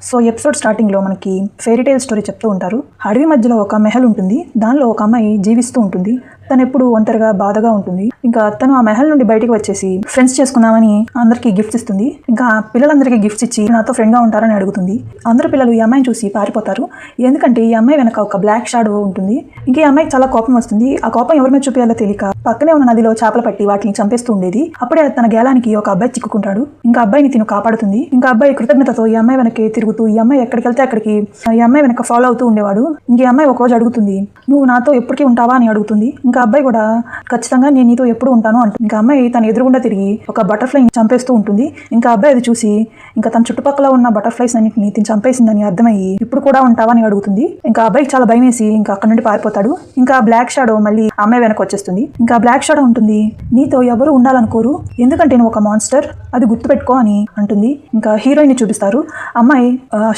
So episode స్టార్టింగ్లో మనకి fairy టేల్ story చెప్తూ ఉంటారు. అడవి మధ్యలో ఒక మెహల్ ఉంటుంది. దానిలో ఒక అమ్మాయి జీవిస్తూ ఉంటుంది. తను ఎప్పుడు ఒంటరిగా బాధగా ఉంటుంది. ఇంకా తను ఆ మెహల్ నుండి బయటకు వచ్చేసి ఫ్రెండ్స్ చేసుకుందామని అందరికీ గిఫ్ట్స్ ఇస్తుంది. ఇంకా పిల్లలందరికీ గిఫ్ట్స్ ఇచ్చి నాతో ఫ్రెండ్గా ఉంటారని అడుగుతుంది. అందరు పిల్లలు ఈ అమ్మాయిని చూసి పారిపోతారు. ఎందుకంటే ఈ అమ్మాయి వెనక ఒక బ్లాక్ షాడో ఉంటుంది. ఇంకా ఈ అమ్మాయికి చాలా కోపం వస్తుంది. ఆ కోపం ఎవరి మీద చూపించాలో తెలియక పక్కనే ఉన్న నదిలో చేపలు పట్టి వాటిని చంపేస్తూ ఉండేది. అప్పుడే తన గేలానికి ఒక అబ్బాయి చిక్కుకుంటాడు. ఇంకా అబ్బాయిని తిను కాపాడుతుంది. ఇంకా అబ్బాయి కృతజ్ఞతతో ఈ అమ్మాయి వెనక్కి తిరుగుతూ ఈ అమ్మాయి ఎక్కడికి వెళ్తే అక్కడికి ఈ అమ్మాయి వెనక ఫాలో అవుతూ ఉండేవాడు. ఇంక ఈ అమ్మాయి ఒకరోజు అడుగుతుంది, నువ్వు నాతో ఎప్పటికీ ఉంటావా అని అడుగుతుంది. ఇంకా అబ్బాయి కూడా ఖచ్చితంగా నేను నీతో ఎప్పుడు ఉంటాను అంటుంది. ఇంకా అమ్మాయి తన ఎదురుగుండా తిరిగి ఒక బటర్ఫ్లై చంపేస్తూ ఉంటుంది. ఇంకా అబ్బాయి అది చూసి ఇంకా తన చుట్టుపక్కల ఉన్న బటర్ఫ్లైస్ అన్నింటినీ తిని చంపేసిందని అర్థమయ్యి ఇప్పుడు కూడా ఉంటావా అని అడుగుతుంది. ఇంకా అబ్బాయికి చాలా భయం వేసి ఇంకా అక్కడ నుండి పారిపోతాడు. ఇంకా బ్లాక్ షాడో మళ్ళీ అమ్మాయి వెనక వచ్చేస్తుంది. ఇంకా బ్లాక్ షాడో ఉంటుంది, నీతో ఎవరు ఉండాలనుకోరు, ఎందుకంటే నువ్వు ఒక మాన్స్టర్, అది గుర్తుపెట్టుకో అని అంటుంది. ఇంకా హీరోయిన్ ని చూపిస్తారు. అమ్మాయి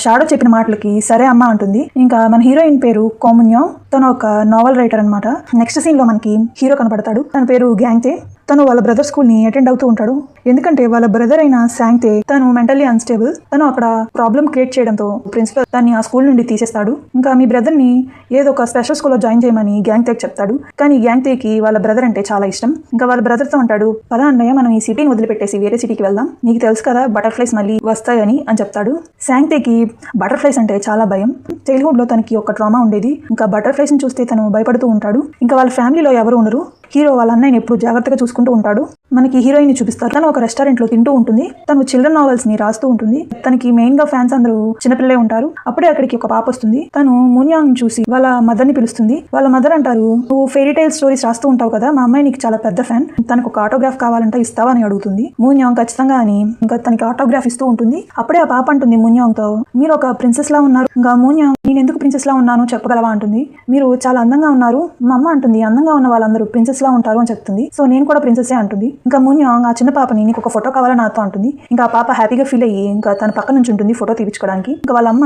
షాడో చెప్పిన మాటలకి సరే అమ్మ అంటుంది. ఇంకా మన హీరోయిన్ పేరు కోమున్యో. తను ఒక నావల్ రైటర్ అనమాట. నెక్స్ట్ సీన్ లో మనకి హీరో కనపడతాడు. తన పేరు గ్యాంగ్తే. తను వాళ్ళ బ్రదర్ స్కూల్ ని అటెండ్ అవుతూ ఉంటాడు. ఎందుకంటే వాళ్ళ బ్రదర్ అయిన శాంగ్తే తను మెంటల్లీ అన్స్టేబుల్. తను అక్కడ ప్రాబ్లం క్రియేట్ చేయడంతో ప్రిన్సిపల్ తన్ని ఆ స్కూల్ నుండి తీసేస్తాడు. ఇంకా మీ బ్రదర్ ని ఏదో ఒక స్పెషల్ స్కూల్లో జాయిన్ చేయమని గ్యాంగ్తేకి చెప్తాడు. కానీ గ్యాంగ్తేకి వాళ్ళ బ్రదర్ అంటే చాలా ఇష్టం. ఇంకా వాళ్ళ బ్రదర్ తో అంటాడు, పదా అన్నయ్య మనం ఈ సిటీని వదిలిపెట్టేసి వేరే సిటీకి వెళ్దాం, నీకు తెలుసు కదా బటర్ఫ్లైస్ మళ్ళీ వస్తాయని అని చెప్తాడు. శాంగ్తేకి బటర్ఫ్లైస్ అంటే చాలా భయం. చైల్డ్హుడ్ లో తనకి ఒక ట్రామా ఉండేది. ఇంకా బటర్ఫ్లైస్ ని చూస్తే తను భయపడుతూ ఉంటాడు. ఇంకా వాళ్ళ ఫ్యామిలీలో ఎవరు ఉండరు. హీరో వాళ్ళ అన్నయ్యని ఎప్పుడు జాగ్రత్తగా చూసుకుంటూ ఉంటాడు. మనకి హీరోయిన్ ని చూపిస్తారు. తను ఒక రెస్టారెంట్ లో తింటూ ఉంటుంది. తను చిల్డ్రన్ నావెల్స్ ని రాస్తూ ఉంటుంది. తనకి మెయిన్ గా ఫ్యాన్స్ అందరూ చిన్నపిల్లలే ఉంటారు. అప్పుడే అక్కడికి ఒక పాప వస్తుంది. తను మున్యాంగ్ చూసి వాళ్ళ మదర్ ని పిలుస్తుంది. వాళ్ళ మదర్ అంటారు, నువ్వు ఫెయిరీ టైల్ స్టోరీస్ రాస్తూ ఉంటావు కదా, మా అమ్మాయి నీకు చాలా పెద్ద ఫ్యాన్, తనకు ఒక ఆటోగ్రాఫ్ కావాలంటే ఇస్తావా అని అడుగుతుంది. మున్యాంగ్ ఖచ్చితంగా అని ఇంకా తనకి ఆటోగ్రాఫ్ ఇస్తూ ఉంటుంది. అప్పుడే ఆ పాప అంటుంది మున్యాంగ్ తో, మీరు ఒక ప్రిన్సెస్ లా ఉన్నారు. ఇంకా మున్యాంగ్, నేను ఎందుకు ప్రిన్సెస్ లా ఉన్నాను చెప్పగలవా అంటుంది. మీరు చాలా అందంగా ఉన్నారు. మా అమ్మ అంటుంది, అందంగా ఉన్న వాళ్ళందరూ ప్రిన్సెస్ లా ఉంటారు అని చెప్తుంది. సో నేను కూడా ప్రిన్సెస్ అంటుంది. ఇంకా మున్యాంగ్ ఆ చిన్న పాపని నీకు ఒక ఫోటో కావాలని నాతో అంటుంది. ఇంకా ఆ పాప హ్యాపీగా ఫీల్ అయ్యి ఇంకా తన పక్క నుంచి ఉంటుంది ఫోటో తీపించుకోవడానికి. ఇంకా వాళ్ళ అమ్మ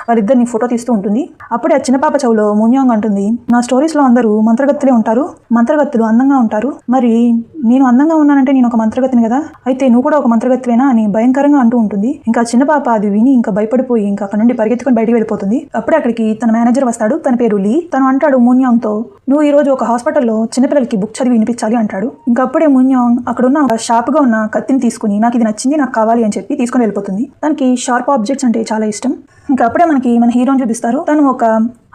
వాళ్ళిద్దరిని ఫోటో తీస్తూ ఉంటుంది. అప్పుడే ఆ చిన్న పాప చెవులో మున్యాంగ్ అంటుంది, నా స్టోరీస్ లో అందరూ మంత్రగత్తులే ఉంటారు, మంత్రగత్తులు అందంగా ఉంటారు, మరి నేను అందంగా ఉన్నానంటే నేను ఒక మంత్రగతిని కదా, అయితే నువ్వు కూడా ఒక మంత్రగతివేనా అని భయంకరంగా అంటూ ఉంటుంది. ఇంకా చిన్న పాప అది విని ఇంకా భయపడిపోయి ఇంకా అక్కడ నుండి పరిగెత్తుకొని బయటికి వెళ్ళిపోతుంది. అప్పుడే అక్కడికి తన మేనేజర్ వస్తాడు. తన పేరు లీ. తను అంటాడు మున్యాంగ్ తో, నువ్వు ఈ రోజు ఒక హాస్పిటల్లో చిన్నపిల్లలకి బుక్ చదివి వినిపించాలి అంటాడు. ఇంకా అప్పుడే మున్యాంగ్ అక్కడున్న షార్ప్ గా ఉన్న కత్తిని తీసుకుని, నాకు ఇది నచ్చింది, నాకు కావాలి అని చెప్పి తీసుకుని వెళ్ళిపోతుంది. తనకి షార్ప్ ఆబ్జెక్ట్స్ అంటే చాలా ఇష్టం. ఇంకా అప్పుడే మనకి మన హీరోని చూపిస్తారు. తను ఒక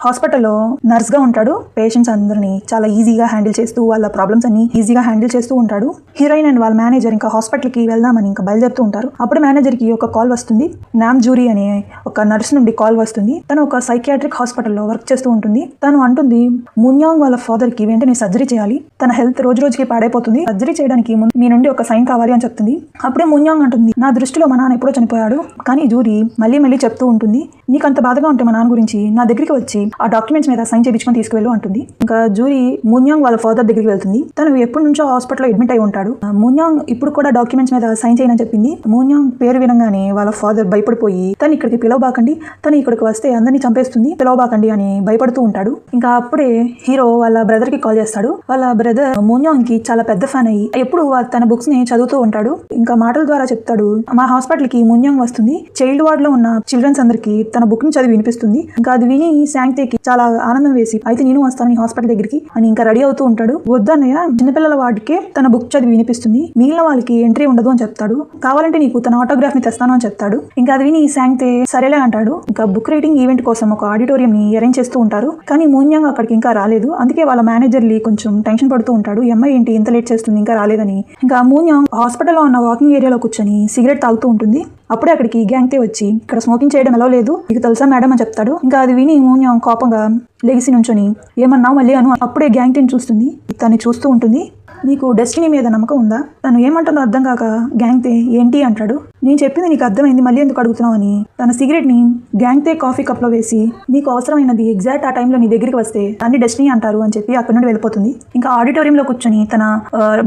హాస్పిటల్లో నర్స్ గా ఉంటాడు. పేషెంట్స్ అందరినీ చాలా ఈజీగా హ్యాండిల్ చేస్తూ వాళ్ళ ప్రాబ్లమ్స్ అన్ని ఈజీగా హ్యాండిల్ చేస్తూ ఉంటాడు. హీరోయిన్ అండ్ వాళ్ళ మేనేజర్ ఇంకా హాస్పిటల్ కి వెళ్దామని ఇంకా బయలుదేరుతూ ఉంటారు. అప్పుడు మేనేజర్ కి ఒక కాల్ వస్తుంది. నామ్ జూరీ అనే ఒక నర్స్ నుండి కాల్ వస్తుంది. తను ఒక సైకియాట్రిక్ హాస్పిటల్లో వర్క్ చేస్తూ ఉంటుంది. తను అంటుంది, మున్యాంగ్ వాళ్ళ ఫాదర్ కి వెంటనే సర్జరీ చేయాలి, తన హెల్త్ రోజు రోజుకి పాడైపోతుంది, సర్జరీ చేయడానికి మీ నుండి ఒక సైన్ కావాలి అని చెప్తుంది. అప్పుడే మున్యాంగ్ అంటుంది, నా దృష్టిలో మా నాన్న ఎప్పుడో చనిపోయాడు. కానీ జూరీ మళ్ళీ మళ్ళీ చెప్తూ ఉంటుంది, నీకు అంత బాధగా ఉంటే మా నాన్న గురించి నా దగ్గరికి వచ్చి ఆ డాక్యుమెంట్స్ మీద సైన్ చేయించుకొని తీసుకువెళ్ళు అంటుంది. ఇంకా జూరీ మున్యాంగ్ వాళ్ళ ఫాదర్ దగ్గరికి వెళ్తుంది. తను ఎప్పటి నుంచో హాస్పిటల్లో అడ్మిట్ అయి ఉంటాడు. మున్యాంగ్ ఇప్పుడు కూడా డాక్యుమెంట్స్ మీద సైన్ చేయని చెప్పింది. మున్యాంగ్ పేరు వినగానే వాళ్ళ ఫాదర్ భయపడిపోయి, తను ఇక్కడికి పిలవబాకండి, తను ఇక్కడికి వస్తే అందరినీ చంపేస్తుంది, పిలవబాకండి అని భయపడుతూ ఉంటాడు. ఇంకా అప్పుడే హీరో వాళ్ళ బ్రదర్ కి కాల్ చేస్తాడు. వాళ్ళ బ్రదర్ మున్యాంగ్ కి చాలా పెద్ద ఫ్యాన్ అయ్యి ఎప్పుడు తన బుక్స్ ని చదువుతూ ఉంటాడు. ఇంకా మాటల ద్వారా చెప్తాడు, మా హాస్పిటల్ కి మున్యాంగ్ వస్తుంది, చైల్డ్ వార్డ్ లో ఉన్న చిల్డ్రన్స్ అందరికి తన బుక్ ని చదివి వినిపిస్తుంది. ఇంకా అది విని శాంగ్తేకి చాలా ఆనందం వేసి, అయితే నేను వస్తాను ఈ హాస్పిటల్ దగ్గరికి అని ఇంకా రెడీ అవుతూ ఉంటాడు. వద్దన్నయ్య, చిన్నపిల్లల వాడికే తన బుక్ చదివి వినిపిస్తుంది, మిగిలిన వాళ్ళకి ఎంట్రీ ఉండదు అని చెప్తాడు. కావాలంటే నీకు తన ఆటోగ్రాఫ్ ని తెస్తాను అని చెప్తాడు. ఇంకా అది విని శాంగ్తే సరేలే అంటాడు. ఇంకా బుక్ రీడింగ్ ఈవెంట్ కోసం ఒక ఆడిటోరియం ని అరేంజ్ చేస్తూ ఉంటారు. కానీ మున్యాంగ్ అక్కడికి ఇంకా రాలేదు. అందుకే వాళ్ళ మేనేజర్ లీ కొంచెం టెన్షన్ పడుతూ ఉంటాడు, ఈ అమ్మాయి ఏంటి ఇంత లేట్ చేస్తుంది ఇంకా రాలేదని. ఇంకా మున్యాంగ్ హాస్పిటల్లో ఉన్న వాకింగ్ ఏరియాలో కూర్చొని సిగరెట్ తాగుతూ ఉంటుంది. అప్పుడే అక్కడికి గ్యాంగ్తే వచ్చి, ఇక్కడ స్మోకింగ్ చేయడం ఎలా లేదు, మీకు తెలుసా మేడం అని చెప్తాడు. ఇంకా అది విని మున్యాంగ్ కోపంగా లెగిసి నుంచొని, ఏమన్నావు మళ్ళీ అను. అప్పుడే గ్యాంగ్తేని చూస్తుంది. తను చూస్తూ ఉంటుంది, నీకు డెస్టినీ మీద నమ్మకం ఉందా? తను ఏమంటుందో అర్థం కాక గ్యాంగ్తే ఏంటి అంటాడు. నేను చెప్పింది నీకు అర్థమైంది, మళ్ళీ ఎందుకు అడుగుతున్నావు అని తన సిగరెట్ ని గ్యాంగ్తే కాఫీ కప్ లో వేసి, నీకు అవసరమైనది ఎగ్జాక్ట్ ఆ టైంలో నీ దగ్గరికి వస్తే అన్ని డెస్టినీ అంటారు అని చెప్పి అక్కడ నుండి వెళ్ళిపోతుంది. ఇంకా ఆడిటోరియంలో కూర్చొని తన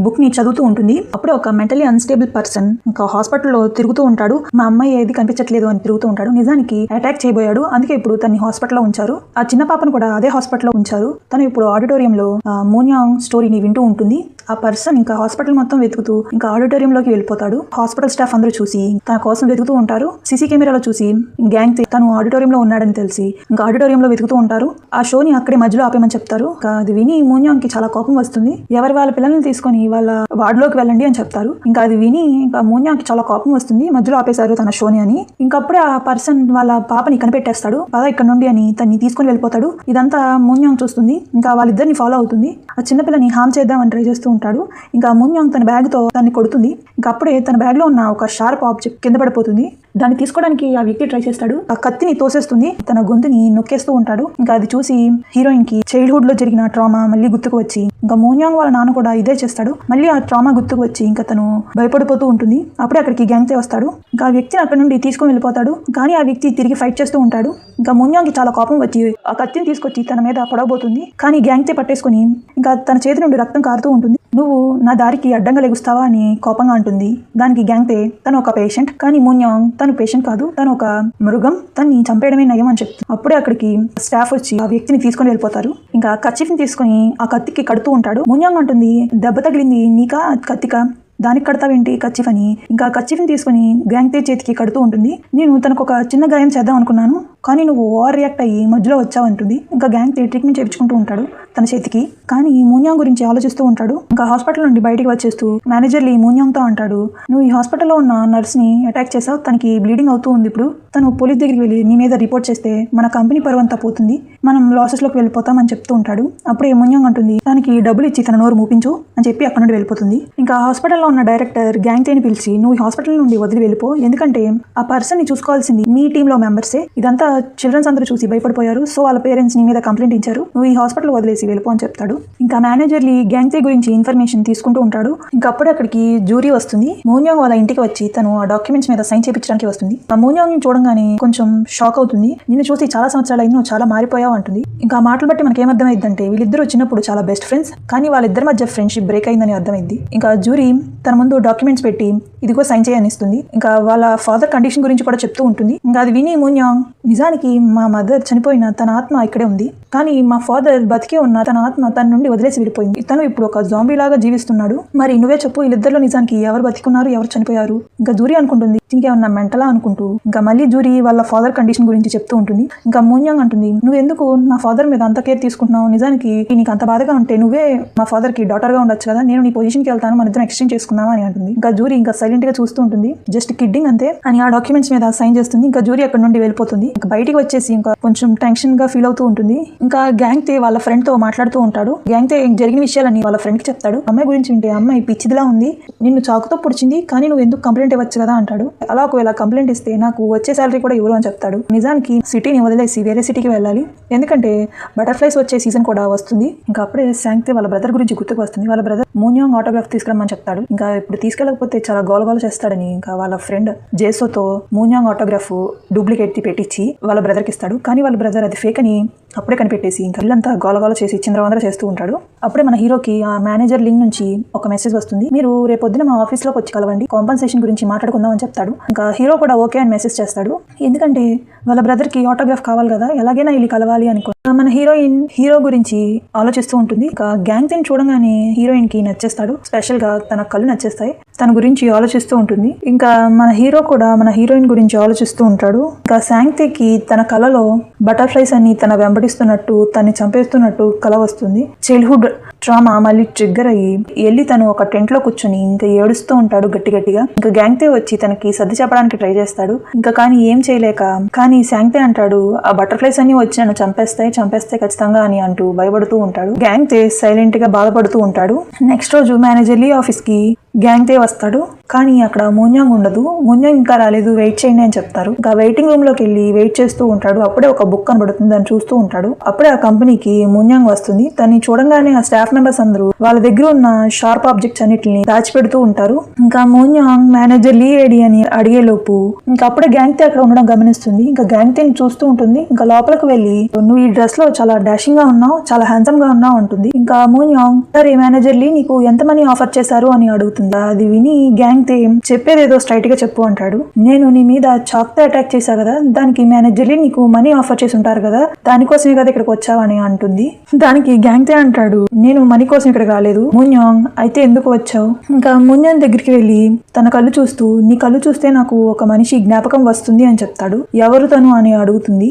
బుక్ ని చదువుతూ ఉంటుంది. అప్పుడే ఒక మెంటలీ అన్స్టేబుల్ పర్సన్ ఇంకా హాస్పిటల్లో తిరుగుతూ ఉంటాడు. మా అమ్మాయి ఏది కనిపించట్లేదు అని తిరుగుతూ ఉంటాడు. నిజానికి అటాక్ చేయబోయాడు. అందుకే ఇప్పుడు తన్ని హాస్పిటల్లో ఉంచారు. ఆ చిన్న పాపను కూడా అదే హాస్పిటల్లో ఉంచారు. తను ఇప్పుడు ఆడిటోరియంలో మున్యాంగ్ స్టోరీని వింటూ ఉంటుంది. ఆ పర్సన్ ఇంకా హాస్పిటల్ మొత్తం వెతుకుతూ ఇంకా ఆడిటోరియంలోకి వెళ్ళిపోతాడు. హాస్పిటల్ స్టాఫ్ అందరూ చూసి తన కోసం వెతుకుతూ ఉంటారు. సీసీ కెమెరాలో చూసి గ్యాంగ్ తను ఆడిటోరియంలో ఉన్నాడని తెలిసి ఇంకా ఆడిటోరియంలో వెతుకుతూ ఉంటారు. ఆ షోని అక్కడే మధ్యలో ఆపేమని చెప్తారు. ఇంకా అది విని మూన్యాంగ్ కి చాలా కోపం వస్తుంది. వాళ్ళ పిల్లల్ని తీసుకొని వాళ్ళ వార్డులోకి వెళ్ళండి అని చెప్తారు. ఇంకా అది విని ఇంకా మూన్యాంగ్ కి చాలా కోపం వస్తుంది. మధ్యలో ఆపేశారు తన షోని అని. ఇంకప్పుడే ఆ పర్సన్ వాళ్ళ పాపని కనిపెట్టేస్తాడు. పద ఇక్కడ నుండి అని తన్ని తీసుకొని వెళ్ళిపోతాడు. ఇదంతా మూన్యాంగ్ చూస్తుంది. ఇంకా వాళ్ళిద్దరిని ఫాలో అవుతుంది. ఆ చిన్నపిల్లని హామ్ చేద్దామని ట్రై చేస్తూ ఉంటాడు. ఇంకా మూన్యాంగ్ తన బ్యాగ్ తో దాన్ని కొడుతుంది. ఇంకా అప్పుడే తన బ్యాగ్ లో ఉన్న ఒక షార్ప్ ఆబ్జెక్ట్ కింద పడిపోతుంది. దాన్ని తీసుకోవడానికి ఆ వ్యక్తి ట్రై చేస్తాడు. ఆ కత్తిని తోసేస్తుంది. తన గొంతుని నొక్కేస్తూ ఉంటాడు. ఇంకా అది చూసి హీరోయిన్ కి చైల్డ్హుడ్ లో జరిగిన ట్రామా మళ్ళీ గుర్తుకు వచ్చి ఇంకా మూన్యాంగ్ వాళ్ళ నాన్న కూడా ఇదే చేస్తాడు. మళ్ళీ ఆ ట్రామా గుర్తుకు వచ్చి ఇంకా తను భయపడిపోతూ ఉంటుంది. అప్పుడే అక్కడికి గ్యాంగ్ తే వస్తాడు. ఇంకా ఆ వ్యక్తిని అక్కడ నుండి తీసుకొని వెళ్ళిపోతాడు. కానీ ఆ వ్యక్తి తిరిగి ఫైట్ చేస్తూ ఉంటాడు. ఇంకా మూన్యాంగ్ కి చాలా కోపం వచ్చి ఆ కత్తిని తీసుకొచ్చి తన మీద పడవబోతుంది. కానీ గ్యాంగ్ తే పట్టేసుకుని ఇంకా తన చేతి నుండి రక్తం కారుతూ ఉంటుంది. నువ్వు నా దారికి అడ్డంగా లెగుస్తావా అని కోపంగా అంటుంది. దానికి గ్యాంగ్ తే తను ఒక పేషెంట్, కానీ మూన్యాంగ్ తను పేషెంట్ కాదు, తను ఒక మృగం, తన్ని చంపేయడమే నయం అని చెప్తుంది. అప్పుడే అక్కడికి స్టాఫ్ వచ్చి ఆ వ్యక్తిని తీసుకొని వెళ్ళిపోతారు. ఇంకా కర్చీఫ్ని తీసుకొని ఆ కత్తికి కడుతూ ఉంటాడు. మూన్యాంగ్ అంటుంది, దెబ్బ తగిలింది నీకా కత్తికా, దానికి కడతావేంటి కర్చీఫ్ అని. ఇంకా కర్చీఫ్ని తీసుకుని గ్యాంగ్ తే చేతికి కడుతూ ఉంటుంది. నేను తనకు ఒక చిన్న గాయం చేద్దాం అనుకున్నాను, కానీ నువ్వు ఓవర్ రియాక్ట్ అయ్యి మధ్యలో వచ్చావంటుంది. ఇంకా గ్యాంగ్ తే ట్రీట్మెంట్ చేయించుకుంటూ ఉంటాడు తన చేతికి. కానీ మూన్యాంగ్ గురించి ఆలోచిస్తూ ఉంటాడు. ఇంకా హాస్పిటల్ నుండి బయటికి వచ్చేస్తూ మేనేజర్ లీ మూన్యాంగ్తో అంటాడు, నువ్వు ఈ హాస్పిటల్లో ఉన్న నర్స్ని అటాక్ చేసావు, తనకి బ్లీడింగ్ అవుతూ ఉంది. ఇప్పుడు తను పోలీస్ దగ్గరికి వెళ్ళి నీ మీద రిపోర్ట్ చేస్తే మన కంపెనీ పరువు అంతా పోతుంది, మనం లాసెస్లోకి వెళ్ళిపోతాం అని చెప్తూ ఉంటాడు. అప్పుడే మూన్యాంగ్ అంటుంది, దానికి డబ్బులు ఇచ్చి తన నోరు మూపించు అని చెప్పి అక్కడ నుండి వెళ్ళిపోతుంది. ఇంకా హాస్పిటల్లో ఉన్న డైరెక్టర్ గ్యాంగ్ తేని పిలిచి, నువ్వు ఈ హాస్పిటల్ నుండి వదిలి వెళ్ళిపో, ఎందుకంటే ఆ పర్సన్ ని చూసుకోవాల్సింది మీ టీంలో మెంబర్సే, ఇదంతా చిల్డ్రన్స్ అందరూ చూసి భయపడిపోయారు, సో వాళ్ళ పేరెంట్స్ నీ మీద కంప్లైంట్ ఇచ్చారు, నువ్వు ఈ హాస్పిటల్ వదిలేసి వెళ్ళిపో అని చెప్తాడు. ఇంకా మేనేజర్లీ గ్యాంగ్ తే గురించి ఇన్ఫర్మేషన్ తీసుకుంటూ ఉంటాడు. ఇంకా అప్పుడే అక్కడికి జూరీ వస్తుంది. మూన్యాంగ్ వాళ్ళ ఇంటికి వచ్చి తను ఆ డాక్యుమెంట్స్ మీద సైన్ చేయించడానికి వస్తుంది. ఆ మూన్యాంగ్ చూడంగానే కొంచెం షాక్ అవుతుంది. నిన్ను చూసి చాలా సంవత్సరాలు అయింది, నువ్వు చాలా మారిపోయావు అంటుంది. ఇంకా ఆ మాటలు బట్టి మనకి ఏమర్థమైందంటే వీళ్ళిద్దరూ చిన్నప్పుడు చాలా బెస్ట్ ఫ్రెండ్స్, కానీ వాళ్ళిద్దరి మధ్య ఫ్రెండ్షిప్ బ్రేక్ అయిందని అర్థమైంది. ఇంకా జూరీ తన ముందు డాక్యుమెంట్స్ పెట్టి ఇదిగో సైన్ చేయనిస్తుంది. ఇంకా వాళ్ళ ఫాదర్ కండిషన్ గురించి కూడా చెప్తూ ఉంటుంది. ఇంకా అది విని మూన్యాంగ్, నిజానికి మా మదర్ చనిపోయిన తన ఆత్మ ఇక్కడే ఉంది, కానీ మా ఫాదర్ బతికే ఉన్న తన ఆత్మ తన నుండి వదిలేసి వెళ్ళిపోయింది, తను ఇప్పుడు ఒక జాంబీ లాగా జీవిస్తున్నాడు, మరి నువ్వే చెప్పు వీళ్ళిద్దరిలో నిజానికి ఎవరు బతికున్నారు ఎవరు చనిపోయారు. ఇంకా జూరీ అనుకుంటుంది ఇంకేమన్నా మెంటలా అనుకుంటూ. ఇంకా మళ్ళీ జూరీ వాళ్ళ ఫాదర్ కండిషన్ గురించి చెప్తూ ఉంటుంది. ఇంకా మూన్యాంగ్ అంటుంది, నువ్వు ఎందుకు నా ఫాదర్ మీద అంత కేర్ తీసుకుంటున్నావు, నిజానికి నీకు అంత బాధగా ఉంటే నువ్వే మా ఫాదర్ కి డాటర్ గా ఉండొచ్చు కదా, నేను నీ పొజిషన్కి వెళ్తాను, మన ఇద్దరం ఎక్స్చేంజ్ చేసుకుందామా అని అంటుంది. ఇంకా జూరీ ఇంకా సైలెంట్ గా చూస్తూ ఉంటుంది, జస్ట్ కిడ్డింగ్ అంతే అని ఆ డాక్యుమెంట్స్ మీద సైన్ చేస్తుంది. ఇంకా జూరీ అక్కడ నుండి వెళ్ళిపోతుంది. ఇంకా బయటికి వచ్చేసి ఇంకా కొంచెం టెన్షన్ గా ఫీల్ అవుతూ ఉంటుంది. ఇంకా గ్యాంగ్ తే వాళ్ళ ఫ్రెండ్ తో మాట్లాడుతూ ఉంటాడు. గ్యాంగ్ తే జరిగిన విషయాలని వాళ్ళ ఫ్రెండ్ కి చెప్తాడు. అమ్మాయి గురించి వింటే అమ్మాయి పిచ్చిదిలా ఉంది, నిన్ను చాకుతో పొడిచింది, కానీ నువ్వు ఎందుకు కంప్లైంట్ ఇవ్వచ్చు కదా అంటాడు. అలా ఒకవేళ కంప్లైంట్ ఇస్తే నాకు వచ్చే శాలరీ కూడా ఇవ్వరు అని చెప్తాడు. నిజానికి సిటీని వదిలేసి వేరే సిటీకి వెళ్ళాలి, ఎందుకంటే బటర్ఫ్లైస్ వచ్చే సీజన్ కూడా వస్తుంది. ఇంకా అప్పుడే గ్యాంగ్ తే వాళ్ళ బ్రదర్ గురించి గుర్తుకు వస్తుంది. వాళ్ళ బ్రదర్ మూన్యాంగ్ ఆటోగ్రాఫ్ తీసుకురమ్మని చెప్తాడు. ఇంకా ఇప్పుడు తీసుకెళ్ళకపోతే చాలా గోలగోల చేస్తాడని ఇంకా వాళ్ళ ఫ్రెండ్ జేసోతో మూన్యాంగ్ ఆటోగ్రాఫ్ డూప్లికేట్ పెట్టించి వాళ్ళ బ్రదర్కి ఇస్తాడు. కానీ వాళ్ళ బ్రదర్ అది ఫేక్ అని అప్పుడే కనిపెట్టేసి ఇంకా ఇల్లంతా గోలగోల చేసి చిందరవందర చేస్తూ ఉంటాడు. అప్పుడే మన హీరోకి ఆ మేనేజర్ లింక్ నుంచి ఒక మెసేజ్ వస్తుంది, మీరు రేపొద్దున మా ఆఫీస్లోకి వచ్చి కలవండి, కాంపన్సేషన్ గురించి మాట్లాడుకుందాం అని చెప్తాడు. ఇంకా హీరో కూడా ఓకే అని మెసేజ్ చేస్తాడు, ఎందుకంటే వాళ్ళ బ్రదర్కి ఆటోగ్రాఫ్ కావాలి కదా, ఎలాగైనా వెళ్ళి కలవాలి అనుకో. మన హీరోయిన్ హీరో గురించి ఆలోచిస్తూ ఉంటుంది. ఇంకా గ్యాంగ్ తే చూడగానే హీరోయిన్ కి నచ్చేస్తాడు, స్పెషల్ గా తన కళ్ళు నచ్చేస్తాయి, తన గురించి ఆలోచిస్తూ ఉంటుంది. ఇంకా మన హీరో కూడా మన హీరోయిన్ గురించి ఆలోచిస్తూ ఉంటాడు. ఇంకా గ్యాంగ్ తేకి తన కలలో బటర్ఫ్లైస్ అని తన వెంబడిస్తున్నట్టు తన్ని చంపేస్తున్నట్టు కల వస్తుంది. చైల్డ్హుడ్ ట్రామా మళ్ళీ ట్రిగ్గర్ అయ్యి వెళ్ళి తను ఒక టెంట్ లో కూర్చొని ఇంకా ఏడుస్తూ ఉంటాడు గట్టిగా. ఇంకా గ్యాంగ్ తే వచ్చి తనకి సర్ది చెప్పడానికి ట్రై చేస్తాడు. ఇంకా కానీ ఏం చేయలేక, కానీ గ్యాంగ్ తే అంటాడు, ఆ బటర్ఫ్లైస్ అన్ని వచ్చి నన్ను చంపేస్తే ఖచ్చితంగా అని అంటూ భయపడుతూ ఉంటాడు. గ్యాంగ్ తే సైలెంట్ గా బాధపడుతూ ఉంటాడు. నెక్స్ట్ రోజు మేనేజర్ లీ ఆఫీస్ కి గ్యాంగ్ తే వస్తాడు, కానీ అక్కడ మూన్యాంగ్ ఉండదు. మూన్యాంగ్ ఇంకా రాలేదు, వెయిట్ చేయండి అని చెప్తారు. ఇంకా వెయిటింగ్ రూమ్ లోకి వెళ్ళి వెయిట్ చేస్తూ ఉంటాడు. అప్పుడే ఒక బుక్ కనబడుతుంది, దాన్ని చూస్తూ ఉంటాడు. అప్పుడే ఆ కంపెనీకి మూన్యాంగ్ వస్తుంది. తన్ని చూడంగానే ఆ స్టాఫ్ మెంబర్స్ అందరూ వాళ్ళ దగ్గర ఉన్న షార్ప్ ఆబ్జెక్ట్స్ అన్నిటిని దాచిపెడుతూ ఉంటారు. ఇంకా మూన్యాంగ్ మేనేజర్ లీ ఏడి అని అడిగే లోపు ఇంకా అప్పుడే గ్యాంగ్ తే అక్కడ ఉండడం గమనిస్తుంది. ఇంకా గ్యాంగ్ తేని చూస్తూ ఉంటుంది. ఇంకా లోపలికి వెళ్ళి, నువ్వు ఈ డ్రెస్ లో చాలా డాషింగ్ గా ఉన్నావు, చాలా హ్యాండ్సమ్ గా ఉన్నావు అంటుంది. ఇంకా మూన్యాంగ్, సరే మేనేజర్ లీ నీకు ఎంత మనీ ఆఫర్ చేశారు అని అడుగుతుంది. వస్తుంది. అది విని గ్యాంగ్ తే చెప్పేదేదో స్ట్రైట్ గా చెప్పు అంటాడు. నేను నీ మీద చాక్ తో అటాక్ చేశా కదా, దానికి మేనేజర్లీ నీకు మనీ ఆఫర్ చేసి ఉంటారు కదా, దానికోసమే కదా ఇక్కడికి వచ్చావని అంటుంది. దానికి గ్యాంగ్ తే అంటాడు, నేను మనీ కోసం ఇక్కడికి రాలేదు. మున్యాంగ్ అయితే ఎందుకు వచ్చావు? ఇంకా మున్యాంగ్ దగ్గరికి వెళ్ళి తన కళ్ళు చూస్తూ, నీ కళ్ళు చూస్తే నాకు ఒక మనిషి జ్ఞాపకం వస్తుంది అని చెప్తాడు. ఎవరు తను అని అడుగుతుంది.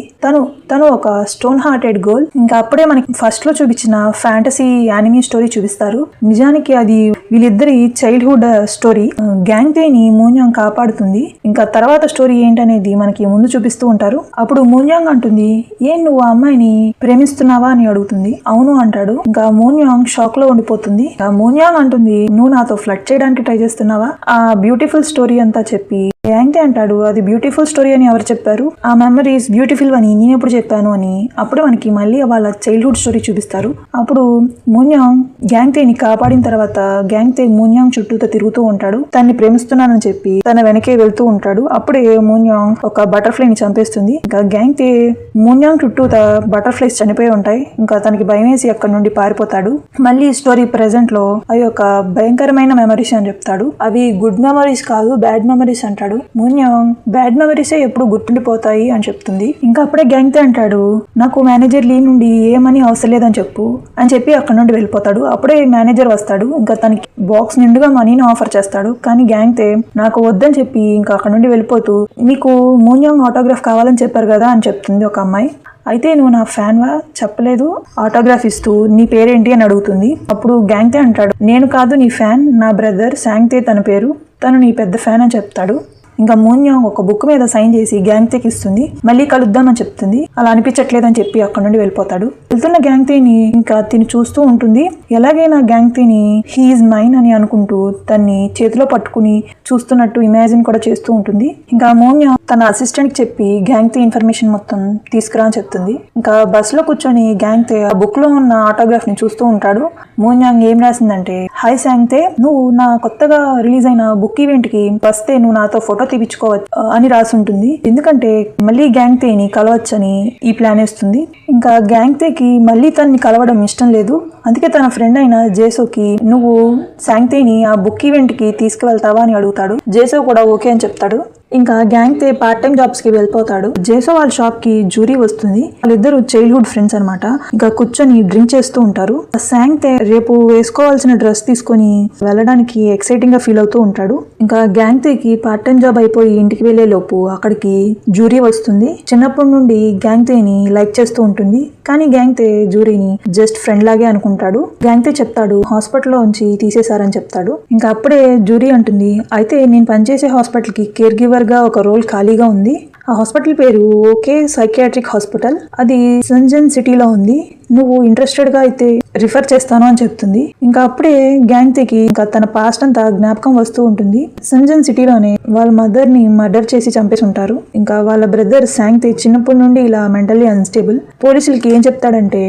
తను ఒక స్టోన్ హార్టెడ్ గర్ల్. ఇంకా అప్పుడే మనకి ఫస్ట్ లో చూపించిన ఫ్యాంటసీ యానిమీ స్టోరీ చూపిస్తారు. నిజానికి అది వీళ్ళిద్దరి చైల్డ్హుడ్ స్టోరీ. గ్యాంగ్ తేని మూన్యాంగ్ కాపాడుతుంది. ఇంకా తర్వాత స్టోరీ ఏంటనేది మనకి ముందు చూపిస్తూ ఉంటారు. అప్పుడు మూన్యాంగ్ అంటుంది, ఏం నువ్వు ఆ అమ్మాయిని ప్రేమిస్తున్నావా అని అడుగుతుంది. అవును అంటాడు. ఇంకా మూన్యాంగ్ షాక్ లో ఉండిపోతుంది. మూన్యాంగ్ అంటుంది, నువ్వు నాతో ఫ్లర్ట్ చేయడానికి ట్రై చేస్తున్నావా? ఆ బ్యూటిఫుల్ స్టోరీ అంతా చెప్పి గ్యాంగ్ తే అంటాడు, అది బ్యూటిఫుల్ స్టోరీ అని ఎవరు చెప్పారు? ఆ మెమరీస్ బ్యూటిఫుల్ అని నేను ఎప్పుడు చెప్పాను అని. అప్పుడు మనకి మళ్ళీ వాళ్ళ చైల్డ్హుడ్ స్టోరీ చూపిస్తారు. అప్పుడు మూన్యాంగ్ గ్యాంగ్ తేని కాపాడిన తర్వాత గ్యాంగ్ తే మూన్యాంగ్ చుట్టూతో తిరుగుతూ ఉంటాడు. తన్ని ప్రేమిస్తున్నానని చెప్పి తన వెనకే వెళ్తూ ఉంటాడు. అప్పుడే మూన్యాంగ్ ఒక బటర్ఫ్లై ని చంపేస్తుంది. ఇంకా గ్యాంగ్ తే మూన్యాంగ్ చుట్టూతో బటర్ఫ్లైస్ చనిపోయి ఉంటాయి. ఇంకా తనకి భయం వేసి అక్కడ నుండి పారిపోతాడు. మళ్ళీ స్టోరీ ప్రెసెంట్ లో అవి ఒక భయంకరమైన మెమరీస్ అని చెప్తాడు. అవి గుడ్ మెమరీస్ కాదు, బ్యాడ్ మెమరీస్ అంటాడు. మూన్యాంగ్ బ్యాడ్ మెమరీసే ఎప్పుడు గుర్తుండిపోతాయి అని చెప్తుంది. ఇంకా అప్పుడే గ్యాంగ్ తే అంటాడు, నాకు మేనేజర్ లీ నుండి ఏమని అవసరం లేదని చెప్పు అని చెప్పి అక్కడ నుండి వెళ్ళిపోతాడు. అప్పుడే మేనేజర్ వస్తాడు. ఇంకా తనకి బాక్స్ నిండుగా మనీని ఆఫర్ చేస్తాడు. కానీ గ్యాంగ్ తే నాకు వద్దని చెప్పి ఇంకా అక్కడ నుండి వెళ్ళిపోతూ, మీకు మూన్యాంగ్ ఆటోగ్రాఫ్ కావాలని చెప్పారు కదా అని చెప్తుంది ఒక అమ్మాయి. అయితే నువ్వు నా ఫ్యాన్ వా? చెప్పలేదు. ఆటోగ్రాఫ్ ఇస్తూ నీ పేరేంటి అని అడుగుతుంది. అప్పుడు గ్యాంగ్ తే అంటాడు, నేను కాదు నీ ఫ్యాన్, నా బ్రదర్ శాంగ్ తే తన పేరు, తను నీ పెద్ద ఫ్యాన్ అని చెప్తాడు. ఇంకా మూన్యాంగ్ ఒక బుక్ మీద సైన్ చేసి గ్యాంగ్ తేకి ఇస్తుంది. మళ్ళీ కలుద్దామని చెప్తుంది. అలా అనిపించట్లేదని చెప్పి అక్కడ నుండి వెళ్ళిపోతాడు. వెళ్తున్న గ్యాంగ్ తేని ఇంకా తిని చూస్తూ ఉంటుంది. ఎలాగైనా గ్యాంగ్ తేని హీఈస్ మైన్ అని అనుకుంటూ తన్ని చేతిలో పట్టుకుని చూస్తున్నట్టు ఇమాజిన్ కూడా చేస్తూ ఉంటుంది. ఇంకా మూన్యాంగ్ తన అసిస్టెంట్ కి చెప్పి గ్యాంగ్ తే ఇన్ఫర్మేషన్ మొత్తం తీసుకురా అని చెప్తుంది. ఇంకా బస్ లో కూర్చొని గ్యాంగ్ తే ఆ బుక్ లో ఉన్న ఆటోగ్రాఫ్ ని చూస్తూ ఉంటాడు. మూన్యాంగ్ ఏం రాసిందంటే, హాయ్ శాంగ్ తే, నువ్వు నా కొత్తగా రిలీజ్ అయిన బుక్ ఈవెంట్ కి వస్తే నువ్వు నాతో ఫోటో తీపించుకోవచ్చు అని రాసి ఉంటుంది. ఎందుకంటే మళ్ళీ గ్యాంగ్ తేని కలవచ్చని ఈ ప్లాన్ వేస్తుంది. ఇంకా గ్యాంగ్ తేకి మళ్ళీ తనని కలవడం ఇష్టం లేదు. అందుకే తన ఫ్రెండ్ అయిన జేసోకి, నువ్వు శాంగ్ తేని ఆ బుక్ ఈవెంట్ కి తీసుకువెళ్తావా అని అడుగుతాడు. జేసో కూడా ఓకే అని చెప్తాడు. ఇంకా గ్యాంగ్ తే పార్ట్ టైం జాబ్స్ కి వెళ్ళిపోతాడు. జేసో వాళ్ళ షాప్ కి జూరీ వస్తుంది. వాళ్ళిద్దరు చైల్డ్హుడ్ ఫ్రెండ్స్ అనమాట. ఇంకా కూర్చొని డ్రింక్ చేస్తూ ఉంటారు. శాంగ్ తే రేపు వేసుకోవాల్సిన డ్రెస్ తీసుకొని వెళ్ళడానికి ఎక్సైటింగ్ గా ఫీల్ అవుతూ ఉంటాడు. ఇంకా గ్యాంగ్ తేకి పార్ట్ టైం జాబ్ అయిపోయి ఇంటికి వెళ్లే లోపు అక్కడికి జూరీ వస్తుంది. చిన్నప్పటి నుండి గ్యాంగ్ తేని లైక్ చేస్తూ ఉంటుంది. కానీ గ్యాంగ్ తే జూరీని జస్ట్ ఫ్రెండ్ లాగే అనుకుంటాడు. గ్యాంగ్ తే చెప్తాడు, హాస్పిటల్లో ఉంచి తీసేశారని చెప్తాడు. ఇంకా అప్పుడే జూరీ అంటుంది, అయితే నేను పనిచేసే హాస్పిటల్ కి కేర్ గివర్ గా ఒక రోల్ ఖాళీగా ఉంది. ఆ హాస్పిటల్ పేరు ఓకే సైకియాట్రిక్ హాస్పిటల్, అది సంజన్ సిటీలో ఉంది. నువ్వు ఇంట్రెస్టెడ్ గా అయితే రిఫర్ చేస్తాను అని చెప్తుంది. ఇంకా అప్పుడే గ్యాంగ్ తేకి ఇంకా తన పాస్ట్ అంతా జ్ఞాపకం వస్తూ ఉంటుంది. సంజన్ సిటీలోనే వాళ్ళ మదర్ ని మర్డర్ చేసి చంపేసి ఉంటారు. ఇంకా వాళ్ళ బ్రదర్ శాంగ్ తే చిన్నప్పటి నుండి ఇలా మెంటల్లీ అన్స్టేబుల్. పోలీసులకి ఏం చెప్తాడంటే,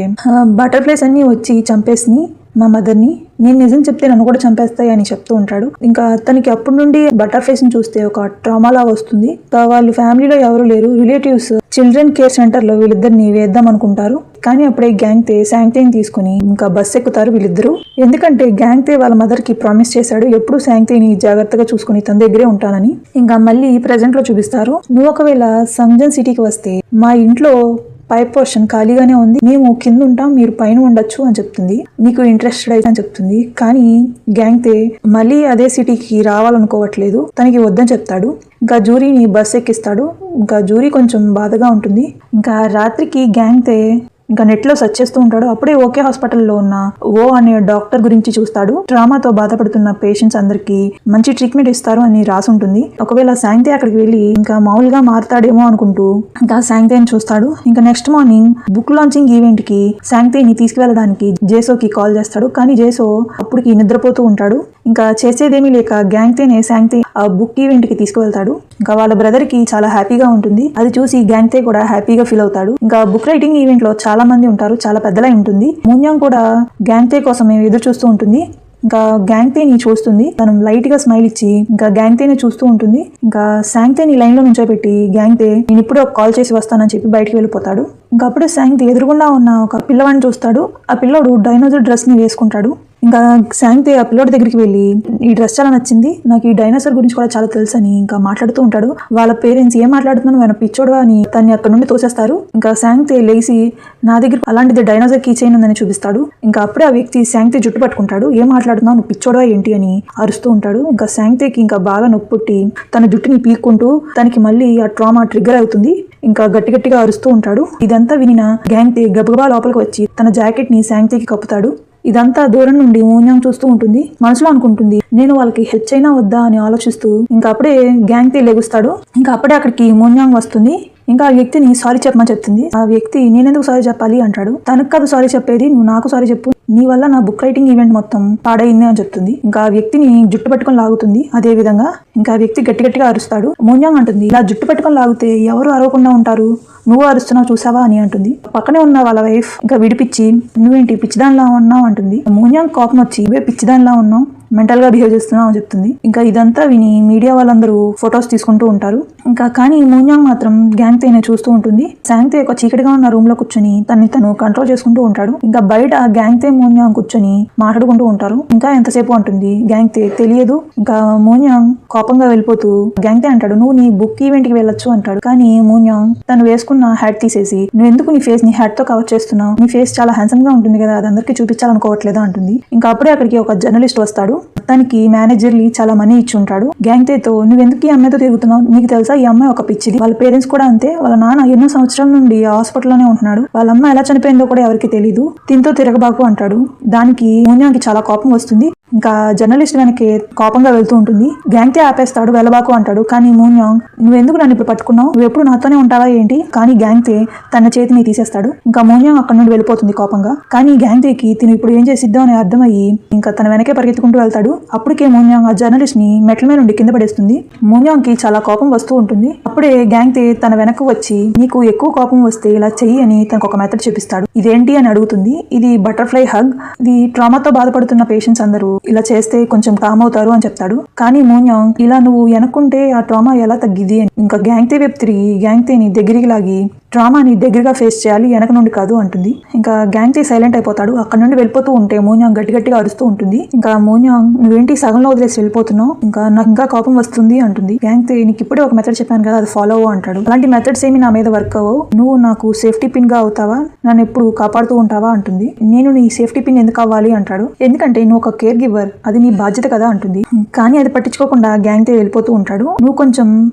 బటర్ఫ్లైస్ అన్ని వచ్చి చంపేసి మా మదర్ని, నేను నిజం చెప్తే నన్ను కూడా చంపేస్తాయి అని చెప్తూ ఉంటాడు. ఇంకా తనకి అప్పటి నుండి బటర్ఫ్లైస్ ని చూస్తే ఒక ట్రామాలా వస్తుంది. వాళ్ళ ఫ్యామిలీలో ఎవరు లేరు. రిలేటివ్స్ చిల్డ్రన్ కేర్ సెంటర్ లో వీళ్ళిద్దరిని వేద్దాం అనుకుంటారు. కానీ అప్పుడే గ్యాంగ్ తే శాంగ్ తేని తీసుకుని ఇంకా బస్ ఎక్కుతారు వీళ్ళిద్దరు. ఎందుకంటే గ్యాంగ్ తే వాళ్ళ మదర్ కి ప్రామిస్ చేశాడు, ఎప్పుడు శాంగ్ తేని జాగ్రత్తగా చూసుకుని తన దగ్గరే ఉంటానని. ఇంకా మళ్ళీ ప్రెజెంట్ లో చూపిస్తారు, నువ్వు ఒకవేళ సంజన్ సిటీకి వస్తే మా ఇంట్లో పై పోర్షన్ ఖాళీగానే ఉంది, మేము కింద ఉంటాం, మీరు పైన ఉండొచ్చు అని చెప్తుంది. నీకు ఇంట్రెస్టెడ్ అయితే అని చెప్తుంది. కానీ గ్యాంగ్ తే మళ్ళీ అదే సిటీకి రావాలనుకోవట్లేదు, తనకి వద్దని చెప్తాడు. ఇంకా జూరీని బస్ ఎక్కిస్తాడు. ఇంకా జూరీ కొంచెం బాధగా ఉంటుంది. ఇంకా రాత్రికి గ్యాంగ్ తే ఇంకా నెట్ లో సెర్చ్ చేస్తూ ఉంటాడు. అప్పుడే ఓకే హాస్పిటల్లో ఉన్న ఓ అనే డాక్టర్ గురించి చూస్తాడు. ట్రామాతో బాధపడుతున్న పేషెంట్స్ అందరికి మంచి ట్రీట్మెంట్ ఇస్తారు అని రాసి ఉంటుంది. ఒకవేళ శాంగ్ తే అక్కడికి వెళ్ళి ఇంకా మామూలుగా మారుతాడేమో అనుకుంటూ ఇంకా శాంగ్ తేని చూస్తాడు. ఇంకా next morning book launching event కి శాంగ్ తేని తీసుకువెళ్ళడానికి జేసోకి కాల్ చేస్తాడు. కానీ జేసో అప్పటికి నిద్రపోతూ ఉంటాడు. ఇంకా చేసేదేమీ లేక గ్యాంగ్ తేనే శాంగ్ తే ఆ బుక్ ఈవెంట్ కి తీసుకువెళ్తాడు. ఇంకా వాళ్ళ బ్రదర్ కి చాలా హ్యాపీగా ఉంటుంది. అది చూసి గ్యాంగ్ తే కూడా హ్యాపీగా ఫీల్ అవుతాడు. ఇంకా బుక్ రైటింగ్ ఈవెంట్ లో చాలా మంది ఉంటారు, చాలా పెద్దలా ఉంటుంది. మూన్యాంగ్ కూడా గ్యాంగ్ తే కోసం ఎదురు చూస్తూ ఉంటుంది. ఇంకా గ్యాంగ్ తేని చూస్తుంది. తను లైట్ గా స్మైల్ ఇచ్చి ఇంకా గ్యాంగ్ తేని చూస్తూ ఉంటుంది. ఇంకా శాంగ్ తేని లైన్ లో నుంచోబెట్టి గ్యాంగ్ తే నేను ఇప్పుడు ఒక కాల్ చేసి వస్తానని చెప్పి బయటికి వెళ్ళిపోతాడు. ఇంకా అప్పుడే శాంగ్ తే ఎదురుగుండా ఉన్న ఒక పిల్లవాడిని చూస్తాడు. ఆ పిల్లోడు డైనోసార్ డ్రెస్ ని వేసుకుంటాడు. ఇంకా శాంతే ఆ పిల్లోడి దగ్గరికి వెళ్ళి ఈ డ్రెస్ చాలా నచ్చింది, నాకు ఈ డైనోసార్ గురించి కూడా చాలా తెలుసు అని ఇంకా మాట్లాడుతూ ఉంటాడు. వాళ్ళ పేరెంట్స్ ఏం మాట్లాడుతున్నాను ఆయన పిచ్చోడువా అని తన్ని అక్కడ నుండి తోసేస్తారు. ఇంకా శాంతే లేచి నా దగ్గర అలాంటిది డైనోసార్ కీ చైన్ ఉందని చూపిస్తాడు. ఇంకా అప్పుడే ఆ వ్యక్తి శాంతే జుట్టు పట్టుకుంటాడు. ఏం మాట్లాడుతున్నావు, నువ్వు పిచ్చోడువా ఏంటి అని అరుస్తూ ఉంటాడు. ఇంకా శాంతేకి ఇంకా బాగా నొప్పి పుట్టి తన జుట్టుని పీక్కుంటూ తనకి మళ్ళీ ఆ ట్రామా ట్రిగ్గర్ అవుతుంది. ఇంకా గట్టిగా అరుస్తూ ఉంటాడు. ఇదంతా వినిన గ్యాంగ్తే గబగబా లోపలికి వచ్చి తన జాకెట్ ని శాంగ్తేకి కప్పుతాడు. ఇదంతా దూరం నుండి మోన్యాంగ్ చూస్తూ ఉంటుంది. మనసులో అనుకుంటుంది నేను వాళ్ళకి హెల్ప్ అయినా వద్దా అని ఆలోచిస్తూ ఇంకా అప్పుడే గ్యాంగ్తే లెగుస్తాడు. ఇంకా అప్పుడే అక్కడికి మోన్యాంగ్ వస్తుంది. ఇంకా ఆ వ్యక్తిని సారీ చెప్పమని చెప్తుంది. ఆ వ్యక్తి నేనెందుకు సారీ చెప్పాలి అంటాడు. తనకు కాదు సారీ చెప్పేది, నువ్వు నాకు సారీ చెప్పు, నీ వల్ల నా బుక్ రైటింగ్ ఈవెంట్ మొత్తం పాడైంది అని చెప్తుంది. ఇంకా ఆ వ్యక్తిని జుట్టు పట్టుకొని లాగుతుంది. అదే విధంగా ఇంకా ఆ వ్యక్తి గట్టిగా అరుస్తాడు. మోన్యాంగ్ అంటుంది ఇలా జుట్టు పట్టుకొని లాగితే ఎవరు అరవకుండా ఉంటారు, నువ్వు అరుస్తున్నావు చూసావా అని అంటుంది. పక్కనే ఉన్న వాళ్ళ వైఫ్ ఇంకా విడిపించి నువ్వేంటి పిచ్చిదానిలా ఉన్నావు అంటుంది. మోన్యాంగ్ కోపం వచ్చి నువ్వే పిచ్చిదానిలా ఉన్నావు, మెంటల్ గా బిహేవ్ చేస్తున్నావు అని చెప్తుంది. ఇంకా ఇదంతా విని మీడియా వాళ్ళందరూ ఫొటోస్ తీసుకుంటూ ఉంటారు. ఇంకా కానీ మోన్యాంగ్ మాత్రం గ్యాంగ్తేనే చూస్తూ ఉంటుంది. శాంగ్తే ఒక చీకటిగా ఉన్న రూమ్ లో కూర్చొని తను కంట్రోల్ చేసుకుంటూ ఉంటాడు. ఇంకా బయట గ్యాంగ్తే మోన్యాంగ్ కూర్చొని మాట్లాడుకుంటూ ఉంటారు. ఇంకా ఎంతసేపు అంటుంది గ్యాంగ్తే తెలియదు. ఇంకా మోన్యాంగ్ కోపంగా వెళ్ళిపోతూ గ్యాంగ్తే అంటాడు నువ్వు నీ బుక్ ఈవెంట్ కి వెళ్ళొచ్చు అంటాడు. కానీ మోన్యాంగ్ తను వేసుకున్న హ్యాట్ తీసేసి నువ్వు ఎందుకు నీ ఫేస్ ని హ్యాట్ తో కవర్ చేస్తున్నావు, నీ ఫేస్ చాలా హ్యాండ్సమ్ గా ఉంటుంది కదా, అది అందరికీ చూపించాలనుకోవట్లేదా అంటుంది. ఇంకా అప్పుడే అక్కడికి ఒక జర్నలిస్ట్ వస్తాడు. తనకి మేనేజర్లీ చాలా మనీ ఇచ్చి ఉంటాడు. గ్యాంగ్తేతో నువ్వెందుకు ఈ అమ్మాయితో తిరుగుతున్నావు, నీకు తెలుసా ఈ అమ్మాయి ఒక పిచ్చిది, వాళ్ళ పేరెంట్స్ కూడా అంతే, వాళ్ళ నాన్న ఎన్నో సంవత్సరాల నుండి హాస్పిటల్లోనే ఉంటున్నాడు, వాళ్ళ అమ్మ ఎలా చనిపోయిందో కూడా ఎవరికి తెలియదు, దీంతో తిరగబాకు అంటాడు. దానికి మోన్యాంగ్కి చాలా కోపం వస్తుంది. ఇంకా జర్నలిస్ట్ వెనక్కి కోపంగా వెళ్తూ ఉంటుంది. గ్యాంగ్తే ఆపేస్తాడు, వెళ్ళబాకు అంటాడు. కానీ మోన్యాంగ్ నువ్వెందుకు నన్ను ఇప్పుడు పట్టుకున్నావు, నువ్వు ఎప్పుడు నాతోనే ఉంటావా ఏంటి, కానీ గ్యాంగ్తే తన చేతిని తీసేస్తాడు. ఇంకా మోన్యాంగ్ అక్కడ నుండి వెళ్ళిపోతుంది కోపంగా. కానీ గ్యాంగ్తేకి తిను ఇప్పుడు ఏం చేసిద్దాం అని అర్థమయ్యి ఇంకా తన వెనకే పరిగెత్తుకుంటూ వెళ్తాడు. అప్పటికే మోన్యాంగ్ ఆ జర్నలిస్ట్ ని మెట్ల మీద నుండి కింద పడేస్తుంది. మోన్యాంగ్ కి చాలా కోపం వస్తూ ఉంటుంది. అప్పుడే గ్యాంగ్తే తన వెనక్కు వచ్చి నీకు ఎక్కువ కోపం వస్తే ఇలా చెయ్యి అని తనకు ఒక మెథడ్ చూపిస్తాడు. ఇదేంటి అని అడుగుతుంది. ఇది బటర్ఫ్లై హగ్, ఇది ట్రామాతో బాధపడుతున్న పేషెంట్స్ అందరూ ఇలా చేస్తే కొంచెం కామ్ అవుతారు అని చెప్తాడు. కానీ మోన్యాంగ్ ఇలా నువ్వు వెనక్కుంటే ఆ ట్రామా ఎలా తగ్గిది అని ఇంకా గ్యాంగ్తే వైపు తిరిగి గ్యాంగ్తేని దగ్గరికి లాగి ట్రామాని దగ్గరగా ఫేస్ చేయాలి, వెనక నుండి కాదు అంటుంది. ఇంకా గ్యాంగ్తే సైలెంట్ అయిపోతాడు. అక్కడ నుండి వెళ్ళిపోతూ ఉంటే మోన్యాంగ్ గట్టిగా అరుస్తూ ఉంటుంది. ఇంకా మోన్యాంగ్ నువ్వేంటి సగంలో వదిలేసి వెళ్ళిపోతున్నావు, ఇంకా నాకు ఇంకా కోపం వస్తుంది అంటుంది. గ్యాంగ్తే నీకు ఇప్పుడే ఒక మెథడ్ చెప్పాను కదా, అది ఫాలో అవ్వు అంటాడు. అలాంటి మెథడ్స్ ఏమి నా మీద వర్క్ అవ్వవు, నువ్వు నాకు సేఫ్టీ పిన్ గా అవుతావా, నన్ను ఎప్పుడు కాపాడుతూ ఉంటావా అంటుంది. నేను నీ సేఫ్టీ పిన్ ఎందుకు అవ్వాలి అంటాడు. ఎందుకంటే నువ్వు ఒక కేర్ గివర్, అది నీ బాధ్యత కదా అంటుంది. కానీ అది పట్టించుకోకుండా గ్యాంగ్తే వెళ్ళిపోతూ ఉంటాడు. నువ్వు కొంచెం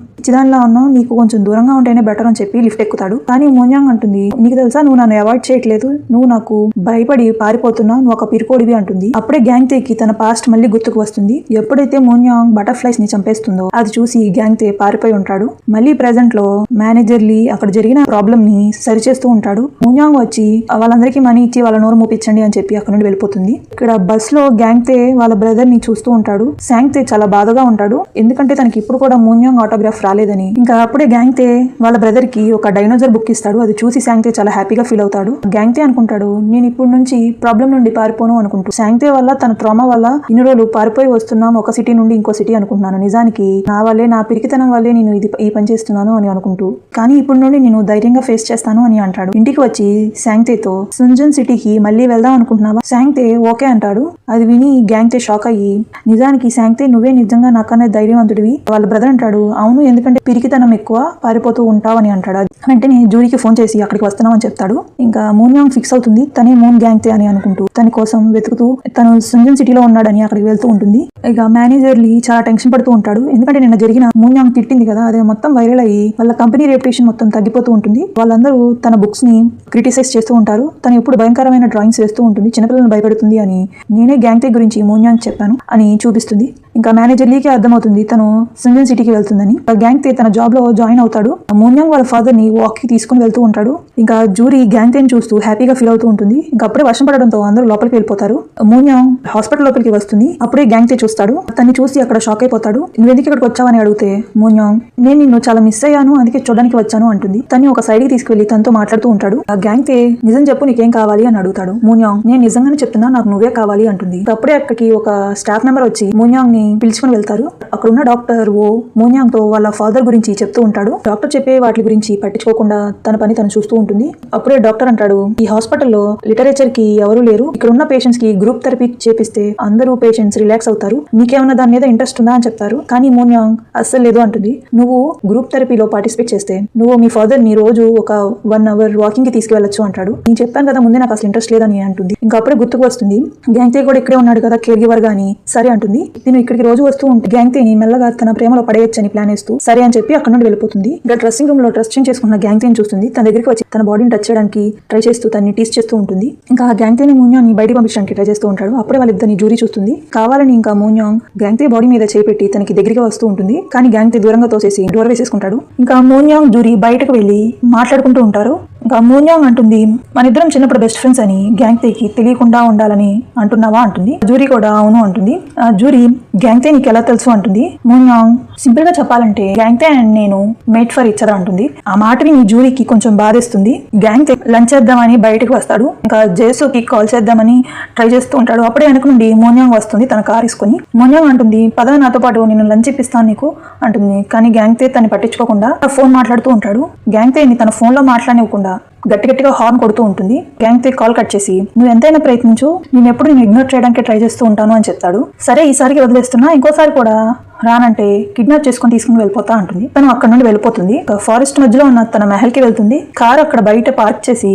చిదానిలా ఉన్నావు, నీకు కొంచెం దూరంగా ఉంటేనే బెటర్ అని చెప్పి లిఫ్ట్ ఎక్కుతాడు. కానీ మోన్యాంగ్ అంటుంది నీకు తెలుసా నువ్వు నన్ను అవాయిడ్ చేయట్లేదు, నువ్వు నాకు భయపడి పారిపోతున్నావు, నువ్వు ఒక పిరికోడివి అంటుంది. అప్పుడే గ్యాంగ్తేకి తన పాస్ట్ మళ్ళీ గుర్తుకు వస్తుంది. ఎప్పుడైతే మోన్యాంగ్ బటర్ఫ్లైస్ ని చంపేస్తుందో అది చూసి గ్యాంగ్తే పారిపోయి ఉంటాడు. మళ్ళీ ప్రెజెంట్ లో మేనేజర్లీ అక్కడ జరిగిన ప్రాబ్లమ్ ని సరిచేస్తూ ఉంటాడు. మోన్యాంగ్ వచ్చి వాళ్ళందరికీ మనీ ఇచ్చి వాళ్ళ నోరు మూపించండి అని చెప్పి అక్కడ నుండి వెళ్ళిపోతుంది. ఇక్కడ బస్ లో గ్యాంగ్తే వాళ్ళ బ్రదర్ ని చూస్తూ ఉంటాడు. శాంగ్తే చాలా బాధగా ఉంటాడు, ఎందుకంటే తనకి ఇప్పుడు కూడా మోన్యాంగ్ ఆటోగ్రాఫ్ రాలేదని. ఇంకా అప్పుడే గ్యాంగ్తే వాళ్ళ బ్రదర్ కి ఒక డైనోసార్ బుక్ ఇస్తాడు. అది చూసి శాంగ్తే చాలా హ్యాపీగా ఫీల్ అవుతాడు. గ్యాంగ్తే అనుకుంటాడు నేను ఇప్పుడు నుంచి ప్రాబ్లం నుండి పారిపోను అనుకుంటూ. శాంగ్తే వల్ల తన ట్రామా వల్ల ఇన్ని రోజులు పారిపోయి వస్తున్నాం ఒక సిటీ నుండి ఇంకో సిటీ అనుకుంటున్నాను, నిజానికి నా వల్లే, నా పిరికితనం వల్లే నేను ఈ పని చేస్తున్నాను అని అనుకుంటూ, కానీ ఇప్పుడు నుండి నేను ధైర్యంగా ఫేస్ చేస్తాను అని అంటాడు. ఇంటికి వచ్చి శాంగ్తేతో సుంజన్ సిటీకి మళ్ళీ వెళ్దాం అనుకుంటున్నావా, శాంగ్తే ఓకే అంటాడు. అది విని గ్యాంగ్తే షాక్ అయ్యి నిజానికి శాంగ్తే నువ్వే నిజంగా నాకన్నా ధైర్యవంతుడివి. వాళ్ళ బ్రదర్ అంటాడు అవును, ఎందుకంటే పిరికితనం ఎక్కువ, పారిపోతూ ఉంటావు అని అంటాడు. వెంటనే జూరీకి ఫోన్ చేసి అక్కడికి వస్తున్నామని చెప్తాడు. ఇంకా మోన్యాంగ్ ఫిక్స్ అవుతుంది తనే మోన్ గ్యాంగ్తే అని అనుకుంటూ తన కోసం వెతుకుతూ తను సుంజన్ సిటీలో ఉన్నాడని అక్కడికి వెళ్తూ ఉంటుంది. ఇక మేనేజర్లీ చాలా టెన్షన్ పడుతూ ఉంటాడు, ఎందుకంటే నిన్న జరిగిన మోన్యాంగ్ తిట్టింది కదా, అదే మొత్తం వైరల్ అయ్యి వాళ్ళ కంపెనీ రెప్యుటేషన్ మొత్తం తగ్గిపోతూ ఉంటుంది. వాళ్ళందరూ తన బుక్స్ ని క్రిటిసైజ్ చేస్తూ ఉంటారు. తను ఎప్పుడు భయంకరమైన డ్రాయింగ్స్ వేస్తూ ఉంటుంది, చిన్నపిల్లలను భయపెడుతుంది అని నేనే గ్యాంగ్తే గురించి మోన్యాంగ్ చెప్పాను అని చూపిస్తుంది. ఇంకా మేనేజర్లీకి అర్థమవుతుంది తను సుంజన్ సిటీకి వెళ్తుందని. గ్యాంగ్తే తన జాబ్ లో జాయిన్ అవుతాడు. మోన్యాంగ్ వాళ్ళ ఫాదర్ ని వాక్ కి తీసుకుని వెళ్తూ ఉంటాడు. ఇంకా జూరీ గ్యాంగ్తేని చూస్తూ హ్యాపీగా ఫీల్ అవుతూ ఉంటుంది. ఇంకా అప్పుడే వర్షం పడడంతో అందరూ లోపలికి వెళ్ళిపోతారు. మోన్యాంగ్ హాస్పిటల్ లోపలికి వస్తుంది. అప్పుడే గ్యాంగ్తే చూస్తాడు. తన్ని చూసి అక్కడ షాక్ అయిపోతాడు. నువ్వెందుకు ఇక్కడికి వచ్చావని అడిగితే మోన్యాంగ్ నేను నిన్ను చాలా మిస్ అయ్యాను, అందుకే చూడడానికి వచ్చాను అంటుంది. తను ఒక సైడ్ కి తీసుకెళ్లి తనతో మాట్లాడుతూ ఉంటాడు. ఆ గ్యాంగ్తే నిజం చెప్పు నీకేం కావాలి అని అడుగుతాడు. మోన్యాంగ్ నేను నిజంగానే చెప్తున్నా, నాకు నువ్వే కావాలి అంటుంది. అప్పుడే అక్కడికి ఒక స్టాఫ్ మెంబర్ వచ్చి మోన్యాంగ్ ని పిలుచుకుని వెళ్తారు. అక్కడ ఉన్న డాక్టర్ మోన్యాంగ్ తో వాళ్ళ ఫాదర్ గురించి చెప్తూ ఉంటాడు. డాక్టర్ చెప్పే వాటి గురించి పట్టించుకోకుండా తన పని తను చూస్తూ ఉంటుంది. అప్పుడే డాక్టర్ అంటాడు, ఈ హాస్పిటల్లో లిటరేచర్ కి ఎవరు లేరు, ఇక్కడ ఉన్న పేషెంట్స్ కి గ్రూప్ థెరపీ చేపిస్తే అందరూ పేషెంట్స్ రిలాక్స్ అవుతారు, నీకేమన్నా దాని మీద ఇంట్రెస్ట్ ఉందా అని చెప్తారు. కానీ మోన్యాంగ్ అస్సలు లేదు అంటుంది. నువ్వు గ్రూప్ థెరపీలో పార్టిసిపేట్ చేస్తే నువ్వు మీ ఫాదర్ ని రోజు ఒక 1 hour వాకింగ్ కి తీసుకువెళ్ళొచ్చు అంటాడు. నేను చెప్పాను కదా ముందే నాకు అసలు ఇంట్రెస్ట్ లేదని అంటుంది. ఇంకా అప్పుడే గుర్తుకు వస్తుంది, గ్యాంగ్తే కూడా ఇక్కడే ఉన్నాడు కదా కేర్ గివర్ గా అని. సరే అంటుంది. నేను ఇక్కడికి రోజు వస్తూ ఉంటే గ్యాంగ్తేని మెల్లగా తన ప్రేమలో పడేయచ్చని ప్లాన్ వేస్తూ సరే అని చెప్పి అక్కడ నుండి వెళ్ళిపోతుంది. ఇంకా డ్రెస్సింగ్ రూమ్ లో డ్రెస్ చేంజ్ చేసుకున్న గ్యాంగ్తేని చూస్తుంది. తన దగ్గరికి వచ్చి తన బాడీని టచ్ చేయడానికి ట్రై చేస్తూ తనని టీస్ చేస్తూ ఉంటుంది. ఇంకా ఆ గ్యాంగ్తేని మోన్యాంగ్ ని బయటికి పంపించడానికి ట్రై చేస్తూ ఉంటాడు. అప్పుడే వాళ్ళిద్దరిని జూరీ చూస్తుంది. కావాలని ఇంకా మోన్యాంగ్ గ్యాంగ్తే బాడీ మీద చేపెట్టి తనకి దగ్గరికి వస్తూ ఉంటుంది. కానీ గ్యాంగ్తే దూరంగా తోసేసి డోర్ వేసేసుకుంటాడు. ఇంకా మోన్యాంగ్ జూరీ బయటకు వెళ్లి మాట్లాడుకుంటూ ఉంటారు. ఇంకా మోన్యాంగ్ అంటుంది, మన ఇద్దరం చిన్నప్పుడు బెస్ట్ ఫ్రెండ్స్ అని గ్యాంగ్తేకి తెలియకుండా ఉండాలని అంటున్నావా అంటుంది. జూరీ కూడా అవును అంటుంది. జూరీ గ్యాంగ్తే నీకు ఎలా తెలుసు అంటుంది. మోన్యాంగ్ సింపుల్ గా చెప్పాలంటే గ్యాంగ్తే అండ్ నేను మేట్ ఫర్ ఇచ్ అదర్ అంటుంది. ఆ మాట విని జూరీకి కొంచెం బాధేస్తుంది. గ్యాంగ్తే లంచ్ చేద్దామని బయటకు వస్తాడు. ఇంకా జేసుకి కాల్ చేద్దామని ట్రై చేస్తూ ఉంటాడు. అప్పుడే వెనక నుండి మోన్యాంగ్ వస్తుంది తన కార్ తీసుకొని. మోన్యాంగ్ అంటుంది, పద నాతో పాటు నేను లంచ్ ఇప్పిస్తాను నీకు అంటుంది. కానీ గ్యాంగ్తే తన్ని పట్టించుకోకుండా ఫోన్ మాట్లాడుతూ ఉంటాడు. గ్యాంగ్తేని తన ఫోన్ లో మాట్లాడనివ్వకుండా గట్టిగా హార్న్ కొడుతూ ఉంటుంది. గ్యాంగ్తే కాల్ కట్ చేసి, నువ్వు ఎంతైనా ప్రయత్నించు, నేను ఎప్పుడు నేను ఇగ్నోర్ చేయడానికి ట్రై చేస్తూ ఉంటాను అని చెప్తాడు. సరే ఈసారికి వదిలేస్తున్నా, ఇంకోసారి కూడా రానంటే కిడ్నాప్ చేసుకుని తీసుకుని వెళ్ళిపోతా అంటుంది. తను అక్కడ నుండి వెళ్ళిపోతుంది. ఫారెస్ట్ మధ్యలో ఉన్న తన మెహల్ కి వెళ్తుంది. కార్ అక్కడ బయట పార్క్ చేసి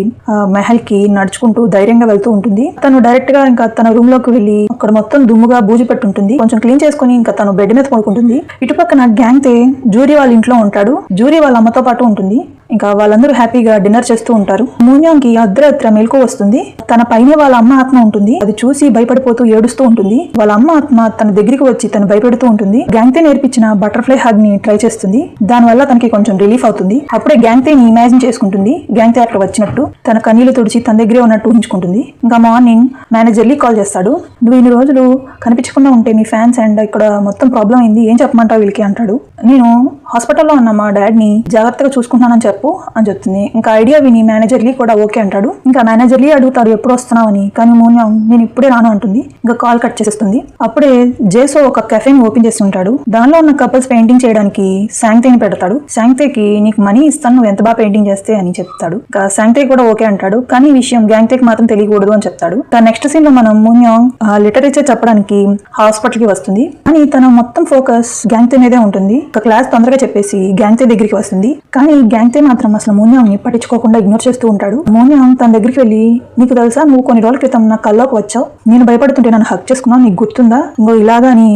మెహల్ కి నడుచుకుంటూ ధైర్యంగా వెళ్తూ ఉంటుంది. తను డైరెక్ట్ గా ఇంకా తన రూమ్ లోకి వెళ్ళి అక్కడ మొత్తం దుమ్ముగా బూజు పెట్టుంటుంది. కొంచెం క్లీన్ చేసుకుని ఇంకా తను బెడ్ మీద పడుకుంటుంది. ఇటుపక్కన గ్యాంగ్తే జూరీ వాళ్ళ ఇంట్లో ఉంటాడు. జూరీ వాళ్ళ అమ్మతో పాటు ఉంటుంది. ఇంకా వాళ్ళందరూ హ్యాపీగా డిన్నర్ చేస్తూ ఉంటారు. మోన్యాంగ్ కి అర్ధరాత్రి మెలకు వస్తుంది. తన పైన వాళ్ళ అమ్మ ఆత్మ ఉంటుంది. అది చూసి భయపడిపోతూ ఏడుస్తూ ఉంటుంది. వాళ్ళ అమ్మ ఆత్మ తన దగ్గరికి వచ్చి తను భయపెడుతూ ఉంటుంది. గ్యాంగ్తే నేర్పించిన బటర్ఫ్లై హగ్ ని ట్రై చేస్తుంది. దానివల్ల తనకి కొంచెం రిలీఫ్ అవుతుంది. అప్పుడే గ్యాంగ్తేని ఇమాజిన్ చేసుకుంటుంది. గ్యాంగ్తే అక్కడ వచ్చినట్టు తన కన్నీళ్లు తుడిచి తన దగ్గరే ఉన్నట్టు ఊహించుకుంటుంది. ఇంకా మార్నింగ్ మేనేజర్లీ కాల్ చేస్తాడు. నువ్వు ఇన్ని రోజులు కనిపించకుండా ఉంటే మీ ఫ్యాన్స్ అండ్ ఇక్కడ మొత్తం ప్రాబ్లం అయింది, ఏం చెప్పమంటావు వీళ్ళకి అంటాడు. నేను హాస్పిటల్లో ఉన్న మా డాడ్ని జాగ్రత్తగా చూసుకుంటున్నానని చెప్పు అని చెప్తుంది. ఇంకా ఐడియా విని మేనేజర్లీ కూడా ఓకే అంటాడు. ఇంకా మేనేజర్లీ అడుగుతాడు ఎప్పుడు వస్తున్నావని. కానీ మోన్యాంగ్ నేను ఇప్పుడే రాను అంటుంది. ఇంకా కాల్ కట్ చేసేస్తుంది. అప్పుడే జేసో ఒక కెఫేని ఓపెన్ చేసి ఉంటాడు. దానిలో ఉన్న కపుల్స్ పెయింటింగ్ చేయడానికి శాంగ్తేని పెడతాడు. శాంగ్తేకి నీకు మనీ ఇస్తాను నువ్వు ఎంత బాగా పెయింటింగ్ చేస్తే అని చెప్తాడు. ఇంకా శాంగ్తే కూడా ఓకే అంటాడు. కానీ ఈ విషయం గ్యాంగ్తేకి మాత్రం తెలియకూడదు అని చెప్తాడు. నెక్స్ట్ సీన్ లో మనం మోన్యాంగ్ లిటరేచర్ చెప్పడానికి హాస్పిటల్ కి వస్తుంది. కానీ తన మొత్తం ఫోకస్ గ్యాంగ్తే మీదే ఉంటుంది. ఒక క్లాస్ తొందరగా చెప్పేసి గ్యాంగ్తే దగ్గరికి వస్తుంది. కానీ గ్యాంగ్తే మాత్రం అసలు మోన్యాంగ్ ని పట్టించుకోకుండా ఇగ్నోర్ చేస్తూ ఉంటాడు. మోన్యాంగ్ తన దగ్గరికి వెళ్ళి, నీకు తెలుసా నువ్వు కొన్ని రోజుల క్రితం నా కల్లోకి వచ్చావు, నేను భయపడుతుంటే నన్ను హక్ చేసుకున్నావు, నీకు గుర్తుందా, ఇంకో ఇలాగా అని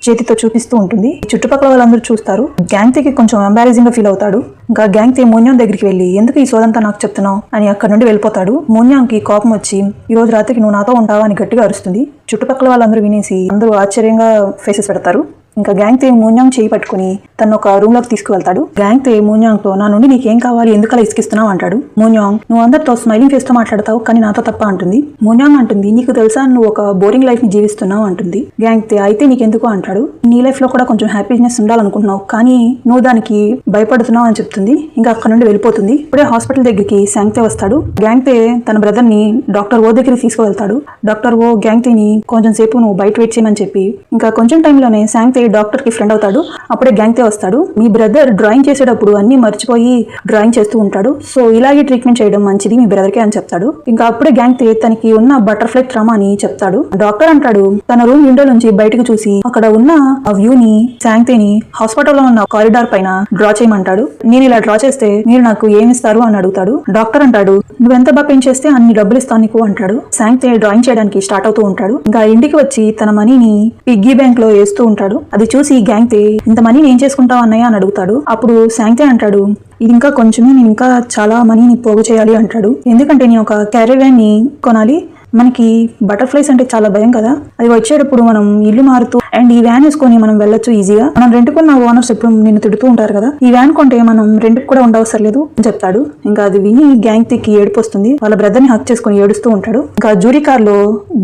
చేతితో చూపిస్తూ ఉంటుంది. చుట్టుపక్కల వాళ్ళందరూ చూస్తారు. గ్యాంగ్తేకి కొంచెం ఎంబారేజింగ్ గా ఫీల్ అవుతాడు. ఇంకా గ్యాంగ్తే మోన్యాంగ్ దగ్గరికి వెళ్ళి, ఎందుకు ఈ సోదంతా నాకు చెప్తున్నావు అని అక్కడ నుండి వెళ్ళిపోతాడు. మోన్యాంగ్ కి కోపం వచ్చి, ఈ రోజు రాత్రికి నువ్వు నాతో ఉంటావా అని గట్టిగా అరుస్తుంది. చుట్టుపక్కల వాళ్ళందరూ వినేసి అందరూ ఆశ్చర్యంగా ఫేసెస్ పెడతారు. ఇంకా గ్యాంగ్తే మోన్యాంగ్ చేయి పట్టుకుని తను ఒక రూమ్ లోకి తీసుకువెళ్తాడు. గ్యాంగ్తే మోన్యాంగ్ తో, నా నుండి నీకేం కావాలి, ఎందుకలా ఇసుకిస్తున్నావు అంటాడు. మోన్యాంగ్, నువ్వు అందరితో స్మైలింగ్ ఫేస్ తో మాట్లాడతావు కానీ నాతో తప్ప అంటుంది. మోన్యాంగ్ అంటుంది, నీకు తెలుసా నువ్వు ఒక బోరింగ్ లైఫ్ ని జీవిస్తున్నావు అంటుంది. గ్యాంగ్తే, అయితే నీకెందుకు అంటాడు. నీ లైఫ్ లో కూడా కొంచెం హ్యాపీనెస్ ఉండాలనుకుంటున్నావు కానీ నువ్వు దానికి భయపడుతున్నావు అని చెప్తుంది. ఇంకా అక్కడ నుండి వెళ్ళిపోతుంది. ఇప్పుడే హాస్పిటల్ దగ్గరికి శాంగ్తే వస్తాడు. గ్యాంగ్తే తన బ్రదర్ ని డాక్టర్ ఓ దగ్గరికి తీసుకువెళ్తాడు. డాక్టర్ ఓ గ్యాంగ్తేని కొంచెం సేపు నువ్వు బయట వెయిట్ చేయమని చెప్పి ఇంకా కొంచెం టైంలోనే శాంగ్తే డాక్టర్ కి ఫ్రెండ్ అవుతాడు. అప్పుడే గ్యాంగ్తే వస్తాడు. మీ బ్రదర్ డ్రాయింగ్ చేసేటప్పుడు అన్ని మర్చిపోయి డ్రాయింగ్ చేస్తూ ఉంటాడు, సో ఇలాగే ట్రీట్మెంట్ చేయడం మంచిది మీ బ్రదర్ కి అని చెప్తాడు. ఇంకా అప్పుడే గ్యాంగ్తే తనకి ఉన్న బటర్ఫ్లై ట్రామా అని చెప్తాడు. డాక్టర్ అంటాడు, తన రూమ్ విండో నుంచి బయటకు చూసి అక్కడ ఉన్న ఆ వ్యూ ని శాంగ్తేని హాస్పిటల్లో ఉన్న కారిడార్ పైన డ్రా చేయమంటాడు. నేను ఇలా డ్రా చేస్తే మీరు నాకు ఏమిస్తారు అని అడుగుతాడు. డాక్టర్ అంటాడు, నువ్వెంత బాగా పెయింట్ చేస్తే అన్ని డబ్బులు ఇస్తాను నీకు అంటాడు. శాంగ్తే డ్రాయింగ్ చేయడానికి స్టార్ట్ అవుతూ ఉంటాడు. ఇంకా ఇంటికి వచ్చి తన మనీని పిగ్గీ బ్యాంక్ లో వేస్తూ ఉంటాడు. అది చూసి గ్యాంగ్తే, ఇంత మనీని ఏం చేసుకుంటావు అన్నయ్య అని అడుగుతాడు. అప్పుడు శాంగ్తే అంటాడు, ఇది ఇంకా కొంచెమే, నేను ఇంకా చాలా మనీని పోగు చేయాలి అంటాడు. ఎందుకంటే నేను ఒక క్యారవాన్ ని కొనాలి, మనకి బటర్ఫ్లైస్ అంటే చాలా భయం కదా, అది వచ్చేటప్పుడు మనం ఇల్లు మారుతూ అండ్ ఈ వ్యాన్ వేసుకొని మనం వెళ్ళొచ్చు ఈజీగా. మనం రెంట్కున్న ఓనర్స్ ఎప్పుడు నిన్ను తిడుతూ ఉంటారు కదా, ఈ వ్యాన్ కొంటే మనం రెంట్కి కూడా ఉండవసరం లేదు అని చెప్తాడు. ఇంకా అది విని గ్యాంగ్తేకి ఏడుపు వస్తుంది. వాళ్ళ బ్రదర్ ని హక్ చేసుకుని ఏడుస్తూ ఉంటాడు. ఇంకా జూరీ కార్ లో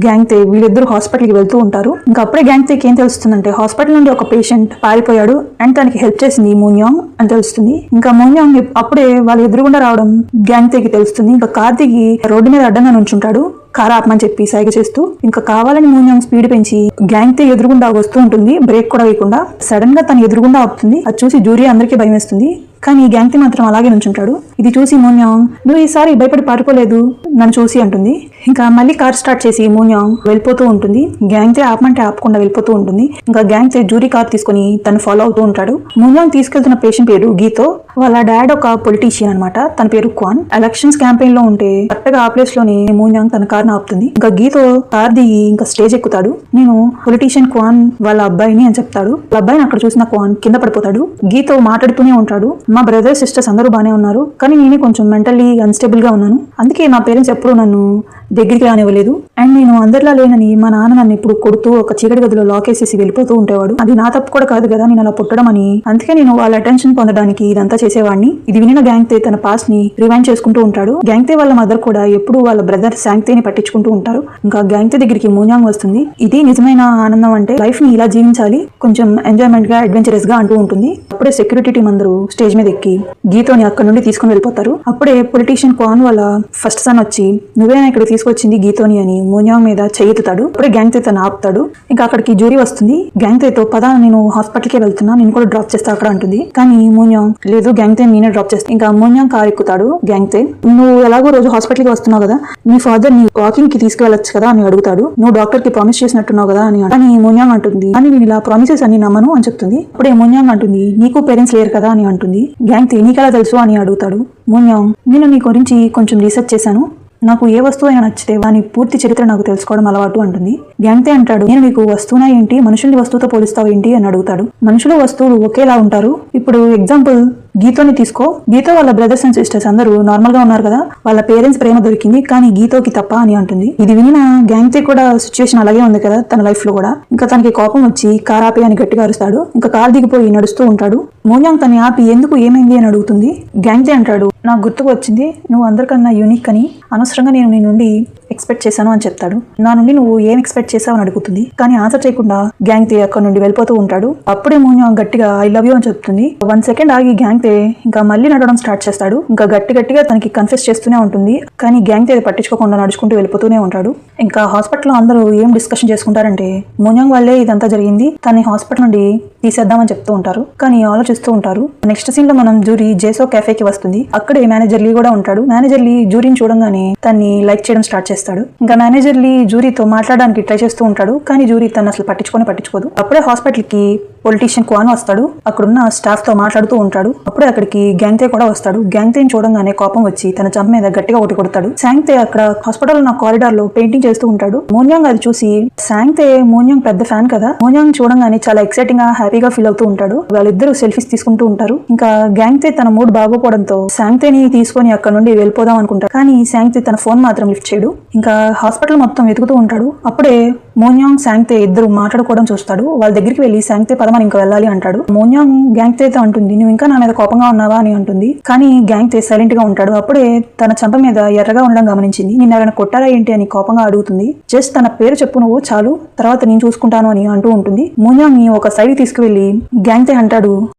గ్యాంగ్తే వీళ్ళిద్దరు హాస్పిటల్ కి వెళ్తూ ఉంటారు. ఇంకా అప్పుడే గ్యాంగ్తేకి ఏం తెలుస్తుందంటే హాస్పిటల్ నుండి ఒక పేషెంట్ పారిపోయాడు అండ్ తనకి హెల్ప్ చేసింది మోన్యాంగ్ అని తెలుస్తుంది. ఇంకా మోన్యాంగ్ అప్పుడే వాళ్ళ ఎదురుగుండా రావడం గ్యాంగ్తేకి తెలుస్తుంది. ఇంకా కార్ దిగి రోడ్డు మీద అడ్డంగా నుంచుంటాడు. కార్ ఆపమని చెప్పి సైగ చేస్తూ. ఇంకా కావాలని మోన్యాంగ్ స్పీడ్ పెంచి గ్యాంగ్తే ఎదురుగుండా వస్తూ ఉంటుంది, బ్రేక్ కూడా వేయకుండా. సడన్ గా తన ఎదురుగుండా ఆపుతుంది. అది చూసి జూరీ అందరికీ భయం వేస్తుంది. కానీ గ్యాంగ్తే మాత్రం అలాగే నుంచుంటాడు. ఇది చూసి మోన్యాంగ్ నువ్వు ఈసారి భయపడి పారిపోలేదు నన్ను చూసి అంటుంది. ఇంకా మళ్ళీ కార్ స్టార్ట్ చేసి మోన్యాంగ్ వెళ్ళిపోతూ ఉంటుంది. గ్యాంగ్తే ఆపమంటే ఆపకుండా వెళ్ళిపోతూ ఉంటుంది. ఇంకా గ్యాంగ్తే జూరీ కార్ తీసుకుని తను ఫాలో అవుతూ ఉంటాడు. మోన్యాంగ్ తీసుకెళ్తున్న పేషెంట్ పేరు గీతో. వాళ్ళ డాడ్ ఒక పొలిటీషియన్ అనమాట. తన పేరు క్వాన్. ఎలక్షన్స్ క్యాంపెయిన్ లో ఉంటే కరెక్ట్ గా ఆ ప్లేస్ లోనే మోన్యాంగ్ తన కార్ ను ఆపుతుంది. ఇంకా గీతో కార్ దిగి ఇంకా స్టేజ్ ఎక్కుతాడు. నేను పొలిటీషియన్ క్వాన్ వాళ్ళ అబ్బాయిని అని చెప్తాడు. వాళ్ళ అబ్బాయిని అక్కడ చూసిన క్వాన్ కింద పడిపోతాడు. గీతో మాట్లాడుతూనే ఉంటాడు. మా బ్రదర్స్ సిస్టర్స్ అందరూ బానే ఉన్నారు, కానీ నేనే కొంచెం మెంటల్లీ అన్స్టేబుల్ గా ఉన్నాను. అందుకే మా పేరెంట్స్ ఎప్పుడూ నన్ను దగ్గరికి రానివ్వలేదు. అండ్ నేను అందరిలా లేనని మా నాన్న నన్ను ఇప్పుడు కొడుతూ ఒక చీకటి గదిలో లాక్ వేసేసి వెళ్ళిపోతూ ఉండేవాడు. అది నా తప్పు కూడా కాదు కదా నేను అలా పుట్టడం అని. అందుకే నేను వాళ్ళ అటెన్షన్ పొందడానికి ఇదంతా చేసేవాడిని. ఇది వినిన గ్యాంగ్తే తన పాస్ట్ ని రివైండ్ చేసుకుంటూ ఉంటాడు. గ్యాంగ్తే వాళ్ళ మదర్ కూడా ఎప్పుడు వాళ్ళ బ్రదర్ శాంగ్తేని పట్టించుకుంటూ ఉంటారు. ఇంకా గ్యాంగ్తే దగ్గరికి మోన్యాంగ్ వస్తుంది. ఇది నిజమైన ఆనందం అంటే లైఫ్ ని ఇలా జీవించాలి, కొంచెం ఎంజాయ్మెంట్ గా అడ్వెంచరస్ గా అంటూ ఉంటుంది. అప్పుడే సెక్యూరిటీ టీం అందరూ స్టేజ్ మీద ఎక్కి గీతోని అక్కడ నుండి తీసుకుని వెళ్ళిపోతారు. అప్పుడే పొలిటీషియన్ క్వాన్ వాళ్ళ ఫస్ట్ సన్ వచ్చి నువ్వేనా ఇక్కడ తీసుకొచ్చింది గీతోని అని మోన్యాంగ్ మీద చెయ్యెత్తుతాడు. అప్పుడే గ్యాంగ్తే తను ఆపుతాడు. ఇంకా అక్కడికి జూరీ వస్తుంది. గ్యాంగ్తేతో పద నేను హాస్పిటల్ కి వెళ్తున్నా, నేను కూడా డ్రాప్ చేస్తా అక్కడ అంటుంది. కానీ మోన్యాంగ్ లేదు గ్యాంగ్తే నేనే డ్రాప్ చేస్తాను. ఇంకా మోన్యాంగ్ కార్ ఎక్కుతాడు. గ్యాంగ్తే నువ్వు ఎలాగో రోజు హాస్పిటల్ కి వస్తున్నావు కదా, మీ ఫాదర్ ని వాకింగ్ కి తీసుకువెళ్ళొచ్చు కదా అని అడుగుతాడు. నువ్వు డాక్టర్ కి ప్రామిస్ చేసినట్టున్నావు కదా అని. కానీ మోన్యాంగ్ అంటుంది కానీ నేను ఇలా ప్రామిసెస్ అని నమ్మను అని చెప్తుంది. అప్పుడే మోన్యాంగ్ అంటుంది నీకు పేరెంట్స్ లేరు కదా అని అంటుంది. గ్యాంగ్తే నీకెలా తెలుసు అని అడుగుతాడు. మోన్యాంగ్ నేను నీ గురించి కొంచెం రీసెర్చ్ చేశాను, నాకు ఏ వస్తువు అయినా నచ్చితే దాని పూర్తి చరిత్ర నాకు తెలుసుకోవడం అలవాటు అంటుంది. గ్యాంగ్తే అంటాడు నేను నీకు వస్తువునా ఏంటి, మనుషుల్ని వస్తువుతో పోలిస్తావు ఏంటి అని అడుగుతాడు. మనుషులు వస్తువులు ఒకేలా ఉంటారు. ఇప్పుడు ఎగ్జాంపుల్ గీతోని తీసుకో. గీతో వాళ్ళ బ్రదర్స్ అండ్ సిస్టర్స్ అందరూ నార్మల్ గా ఉన్నారు కదా, వాళ్ళ పేరెంట్స్ ప్రేమ దొరికింది కానీ గీతోకి తప్ప అని అంటుంది. ఇది వినిన గ్యాంగ్తే కూడా సిచ్యువేషన్ అలాగే ఉంది కదా తన లైఫ్ లో కూడా. ఇంకా తనకి కోపం వచ్చి కార్ ఆపి అని గట్టిగా అరుస్తాడు. ఇంకా కార్ దిగిపోయి నడుస్తూ ఉంటాడు. మోన్యాంగ్ తన్ని ఆపి ఎందుకు ఏమైంది అని అడుగుతుంది. గ్యాంగ్తే అంటాడు నాకు గుర్తుకు వచ్చింది, నువ్వు అందరికన్నా యూనిక్ అని అనవసరంగా నేను నీ నుండి ఎక్స్పెక్ట్ చేశాను అని చెప్తాడు. నా నుండి నువ్వు ఏం ఎక్స్పెక్ట్ చేసావు అని అడుగుతుంది. కానీ ఆన్సర్ చేయకుండా గ్యాంగ్తే అక్కడ నుండి వెళ్ళిపోతూ ఉంటాడు. అప్పుడే మోన్యాంగ్ గట్టిగా ఐ లవ్ యూ అని చెప్తుంది. 1 సెకండ్ ఆగి గ్యాంగ్తే ఇంకా మళ్ళీ నడవడం స్టార్ట్ చేస్తాడు. ఇంకా గట్టిగా తనకి కన్ఫెస్ చేస్తూనే ఉంటుంది. కానీ గ్యాంగ్తే అది పట్టించుకోకుండా నడుచుకుంటూ వెళ్ళిపోతూనే ఉంటాడు. ఇంకా హాస్పిటల్లో అందరూ ఏం డిస్కషన్ చేసుకుంటారంటే మోన్యాంగ్ వాళ్ళే ఇదంతా జరిగింది, తనని హాస్పిటల్ నుండి తీసేద్దామని చెప్తూ ఉంటారు. కానీ ఆలోచిస్తూ ఉంటారు. నెక్స్ట్ సీన్ లో మనం జూరీ జేసో కేఫేకి వస్తుంది. అక్కడే మేనేజర్ లీ కూడా ఉంటాడు. మేనేజర్ లీ జూరీని చూడంగానే తన్ని లైక్ చేయడం స్టార్ట్ చేస్తాడు. ఇంకా మేనేజర్ లీ జూరీతో మాట్లాడడానికి ట్రై చేస్తూ ఉంటాడు. కానీ జూరీ తను అసలు పట్టించుకోదు. అప్పుడే హాస్పిటల్ కి పొలిటీషియన్ క్వాన్ వస్తాడు. అక్కడున్న స్టాఫ్ తో మాట్లాడుతూ ఉంటాడు. అప్పుడే అక్కడికి గ్యాంగ్తే కూడా వస్తాడు. గ్యాంగ్తేని చూడంగానే కోపం వచ్చి తన చంప మీద గట్టిగా ఒకటి కొడతాడు. శాంగ్తే అక్కడ హాస్పిటల్ ఉన్న కారిడార్ లో పెయింటింగ్ చేస్తూ ఉంటాడు. మోన్యాంగ్ అది చూసి శాంగ్తే మోన్యాంగ్ పెద్ద ఫ్యాన్ కదా, మోన్యాంగ్ చూడంగానే చాలా ఎక్సైటింగ్ గా హ్యాపీగా ఫీల్ అవుతూ ఉంటాడు. వాళ్ళిద్దరూ సెల్ఫీస్ తీసుకుంటూ ఉంటారు. ఇంకా గ్యాంగ్తే తన మూడ్ బాగోపోవడంతో శాంగ్తేని తీసుకొని అక్కడ నుండి వెళ్ళిపోదాం అనుకుంటాడు. కానీ శాంగ్తే తన ఫోన్ మాత్రం లిఫ్ట్ చేయడు. ఇంకా హాస్పిటల్ మొత్తం వెతుకుతూ ఉంటాడు. అప్పుడే మోన్యాంగ్ శాంగ్తే ఇద్దరు మాట్లాడుకోవడం చూస్తాడు. వాళ్ళ దగ్గరికి వెళ్ళి శాంగ్తే పదమని ఇంకా వెళ్ళాలి అంటాడు. మోన్యాంగ్ గ్యాంగ్తేతో అంటుంది నువ్వు ఇంకా నా మీద కోపంగా ఉన్నావా అని అంటుంది. కానీ గ్యాంగ్తే సైలెంట్ గా ఉంటాడు. అప్పుడే తన చంప మీద ఎర్రగా ఉండడం గమనించింది. నిన్న ఎవరైనా కొట్టారా ఏంటి అని కోపంగా అడుగుతుంది. జస్ట్ తన పేరు చెప్పు నువ్వు చాలు, తర్వాత నేను చూసుకుంటాను అని అంటూ ఉంటుంది. మోన్యాంగ్ ని ఒక సైడ్ తీసుకువెళ్లి గ్యాంగ్తే అంటాడు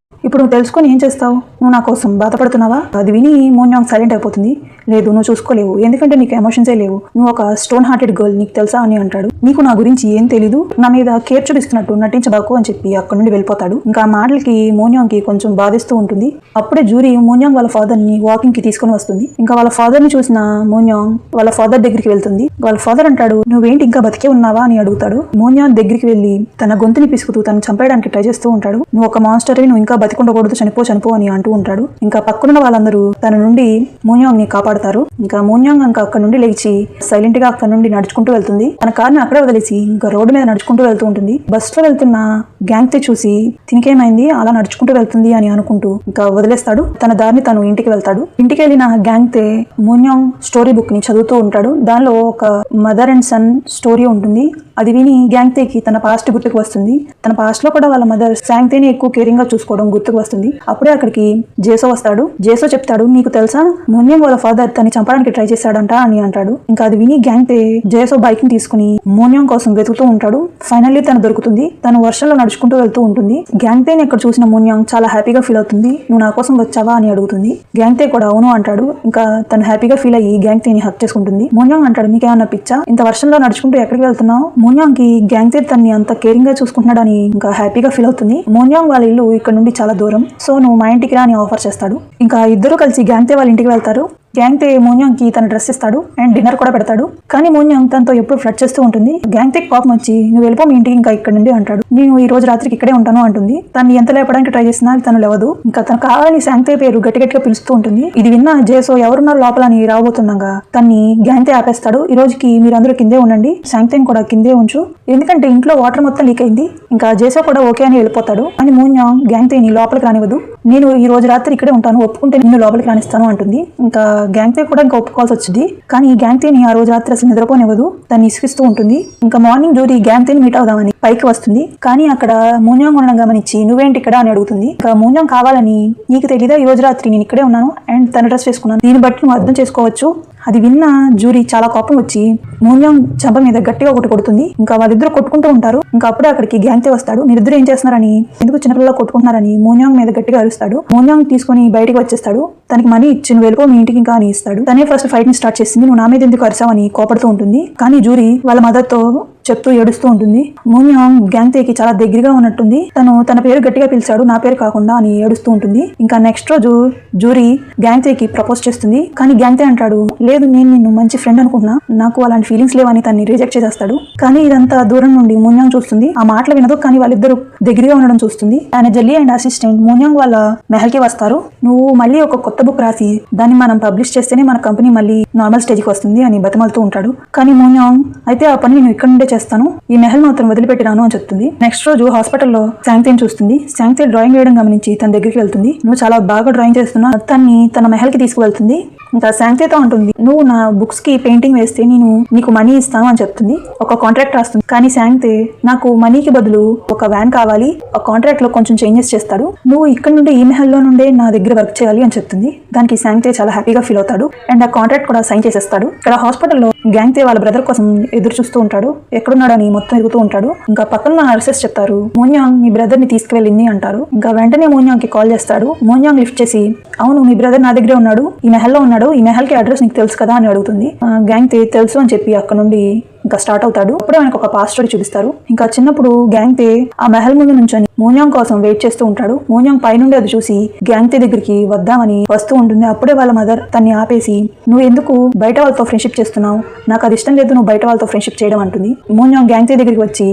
ఇప్పుడు నువ్వు తెలుసుకొని ఏం చేస్తావు, నువ్వు నా కోసం బాధపడుతున్నావా? అది విని మోన్యాంగ్ సైలెంట్ అయిపోతుంది. లేదు నువ్వు చూసుకోలేవు, ఎందుకంటే నీకు ఎమోషన్సే లేవు, నువ్వు ఒక స్టోన్ హార్టెడ్ గర్ల్, నీకు తెలుసా అని అంటాడు. నీకు నా గురించి ఏం తెలీదు, నా మీద కేర్ చూపిస్తున్నట్టు నటించబాకు అని చెప్పి అక్కడ నుండి వెళ్ళిపోతాడు. ఇంకా ఆ మాటలకి మోన్యాంగ్ కి కొంచెం బాధిస్తూ ఉంటుంది. అప్పుడే జూరీ మోన్యాంగ్ వాళ్ళ ఫాదర్ ని వాకింగ్ కి తీసుకుని వస్తుంది. ఇంకా వాళ్ళ ఫాదర్ ని చూసిన మోన్యాంగ్ వాళ్ళ ఫాదర్ దగ్గరికి వెళ్తుంది. వాళ్ళ ఫాదర్ అంటాడు నువ్వేంటి ఇంకా బతికే ఉన్నావా అని అడుగుతాడు. మోన్యాంగ్ దగ్గరికి వెళ్లి తన గొంతుని పిసుకుతూ తను చంపేయడానికి ట్రై చేస్తూ ఉంటాడు. నువ్వు ఒక మాస్టరే, నువ్వు ఇంకా బతికుండకూడదు, చనిపో అని అంటూ ఉంటాడు. ఇంకా పక్కనున్న వాళ్ళందరూ తన నుండి మోన్యాంగ్ ని కాపాడతారు. ఇంకా మోన్యాంగ్ ఇంకా అక్కడ నుండి లేచి సైలెంట్ గా అక్కడ నుండి నడుచుకుంటూ వెళ్తుంది. తన కార్ని అక్కడే వదిలేసి ఇంకా రోడ్డు మీద నడుచుకుంటూ వెళ్తూ ఉంటుంది. బస్ లో వెళ్తున్న గ్యాంగ్తే చూసి తినికేమైంది అలా నడుచుకుంటూ వెళ్తుంది అని అనుకుంటూ ఇంకా వదిలేస్తాడు. తన దారిని తను ఇంటికి వెళ్తాడు. ఇంటికి వెళ్ళిన గ్యాంగ్తే మోన్యాంగ్ స్టోరీ బుక్ ని చదువుతూ ఉంటాడు. దానిలో ఒక మదర్ అండ్ సన్ స్టోరీ ఉంటుంది. అది విని గ్యాంగ్తేకి తన పాస్ట్ గుర్తుకు వస్తుంది. తన పాస్ట్ లో కూడా వాళ్ళ మదర్ శాంగ్తేని ఎక్కువ కేరింగ్ గా చూసుకోవడం గుర్తుకు వస్తుంది. అప్పుడే అక్కడికి జేసో వస్తాడు. జేసో చెప్తాడు నీకు తెలుసా మోన్యాంగ్ వాళ్ళ ఫాదర్ తన్ని చంపడానికి ట్రై చేశాడంట అని అంటాడు. ఇంకా అది విని గ్యాంగ్తే జేసో బైక్ ని తీసుకుని మోన్యాంగ్ కోసం వెతుకుతూ ఉంటాడు. ఫైనల్లీ తను దొరుకుతుంది. తను వర్షంలో నడుచుకుంటూ వెళ్తూ ఉంటుంది. గ్యాంగ్తేని ఇక్కడ చూసిన మోన్యాంగ్ చాలా హ్యాపీగా ఫీల్ అవుతుంది. నువ్వు నా కోసం వచ్చావా అని అడుగుతుంది. గ్యాంగ్తే కూడా అవును అంటాడు. ఇంకా తను హ్యాపీగా ఫీల్ అయ్యి గ్యాంగ్తేని హక్ చేసుకుంటుంది. మోన్యాంగ్ అంటాడు నీకేమన్నా పిచ్చా, ఇంత వర్షంలో నడుచుకుంటూ ఎక్కడికి వెళ్తున్నావు? మోన్యాంగ్ కి గ్యాంగ్తే తన్ని అంత కేరింగ్ గా చూసుకుంటున్నాడని ఇంకా హ్యాపీగా ఫీల్ అవుతుంది. మోన్యాంగ్ వాళ్ళ ఇల్లు ఇక్కడ నుండి చాలా చాలా దూరం, సో నువ్వు మా ఇంటికి రా అని ఆఫర్ చేస్తాడు. ఇంకా ఇద్దరు కలిసి గ్యాంగ్తే వాళ్ళ ఇంటికి వెళ్తారు. గ్యాంగ్తే మోన్యాంగ్కి తన డ్రెస్ ఇస్తాడు అండ్ డిన్నర్ కూడా పెడతాడు. కానీ మోన్యాంగ్ తనతో ఎప్పుడు ఫ్లర్ట్ చేస్తూ ఉంటుంది. గ్యాంగ్తేకి కోపం వచ్చి నువ్వు వెళ్ళిపో మీ ఇంటికి, ఇంకా ఇక్కడ నుండి అంటాడు. నేను ఈ రోజు రాత్రికి ఇక్కడే ఉంటాను అంటుంది. తను ఎంత లేపడానికి ట్రై చేసినా తను లేవదు. ఇంకా తను కావాలని శాంగ్తే పేరు గట్టిగా పిలుస్తూ ఉంటుంది. ఇది విన్న జేసో ఎవరున్నారు లోపల అని రాబోతుండగా తన్ని గ్యాంగ్తే ఆపేస్తాడు. ఈ రోజుకి మీరందరూ కిందే ఉండండి, శాంగ్తేని కూడా కిందే ఉంచు, ఎందుకంటే ఇంట్లో వాటర్ మొత్తం లీక్ అయింది. ఇంకా జేసో కూడా ఓకే అని వెళ్ళిపోతాడు. అని మోన్యాంగ్ గ్యాంగ్తేని లోపలికి రానివ్వదు. నేను ఈ రోజు రాత్రి ఇక్కడే ఉంటాను, ఒప్పుకుంటే నిన్ను లోపలికి రానిస్తాను అంటుంది. ఇంకా గ్యాంగ్తే కూడా ఇంకా ఒప్పుకోవాల్సి వచ్చింది. కానీ గ్యాంగ్తేని ఆ రోజు రాత్రి అసలు నిద్రపోనివ్వదు, దాన్ని ఇసుకిస్తూ ఉంటుంది. ఇంకా మార్నింగ్ జూరీ గ్యాంగ్తేని మీట్ అవుదామని పైకి వస్తుంది. కానీ అక్కడ మోన్యాంగ్ ఉండడం గమనించి నువ్వేంటి ఇక్కడ అని అడుగుతుంది. ఇంకా మోన్యాంగ్ కావాలని నీకు తెలీదా ఈ రోజు రాత్రి నేను ఇక్కడే ఉన్నాను అండ్ తన డ్రెస్ వేసుకున్నాను, దీన్ని బట్టి నువ్వు అర్థం చేసుకోవచ్చు. అది విన్న జూరీ చాలా కోపం వచ్చి మోన్యాంగ్ చెంప మీద గట్టిగా ఒకటి కొడుతుంది. ఇంకా వాళ్ళిద్దరు కొట్టుకుంటూ ఉంటారు. ఇంకా అప్పుడే అక్కడికి గ్యాంగ్తే వస్తాడు. మీరిద్దరు ఏం చేస్తున్నారని, ఎందుకు చిన్నపిల్లలు కొట్టుకుంటున్నారని మోన్యాంగ్ మీద గట్టిగా అరుస్తాడు. మోన్యాంగ్ తీసుకుని బయటికి వచ్చేస్తాడు. తనకి మనీ ఇచ్చి నువ్వు వెళ్ళిపో మీ ఇంటికి ఇంకా అని ఇస్తాడు. తనే ఫస్ట్ ఫైట్ ని స్టార్ట్ చేసింది. నువ్వు నా మీద ఎందుకు అరిసావని కోపడుతూ ఉంటుంది. కానీ జూరీ వాళ్ళ మదర్తో చెప్తూ ఏడుస్తూ ఉంటుంది. మోన్యాంగ్ గ్యాంగ్తేకి చాలా దగ్గరగా ఉన్నట్టుంది. తను తన పేరు గట్టిగా పిలిచాడు, నా పేరు కాకుండా అని ఏడుస్తూ ఉంటుంది. ఇంకా నెక్స్ట్ రోజు జూరీ గ్యాంగ్తేకి ప్రపోజ్ చేస్తుంది. కానీ గ్యాంగ్తే అంటాడు, లేదు నేను నిన్ను మంచి ఫ్రెండ్ అనుకుంటున్నా, నాకు అలాంటి ఫీలింగ్స్ లేవని తన్ని రిజెక్ట్ చేసేస్తాడు. కానీ ఇదంతా దూరం నుండి మోన్యాంగ్ చూస్తుంది. ఆ మాటలు వినదు, కానీ వాళ్ళిద్దరు దగ్గరగా ఉండడం చూస్తుంది. ఆయన జల్లీ అండ్ అసిస్టెంట్ మోన్యాంగ్ వాళ్ళ మెహల్కి వస్తారు. నువ్వు మళ్ళీ ఒక కొత్త బుక్ రాసి దాన్ని మనం పబ్లిష్ చేస్తేనే మన కంపెనీ మళ్ళీ నార్మల్ స్టేజ్కి వస్తుంది అని బతిమాలుతూ ఉంటాడు. కానీ మోన్యాంగ్ అయితే ఆ పని నేను ఇక్కడ నుండే చేస్తాను, ఈ మెహల్ మాత్రం వదిలిపెట్టి రాను అని చెప్తుంది. నెక్స్ట్ రోజు హాస్పిటల్లో శాంగ్తేని చూస్తుంది. శాంగ్తే డ్రాయింగ్ వేయడం గమనించి తన దగ్గరికి వెళ్తుంది. నువ్వు చాలా బాగా డ్రాయింగ్ చేస్తున్నా, తన్ని తన మెహల్కి తీసుకువెళ్తుంది. ఇంకా శాంగ్తేతో అంటుంది, నువ్వు నా బుక్స్ కి పెయింటింగ్ వేస్తే నేను నీకు మనీ ఇస్తాను అని చెప్తుంది. ఒక కాంట్రాక్ట్ రాస్తుంది. కానీ శాంగ్తే నాకు మనీకి బదులు ఒక వ్యాన్ కావాలి, ఆ కాంట్రాక్ట్ లో కొంచెం చేంజెస్ చేస్తాడు, నువ్వు ఇక్కడ నుండి ఈ మెహల్లో నుండే నా దగ్గర వర్క్ చేయాలి అని చెప్తుంది. దానికి శాంగ్తే చాలా హ్యాపీగా ఫీల్ అవుతాడు అండ్ ఆ కాంట్రాక్ట్ కూడా సైన్ చేసేస్తాడు. ఇక్కడ హాస్పిటల్లో గ్యాంగ్తే వాళ్ళ బ్రదర్ కోసం ఎదురు చూస్తూ ఉంటాడు. ఎక్కడున్నాడని మొత్తం ఎదుగుతూ ఉంటాడు. ఇంకా పక్కన నర్సెస్ చెప్తారు, మోన్యాంగ్ మీ బ్రదర్ ని తీసుకువెళ్ళింది అంటారు. ఇంకా వెంటనే మోన్యాంగ్ కి కాల్ చేస్తాడు. మోన్యాంగ్ లిఫ్ట్ చేసి, అవును మీ బ్రదర్ నా దగ్గరే ఉన్నాడు, ఈ మెహల్లో ఉన్నాడు, ఈ మెహల్ కి అడ్రస్ నీకు తెలుసు కదా అని అడుగుతుంది. గ్యాంగ్తే తెలుసు అని చెప్పి అక్కడ నుండి ఇంకా స్టార్ట్ అవుతాడు. అప్పుడే మనకు ఒక పాస్ట్ స్టోరీ చూపిస్తారు. ఇంకా చిన్నప్పుడు గ్యాంగ్తే ఆ మెహల్ ముందు నుంచొని మోన్యాంగ్ కోసం వెయిట్ చేస్తూ ఉంటాడు. మోన్యాంగ్ పైనుండి అది చూసి గ్యాంగ్తే దగ్గరికి వద్దామని వస్తూ ఉంటుంది. అప్పుడే వాళ్ళ మదర్ తన్ని ఆపేసి, నువ్వు ఎందుకు బయట వాళ్ళతో ఫ్రెండ్షిప్ చేస్తున్నావు, నాకు అది ఇష్టం లేదు, నువ్వు బయట వాళ్ళతో ఫ్రెండ్షిప్ చేయడం అంటుంది. మోన్యాంగ్ గ్యాంగ్తే దగ్గరికి వచ్చి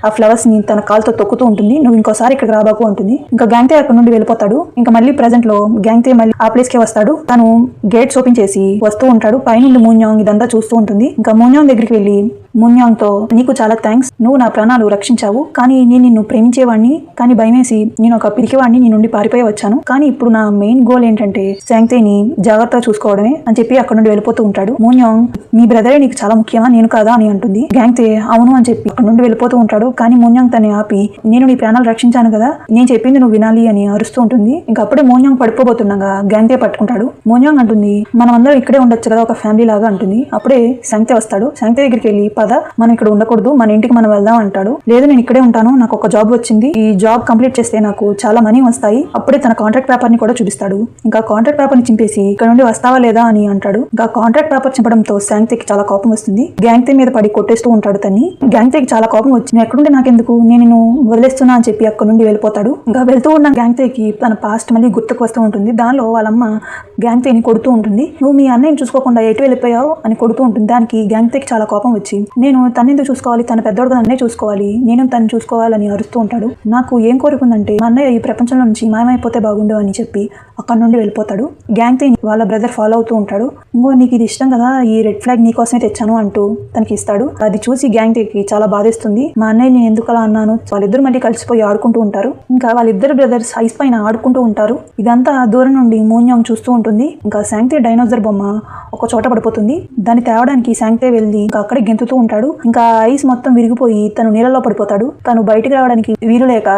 ఆ ఫ్లవర్స్ ని తన కాలుతో తొక్కుతూ ఉంటుంది. నువ్వు ఇంకోసారి ఇక్కడ రాబాకు అంటుంది. ఇంకా గ్యాంగ్తే అక్కడ నుండి వెళ్ళిపోతాడు. ఇంకా మళ్ళీ ప్రెజెంట్ లో గ్యాంగ్తే మళ్ళీ ఆ ప్లేస్ కి వస్తాడు. తను గేట్స్ ఓపెన్ చేసి వస్తూ ఉంటాడు. పైనుండి మోన్యాంగ్ ఇదంతా చూస్తూ ఉంటుంది. ఇంకా మోన్యాంగ్ దగ్గరికి వెళ్ళి మోన్యాంగ్ తో, నీకు చాలా థ్యాంక్స్, నువ్వు నా ప్రాణాలు రక్షించావు, కానీ నేను నిన్ను ప్రేమించేవాడిని, కానీ భయమేసి నేను ఒక పిరికివాడిని నీ నుండి పారిపోయి వచ్చాను, కానీ ఇప్పుడు నా మెయిన్ గోల్ ఏంటంటే శాంగ్తేని జాగ్రత్తగా చూసుకోవడమే అని చెప్పి అక్కడ నుండి వెళ్ళిపోతూ ఉంటాడు. మోన్యాంగ్, నీ బ్రదరే నీకు చాలా ముఖ్యమా, నేను కాదా అని అంటుంది. గ్యాంగ్తే అవును అని చెప్పి అక్కడ నుండి వెళ్ళిపోతూ ఉంటాడు. కానీ మోన్యాంగ్ తన్ని ఆపి, నేను నీ ప్రాణాలు రక్షించాను కదా, నేను చెప్పింది నువ్వు వినాలి అని అరుస్తూ ఉంటుంది. ఇంకా అప్పుడే మోన్యాంగ్ పడిపోబోతుండగా గ్యాంగ్తే పట్టుకుంటాడు. మోన్యాంగ్ అంటుంది, మనం అందరం ఇక్కడే ఉండొచ్చు కదా, ఒక ఫ్యామిలీ లాగా అంటుంది. అప్పుడే శాంగ్తే వస్తాడు. శాంగ్తే దగ్గరికి వెళ్ళి, పద మనం ఇక్కడ ఉండకూడదు, మన ఇంటికి మనం వెళ్దాం అంటాడు. లేదు నేను ఇక్కడే ఉంటాను, నాకు ఒక జాబ్ వచ్చింది, ఈ జాబ్ కంప్లీట్ చేస్తే నాకు చాలా మనీ వస్తాయి. అప్పుడే తన కాంట్రాక్ట్ పేపర్ ని కూడా చూపిస్తాడు. ఇంకా కాంట్రాక్ట్ పేపర్ ని చింపేసి, ఇక్కడ నుండి వస్తావా లేదా అని అంటాడు. ఇంకా కాంట్రాక్ట్ పేపర్ చింపడంతో శాంగ్తేకి చాలా కోపం వస్తుంది. గ్యాంగ్తే మీద పడి కొట్టేస్తూ ఉంటాడు తన్ని. గ్యాంగ్తేకి చాలా కోపం వచ్చి, నేను ఎక్కడుంటే నాకెందుకు, నేను నిన్ను వదిలేస్తున్నా అని చెప్పి అక్కడ నుండి వెళ్ళిపోతాడు. ఇంకా వెళ్తూ ఉన్న గ్యాంగ్తేకి తన పాస్ట్ మళ్ళీ గుర్తుకు వస్తూ ఉంటుంది. దానిలో వాళ్ళమ్మ గ్యాంగ్తేని కొడుతూ ఉంటుంది. నువ్వు మీ అన్నయ్యని చూసుకోకుండా ఎటు వెళ్ళిపోయావు అని కొడుతూ ఉంటుంది. దానికి గ్యాంగ్తేకి చాలా కోపం వచ్చి, నేను తనెందుకు చూసుకోవాలి, తన పెద్దోడు నన్నే చూసుకోవాలి, నేను తను చూసుకోవాలని అరుస్తూ ఉంటాడు. నాకు ఏం కోరుకుందంటే మా అన్నయ్య ఈ ప్రపంచంలో నుంచి మాయమైపోతే బాగుండు అని చెప్పి అక్కడ నుండి వెళ్ళిపోతాడు. గ్యాంగ్తే వాళ్ళ బ్రదర్ ఫాలో అవుతూ ఉంటాడు. ఇంకో నీకు ఇది ఇష్టం కదా, ఈ రెడ్ ఫ్లాగ్ నీకోసమే తెచ్చాను అంటూ తనకి ఇస్తాడు. అది చూసి గ్యాంగ్తేకి చాలా బాధేస్తుంది. మా అన్నయ్య నేను ఎందుకు అలా అన్నాను. వాళ్ళిద్దరు మళ్ళీ కలిసిపోయి ఆడుకుంటూ ఉంటారు. ఇంకా వాళ్ళిద్దరు బ్రదర్స్ ఐస్ పైన ఆడుకుంటూ ఉంటారు. ఇదంతా దూరం నుండి మోన్యాంగ్ చూస్తూ ఉంటుంది. ఇంకా శాంగ్తే డైనోసర్ బొమ్మ ఒక చోట పడిపోతుంది. దాన్ని తేవడానికి శాంగ్తే వెళ్ళి ఇంకా అక్కడే గెంతుతూ ఉంటాడు. ఇంకా ఐస్ మొత్తం విరిగిపోయి తను నీళ్ళలో పడిపోతాడు. తను బయటికి రావడానికి వీలు లేక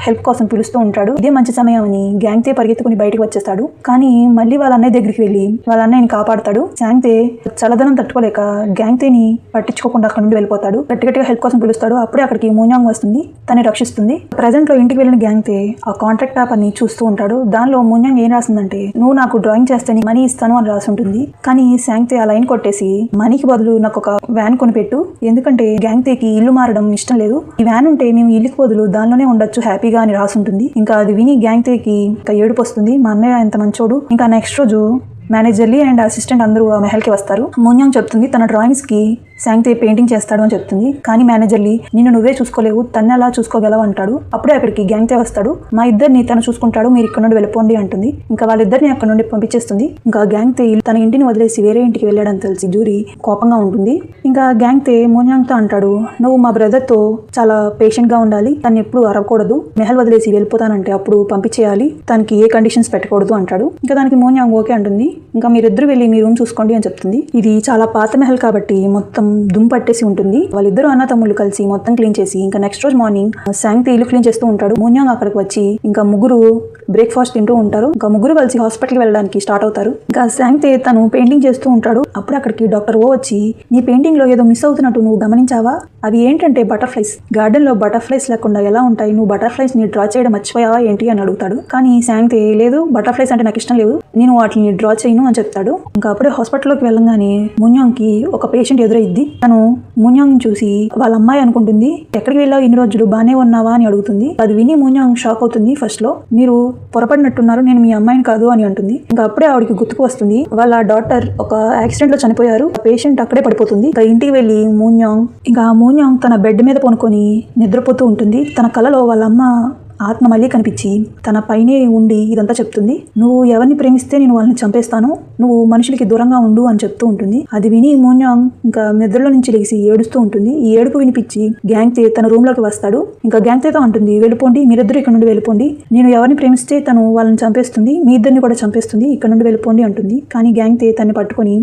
హెల్ప్ కోసం పిలుస్తూ ఉంటాడు. ఇదే మంచి సమయం అని గ్యాంగ్తే పరిగెత్తుకుని బయటకు వచ్చేస్తాడు. కానీ మళ్ళీ వాళ్ళ అన్నయ్య దగ్గరికి వెళ్ళి వాళ్ళ అన్నయ్యని కాపాడతాడు. శాంగ్తే చల్లదనం తట్టుకోలేక గ్యాంగ్తేని పట్టించుకోకుండా అక్కడ నుండి వెళ్ళిపోతాడు. గట్టిగా హెల్ప్ కోసం పిలుస్తాడు. అప్పుడే అక్కడికి మోన్యాంగ్ వస్తుంది, తను రక్షిస్తుంది. ప్రెజెంట్ లో ఇంటికి వెళ్ళిన గ్యాంగ్తే ఆ కాంట్రాక్ట్ పేపర్ ని చూస్తూ ఉంటాడు. దానిలో మోన్యాంగ్ ఏం రాసిందంటే, నువ్వు నాకు డ్రాయింగ్ చేస్తే మనీ ఇస్తాను అని రాసి ఉంటుంది. కానీ శాంగ్తే ఆ లైన్ కొట్టేసి, మనీకి బదులు నాకు ఒక వ్యాన్ కొనిపెట్టు, డేటు, ఎందుకంటే గ్యాంగ్తేకి ఇల్లు మారడం ఇష్టం లేదు. ఈ వ్యాన్ ఉంటే మేము ఇల్లుకి బదులు దానిలోనే ఉండొచ్చు హ్యాపీగా అని రాసుంటుంది. ఇంకా అది విని గ్యాంగ్తేకి ఇంకా ఏడుపు వస్తుంది. మా అన్నయ్య ఎంత మంచోడు. ఇంకా నెక్స్ట్ రోజు మేనేజర్లీ అండ్ అసిస్టెంట్ అందరూ ఆ మెహల్కి వస్తారు. మోన్యాంగ్ చెప్తుంది తన డ్రాయింగ్స్కి శాంగ్తే పెయింటింగ్ చేస్తాడు అని చెప్తుంది. కానీ మేనేజర్లీ నిన్ను నువ్వే చూసుకోలేవు, తన్ని అలా చూసుకోగలవు అంటాడు. అప్పుడే అక్కడికి గ్యాంగ్తే వస్తాడు. మా ఇద్దరిని తను చూసుకుంటాడు, మీరు ఇక్కడ నుండి వెళ్ళిపోండి అంటుంది. ఇంకా వాళ్ళిద్దరిని అక్కడ నుండి పంపించేస్తుంది. ఇంకా గ్యాంగ్తే తన ఇంటిని వదిలేసి వేరే ఇంటికి వెళ్ళాడని తెలిసి జూరీ కోపంగా ఉంటుంది. ఇంకా గ్యాంగ్తే మోన్యాంగ్తో అంటాడు, నువ్వు మా బ్రదర్తో చాలా పేషెంట్గా ఉండాలి, తను ఎప్పుడు అరవకూడదు, మెహల్ వదిలేసి వెళ్ళిపోతానంటే అప్పుడు పంపించేయాలి, తనకి ఏ కండిషన్స్ పెట్టకూడదు అంటాడు. ఇంకా దానికి మోన్యాంగ్ ఓకే అంటుంది. ఇంకా మీరిద్దరు వెళ్ళి మీ రూమ్ చూసుకోండి అని చెప్తుంది. ఇది చాలా పాత మెహల్ కాబట్టి మొత్తం దుమ్ పట్టేసి ఉంటుంది. వాళ్ళిద్దరు అన్న తమ్ముళ్ళు కలిసి మొత్తం క్లీన్ చేసి ఇంకా నెక్స్ట్ రోజు మార్నింగ్ శాంగ్తే ఇల్లు క్లీన్ చేస్తూ ఉంటాడు. మోన్యాంగ్ అక్కడికి వచ్చి ఇంకా ముగ్గురు బ్రేక్ఫాస్ట్ తింటూ ఉంటారు. ఇంకా ముగ్గురు కలిసి హాస్పిటల్కి వెళ్ళడానికి స్టార్ట్ అవుతారు. ఇంకా శాంగ్తే తను పెయింటింగ్ చేస్తూ ఉంటాడు. అప్పుడు అక్కడికి డాక్టర్ ఓ వచ్చి, నీ పెయింటింగ్ లో ఏదో మిస్ అవుతున్నట్టు నువ్వు గమనించావా? అవి ఏంటంటే బటర్ఫ్లైస్. గార్డెన్ లో బటర్ఫ్లైస్ లేకుండా ఎలా ఉంటాయి, నువ్వు బటర్ఫ్లైస్ ని డ్రా చేయడం మర్చిపోయావా ఏంటి అని అడుగుతాడు. కానీ శాంగ్తే లేదు, బటర్ఫ్లైస్ అంటే నాకు ఇష్టం లేదు, నేను వాటిని డ్రా చేయను అని చెప్తాడు. ఇంకా అప్పుడే హాస్పిటల్లోకి వెళ్ళంగానే మోన్యాంగ్ కి ఒక పేషెంట్ ఎదురైద్ది. తను మోన్యాంగ్ చూసి వాళ్ళ అమ్మాయి అనుకుంటుంది. ఎక్కడికి వెళ్ళావు ఇన్ని రోజులు, బానే ఉన్నావా అని అడుగుతుంది. అది విని మోన్యాంగ్ షాక్ అవుతుంది. ఫస్ట్ లో మీరు పొరపడినట్టున్నారు, నేను మీ అమ్మాయిని కాదు అని అంటుంది. ఇంకా అప్పుడే ఆవిడకి గుర్తుకు వస్తుంది వాళ్ళ డాటర్ ఒక యాక్సిడెంట్ లో చనిపోయారు, పేషెంట్ అక్కడే పడిపోతుంది. ఇంకా ఇంటికి వెళ్ళి మోన్యాంగ్ తన బెడ్ మీద పనుకొని నిద్రపోతూ ఉంటుంది. తన కలలో వాళ్ళ అమ్మ ఆత్మ మళ్ళీ కనిపించి తన పైనే ఉండి ఇదంతా చెప్తుంది. నువ్వు ఎవరిని ప్రేమిస్తే నేను వాళ్ళని చంపేస్తాను, నువ్వు మనుషులకి దూరంగా ఉండు అని చెప్తూ ఉంటుంది. అది విని మోన్యాంగ్ ఇంకా నిద్రలో నుంచి లేచి ఏడుస్తూ ఉంటుంది. ఈ ఏడుపు వినిపించి గ్యాంగ్తే తన రూమ్ లోకి వస్తాడు. ఇంకా గ్యాంగ్తేతో అంటుంది, వెళ్ళిపోండి, మీరిద్దరు ఇక్కడ నుండి వెళ్ళిపోండి, నేను ఎవరిని ప్రేమిస్తే తను వాళ్ళని చంపేస్తుంది, మీ ఇద్దరిని కూడా చంపేస్తుంది, ఇక్కడ నుండి వెళ్ళిపోండి అంటుంది. కానీ గ్యాంగ్తే తన్ని పట్టుకొని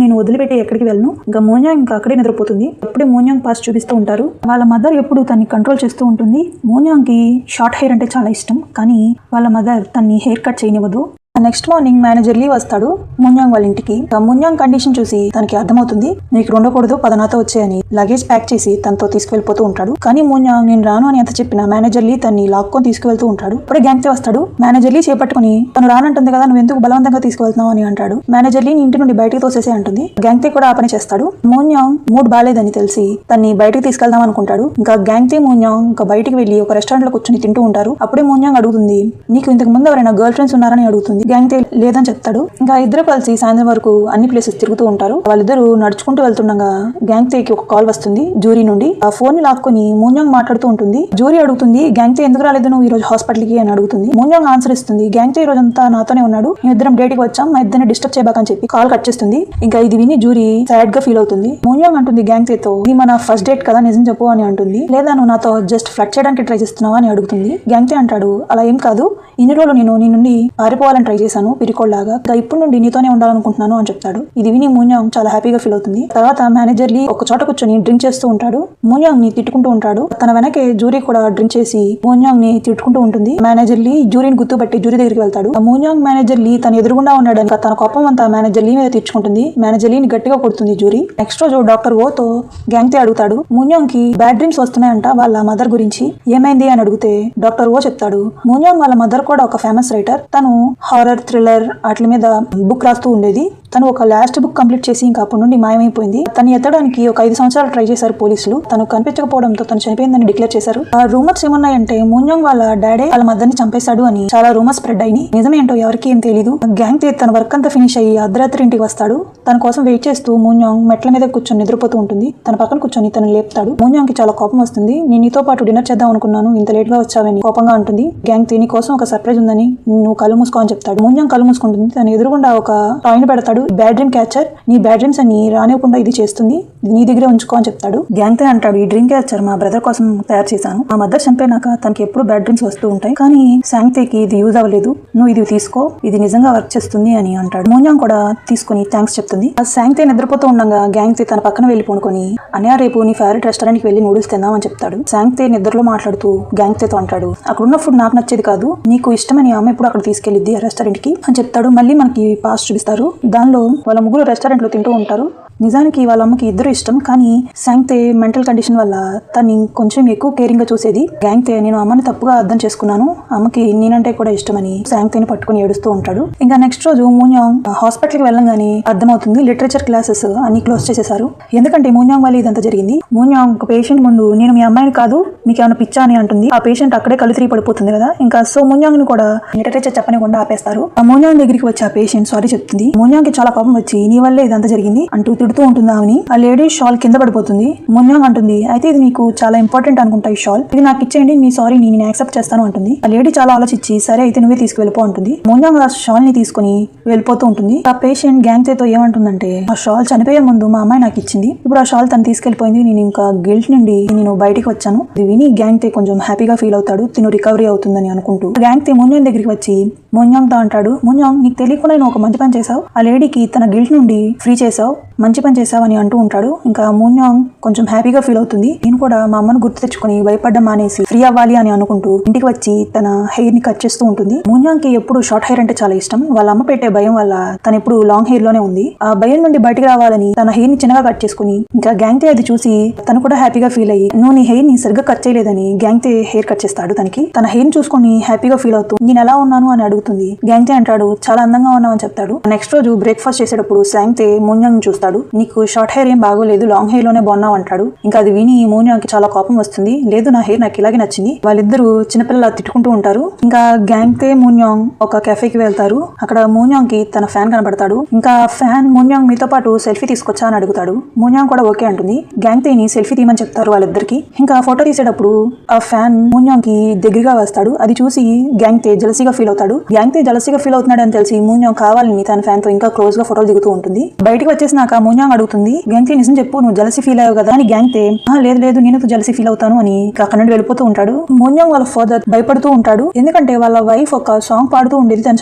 నేను వదిలిపెట్టి ఎక్కడికి వెళ్ళను. ఇంకా మోన్యాంగ్ ఇంకా అక్కడే నిద్రపోతుంది. అప్పుడే మోన్యాంగ్ పాస్ చూపిస్తూ ఉంటారు. వాళ్ళ మదర్ ఎప్పుడు తన్ని కంట్రోల్ చేస్తూ ఉంటుంది. మోన్యాంగ్ కి షార్ట్ హెయిర్ అంటే చాలా ఇష్టం, కానీ వాళ్ళ మదర్ తన్ని హెయిర్ కట్ చేయనివ్వదు. నెక్స్ట్ మార్నింగ్ మేనేజర్లీ వస్తాడు మోన్యాంగ్ వాళ్ళ ఇంటికి. మోన్యాంగ్ కండిషన్ చూసి తనకి అర్థమవుతుంది, నీకు ఉండకూడదు, పదనాతో వచ్చాయని లగేజ్ ప్యాక్ చేసి తనతో తీసుకువెళ్ళిపోతూ ఉంటాడు. కానీ మోన్యాంగ్ నేను రాను అని ఎంత చెప్పినా మేనేజర్లీ తన్ని లాక్కొని తీసుకువెళ్తూ ఉంటాడు. అప్పుడే గ్యాంగ్తే వస్తాడు. మేనేజర్లీ చేపట్టుకుని తను రానంటుంది కదా, నువ్వు ఎందుకు బలవంతంగా తీసుకువెళ్తున్నావు అని అంటాడు. మేనేజర్లీ ఇంటి నుండి బయటకు తోసేసే అంటుంది. గ్యాంగ్తే కూడా ఆ పని చేస్తాడు. మోన్యాంగ్ మూడ్ బాగాలేదని తెలిసి తన్ని బయటకు తీసుకెళ్దాం అనుకుంటాడు. ఇంకా గ్యాంగ్తే మోన్యాంగ్ ఇంకా బయటికి వెళ్ళి ఒక రెస్టారెంట్ లో కూర్చొని తింటూ ఉంటారు. అప్పుడే మోన్యాంగ్ అడుగుతుంది, నీకు ఇంతకు ముందు ఎవరైనా గర్ల్ ఫ్రెండ్స్ ఉన్నారని అడుగుతుంది. గ్యాంగ్తే లేదని చెప్తాడు. ఇంకా ఇద్దరు కలిసి సాయంత్రం వరకు అన్ని ప్లేసెస్ తిరుగుతూ ఉంటారు. వాళ్ళిద్దరూ నడుచుకుంటూ వెళ్తుండగా గ్యాంగ్తేకి ఒక కాల్ వస్తుంది జూరీ నుండి. ఆ ఫోన్ ని లాక్కొని మోన్యాంగ్ మాట్లాడుతూ ఉంటుంది. జూరీ అడుగుతుంది, గ్యాంగ్తే ఎందుకు రాలేదు నువ్వు ఈ రోజు హాస్పిటల్ కి అని అడుగుతుంది. మోన్యాంగ్ ఆన్సర్ ఇస్తుంది, గ్యాంగ్తే ఈ రోజంతా నాతోనే ఉన్నాడు, మేము ఇద్దరం డేట్ కి వచ్చాం, మా ఇద్దరిని డిస్టర్బ్ చేయబాకని చెప్పి కాల్ కట్ చేస్తుంది. ఇంకా ఇది విని జూరీ సాడ్ గా ఫీల్ అవుతుంది. మోన్యాంగ్ అంటుంది గ్యాంగ్తేతో, ఇది మన ఫస్ట్ డేట్ కదా, నిజం చెప్పు అని అంటుంది. లేదా నువ్వు నాతో జస్ట్ ఫ్లర్ట్ చేయడానికి ట్రై చేస్తున్నావా అని అడుగుతుంది. గ్యాంగ్తే అంటాడు, అలా ఏం కాదు, ఇన్ని రోజులు నేను నీ నుండి పారిపోవాలని ట్రై చేశాను పిరికోల్లాగా, ఇప్పుడు నుండి నీతోనే ఉండాలనుకుంటున్నాను అని చెప్తాడు. ఇది విని మోన్యాంగ్ చాలా హ్యాపీగా ఫీల్ అవుతుంది. తర్వాత మేనేజర్లీ ఒక చోట కూర్చొని డ్రింక్ చేస్తూ ఉంటాడు. మోన్యాంగ్ ని తిట్టుకుంటూ ఉంటాడు. తన వెనకే జూరీ కూడా డ్రింక్ చేసి మోన్యాంగ్ ని తిట్టుకుంటూ ఉంటుంది. మేనేజర్లీ జూరీని గుర్తుపట్టి జూరీ దగ్గరికి వెళ్తాడు. మోన్యాంగ్ మేనేజర్లీ తన ఎదురుగుండా ఉన్నాడు. ఇంకా తన కోపం అంతా మేనేజర్లీ మీద తీర్చుకుంటుంది. మేనేజర్లీని గట్టిగా కొడుతుంది జూరీ. నెక్స్ట్ రోజు డాక్టర్ ఓతో గ్యాంగ్తే అడుగుతాడు, మోన్యాంగ్ కి బ్యాడ్ డ్రీమ్స్ వస్తున్నాయంట వాళ్ళ మదర్ గురించి, ఏమైంది అని అడిగితే డాక్టర్ ఓ చెప్తాడు, మోన్యాంగ్ వాళ్ళ మదర్ కూడా ఒక ఫేమస్ రైటర్, తను హారర్ థ్రిల్లర్ వాటి మీద బుక్ రాస్తూ ఉండేది. తను ఒక లాస్ట్ బుక్ కంప్లీట్ చేసి ఇంకా అప్పటి నుండి మాయమైపోయింది. తను ఎత్తడానికి ఒక 5 సంవత్సరాలు ట్రై చేశారు పోలీసులు. తను కనిపించకపోవడంతో తను చనిపోయిందని డిక్లేర్ చేశారు. ఆ రూమర్స్ ఏమున్నాయంటే మోన్యాంగ్ వాళ్ళ డాడీ వాళ్ళ మదర్ని చంపేశాడు అని చాలా రూమర్స్ స్ప్రెడ్ అయినాయి. నిజమేంటో ఎవరికి ఏం తెలీదు. గ్యాంగ్తే తన వర్క్ అంతా ఫినిష్ అయ్యి అర్ధరాత్రి ఇంటికి వస్తాడు. తన కోసం వెయిట్ చేస్తూ మోన్యాంగ్ మెట్ల మీద కూర్చొని నిద్రపోతూ ఉంటుంది. తన పక్కన కూర్చొని తను లేపుతాడు. మోన్యాంగ్ కి చాలా కోపం వస్తుంది. నేను నీతో పాటు డిన్నర్ చేద్దాం అనుకున్నాను, ఇంత లేట్ గా వచ్చావని కోపంగా ఉంటుంది. గ్యాంగ్తే నీ కోసం ఒక సర్ప్రైజ్ ఉందని, నువ్వు కళ్ళు మూసుకో అని చెప్తాడు. మోన్యాంగ్ కళ్ళు మూసుకుంటుంది. తన ఎదురుగుండా ఒక టాయ్ని పెడతాడు. బ్యాడ్ డ్రీమ్ క్యాచర్, నీ బ్యాడ్ డ్రీమ్స్ అని రానివ్వకుండా ఇది చేస్తుంది, ఇది నీ దగ్గరే ఉంచుకో అని చెప్తాడు. గ్యాంగ్తే అంటాడు, ఈ డ్రీమ్ క్యాచర్ మా బ్రదర్ కోసం తయారు చేశాను, మా మదర్ చంపేనాక తనకి ఎప్పుడు బ్యాడ్ డ్రీమ్స్ వస్తూ ఉంటాయి, కానీ శాంగ్తేకి ఇది యూజ్ అవ్వలేదు, నువ్వు ఇది తీసుకో, ఇది నిజంగా వర్క్ చేస్తుంది అని అంటాడు. మోన్యాంగ్ కూడా తీసుకుని థ్యాంక్స్ చెప్తుంది. శాంగ్తే నిద్రపోతూ ఉండగా గ్యాంగ్తే తన పక్కన వెళ్ళి పడుకొని, అన్నయ్య రేపు నీ ఫేవరెట్ రెస్టారెంట్ కి వెళ్ళి నూడిల్స్ తిందాం అని చెప్తాడు. శాంగ్తే నిద్రలో మాట్లాడుతూ గ్యాంగ్తేతో అంటాడు, అక్కడున్న ఫుడ్ నాకు నచ్చేది కాదు, నీకు ఇష్టమని ఆమె ఎప్పుడు అక్కడ తీసుకెళ్ళిద్ది ఆ రెస్టారెంట్ కి అని చెప్తాడు. మళ్ళీ మనకి పాస్ చూపిస్తారు. దానిలో వాళ్ళ ముగ్గురు రెస్టారెంట్ లో తింటూ ఉంటారు. నిజానికి వాళ్ళ అమ్మకి ఇద్దరు ఇష్టం, కానీ శాంగ్తే మెంటల్ కండిషన్ వల్ల తన్ని కొంచెం ఎక్కువ కేరింగ్ గా చూసేది. గ్యాంగ్తే నేను అమ్మని తప్పుగా అర్థం చేసుకున్నాను, అమ్మకి నేనంటే కూడా ఇష్టమని శాంగ్తేని పట్టుకుని ఏడుస్తూ ఉంటాడు. ఇంకా నెక్స్ట్ రోజు మూన్యాంగ్ హాస్పిటల్కి వెళ్ళంగానే అర్థమవుతుంది లిటరేచర్ క్లాసెస్ అన్ని క్లోజ్ చేసేసారు. ఎందుకంటే మూన్యాంగ్ వల్ల ఇదంతా జరిగింది. మూన్యాంగ్ ఒక పేషెంట్ ముందు నేను మీ అమ్మాయిని కాదు, మీకు ఏమైనా పిచ్చా అని అంటుంది. ఆ పేషెంట్ అక్కడే కళ్ళు తిరిగి పడిపోతుంది కదా. ఇంకా సో మూన్యాంగ్ ని కూడా లిటరేచర్ చెప్పనికుండా ఆపేస్తారు. ఆ మూన్యాంగ్ దగ్గరికి వచ్చి ఆ పేషెంట్ సారీ చెప్తుంది. మూన్యాంగ్ కి చాలా కోపం వచ్చి నీ వల్లే ఇదంతా జరిగింది అంటూ తిడుతూ ఉంటుంది ఆమెని. ఆ లేడీ షాల్ కింద పడిపోతుంది. మూన్యాంగ్ అంటుంది, అయితే ఇది మీకు చాలా ఇంపార్టెంట్ అనుకుంటా, ఈ షాల్ ఇది నాకు ఇచ్చేయండి, మీ సారీ నేను యాక్సెప్ట్ చేస్తాను అంటుంది. ఆ లేడీ చాలా ఆలోచించి సరే అయితే నువ్వే తీసుకువెళ్ళిపో అంటుంది. మూన్యాంగ్ ఆ షాల్ ని తీసుకుని వెళ్ళిపోతూ ఉంటుంది. ఆ పేషెంట్ గ్యాంగ్తేతో ఏమంటుందంటే, ఆ షాల్ చనిపోయే ముందు మా అమ్మాయి నాకు ఇచ్చింది, ఇప్పుడు ఆ షాల్ తను తీసుకెళ్లిపోయింది, నేను ఇంకా గిల్ట్ నుండి నేను బయటికి వచ్చాను. ఇది విని గ్యాంగ్తే కొంచెం హ్యాపీగా ఫీల్ అవుతాడు, తిను రికవరీ అవుతుందని అనుకుంటూ. గ్యాంగ్తే మూన్యాంగ్ దగ్గరికి వచ్చి మూన్యాంగ్ తో అంటాడు, మూన్యాంగ్ నీకు తెలియకుండా నేను ఒక మంచి పని చేసావు, ఆ లేడీకి తన గిల్ట్ నుండి ఫ్రీ చేసావు, మంచి పని చేసావు అని అంటూ ఉంటాడు. ఇంకా మూన్యాంగ్ కొంచెం హ్యాపీగా ఫీల్ అవుతుంది. నేను కూడా మా అమ్మను గుర్తు తెచ్చుకుని భయపడ్డం మానేసి ఫ్రీ అవ్వాలి అని అనుకుంటూ ఇంటికి వచ్చి తన హెయిర్ ని కట్ చేస్తూ ఉంటుంది. మూన్యాంగ్ కి ఎప్పుడు షార్ట్ హెయిర్ అంటే చాలా ఇష్టం. వాళ్ళ అమ్మ పెట్టే భయం వల్ల తను ఎప్పుడు లాంగ్ హెయిర్ లోనే ఉంది. ఆ భయం నుండి బయటకు రావాలని తన హెయిర్ ని చిన్నగా కట్ చేసుకుని, ఇంకా గ్యాంగ్తే అది చూసి తను కూడా హ్యాపీగా ఫీల్ అయ్యి నువ్వు నీ హెయిర్ ని సరిగ్గా కట్ చేయలేదని గ్యాంగ్తే హెయిర్ కట్ చేస్తాడు తనకి. తన హెయిర్ ని చూసుకుని హ్యాపీగా ఫీల్ అవుతూ నేను ఎలా ఉన్నాను అని అడుగుతుంది. గ్యాంగ్తే అంటాడు చాలా అందంగా ఉన్నావు అని చెప్తాడు. నెక్స్ట్ రోజు బ్రేక్ఫాస్ట్ చేసేటప్పుడు శాంగ్తే మూన్యాంగ్ చూస్తాడు. నీకు షార్ట్ హెయిర్ ఏం బాగోలేదు, లాంగ్ హెయిర్ లోనే బాగున్నావు అంటాడు. ఇంకా అది విని మూన్యాంగ్ కి చాలా కోపం వస్తుంది. లేదు నా హెయిర్ నాకు ఇలాగే నచ్చింది. వాళ్ళిద్దరూ చిన్నపిల్లలా తిట్టుకుంటూ ఉంటారు. ఇంకా గ్యాంగ్తే మూన్యాంగ్ ఒక కెఫేకి వెళ్తారు. అక్కడ మూన్యాంగ్ కి తన ఫ్యాన్ కనబడతాడు. ఇంకా ఫ్యాన్ మూన్యాంగ్ మీతో పాటు సెల్ఫీ తీసుకొచ్చా అని అడుగుతాడు. మూన్యాంగ్ కూడా ఓకే అంటుంది. గ్యాంగ్తేని సెల్ఫీ తీయమని చెప్తారు వాళ్ళిద్దరికి. ఇంకా ఫోటో తీసేటప్పుడు ఆ ఫ్యాన్ మూన్యాంగ్ కి దగ్గరగా వస్తాడు. అది చూసి గ్యాంగ్తే జలసీగా ఫీల్ అవుతాడు. గ్యాంగ్తే జలసీగా ఫీల్ అవుతున్నాడు అని తెలిసి మూన్యాంగ్ కావాలని తన ఫ్యాన్ తో ఇంకా క్లోజ్ గా ఫోటోలు దిగుతూ ఉంటుంది. బయటకు వచ్చేసినాక మూన్యాంగ్ అడుగుతుంది, గ్యాంగ్తే నిజం చెప్పు, నువ్వు జలసీ ఫీల్ అయ్యావు కదా అని. గ్యాంగ్తే లేదు లేదు నేను జలసీ ఫీల్ అవుతాను అని అక్కడ నుండి వెళ్ళిపోతూ ఉంటాడు. మూన్యాంగ్ వాళ్ళ ఫాదర్ భయపడుతూ ఉంటాడు. ఎందుకంటే వాళ్ళ వైఫ్ ఒక సాంగ్ పాడుతూ ఉండేది తను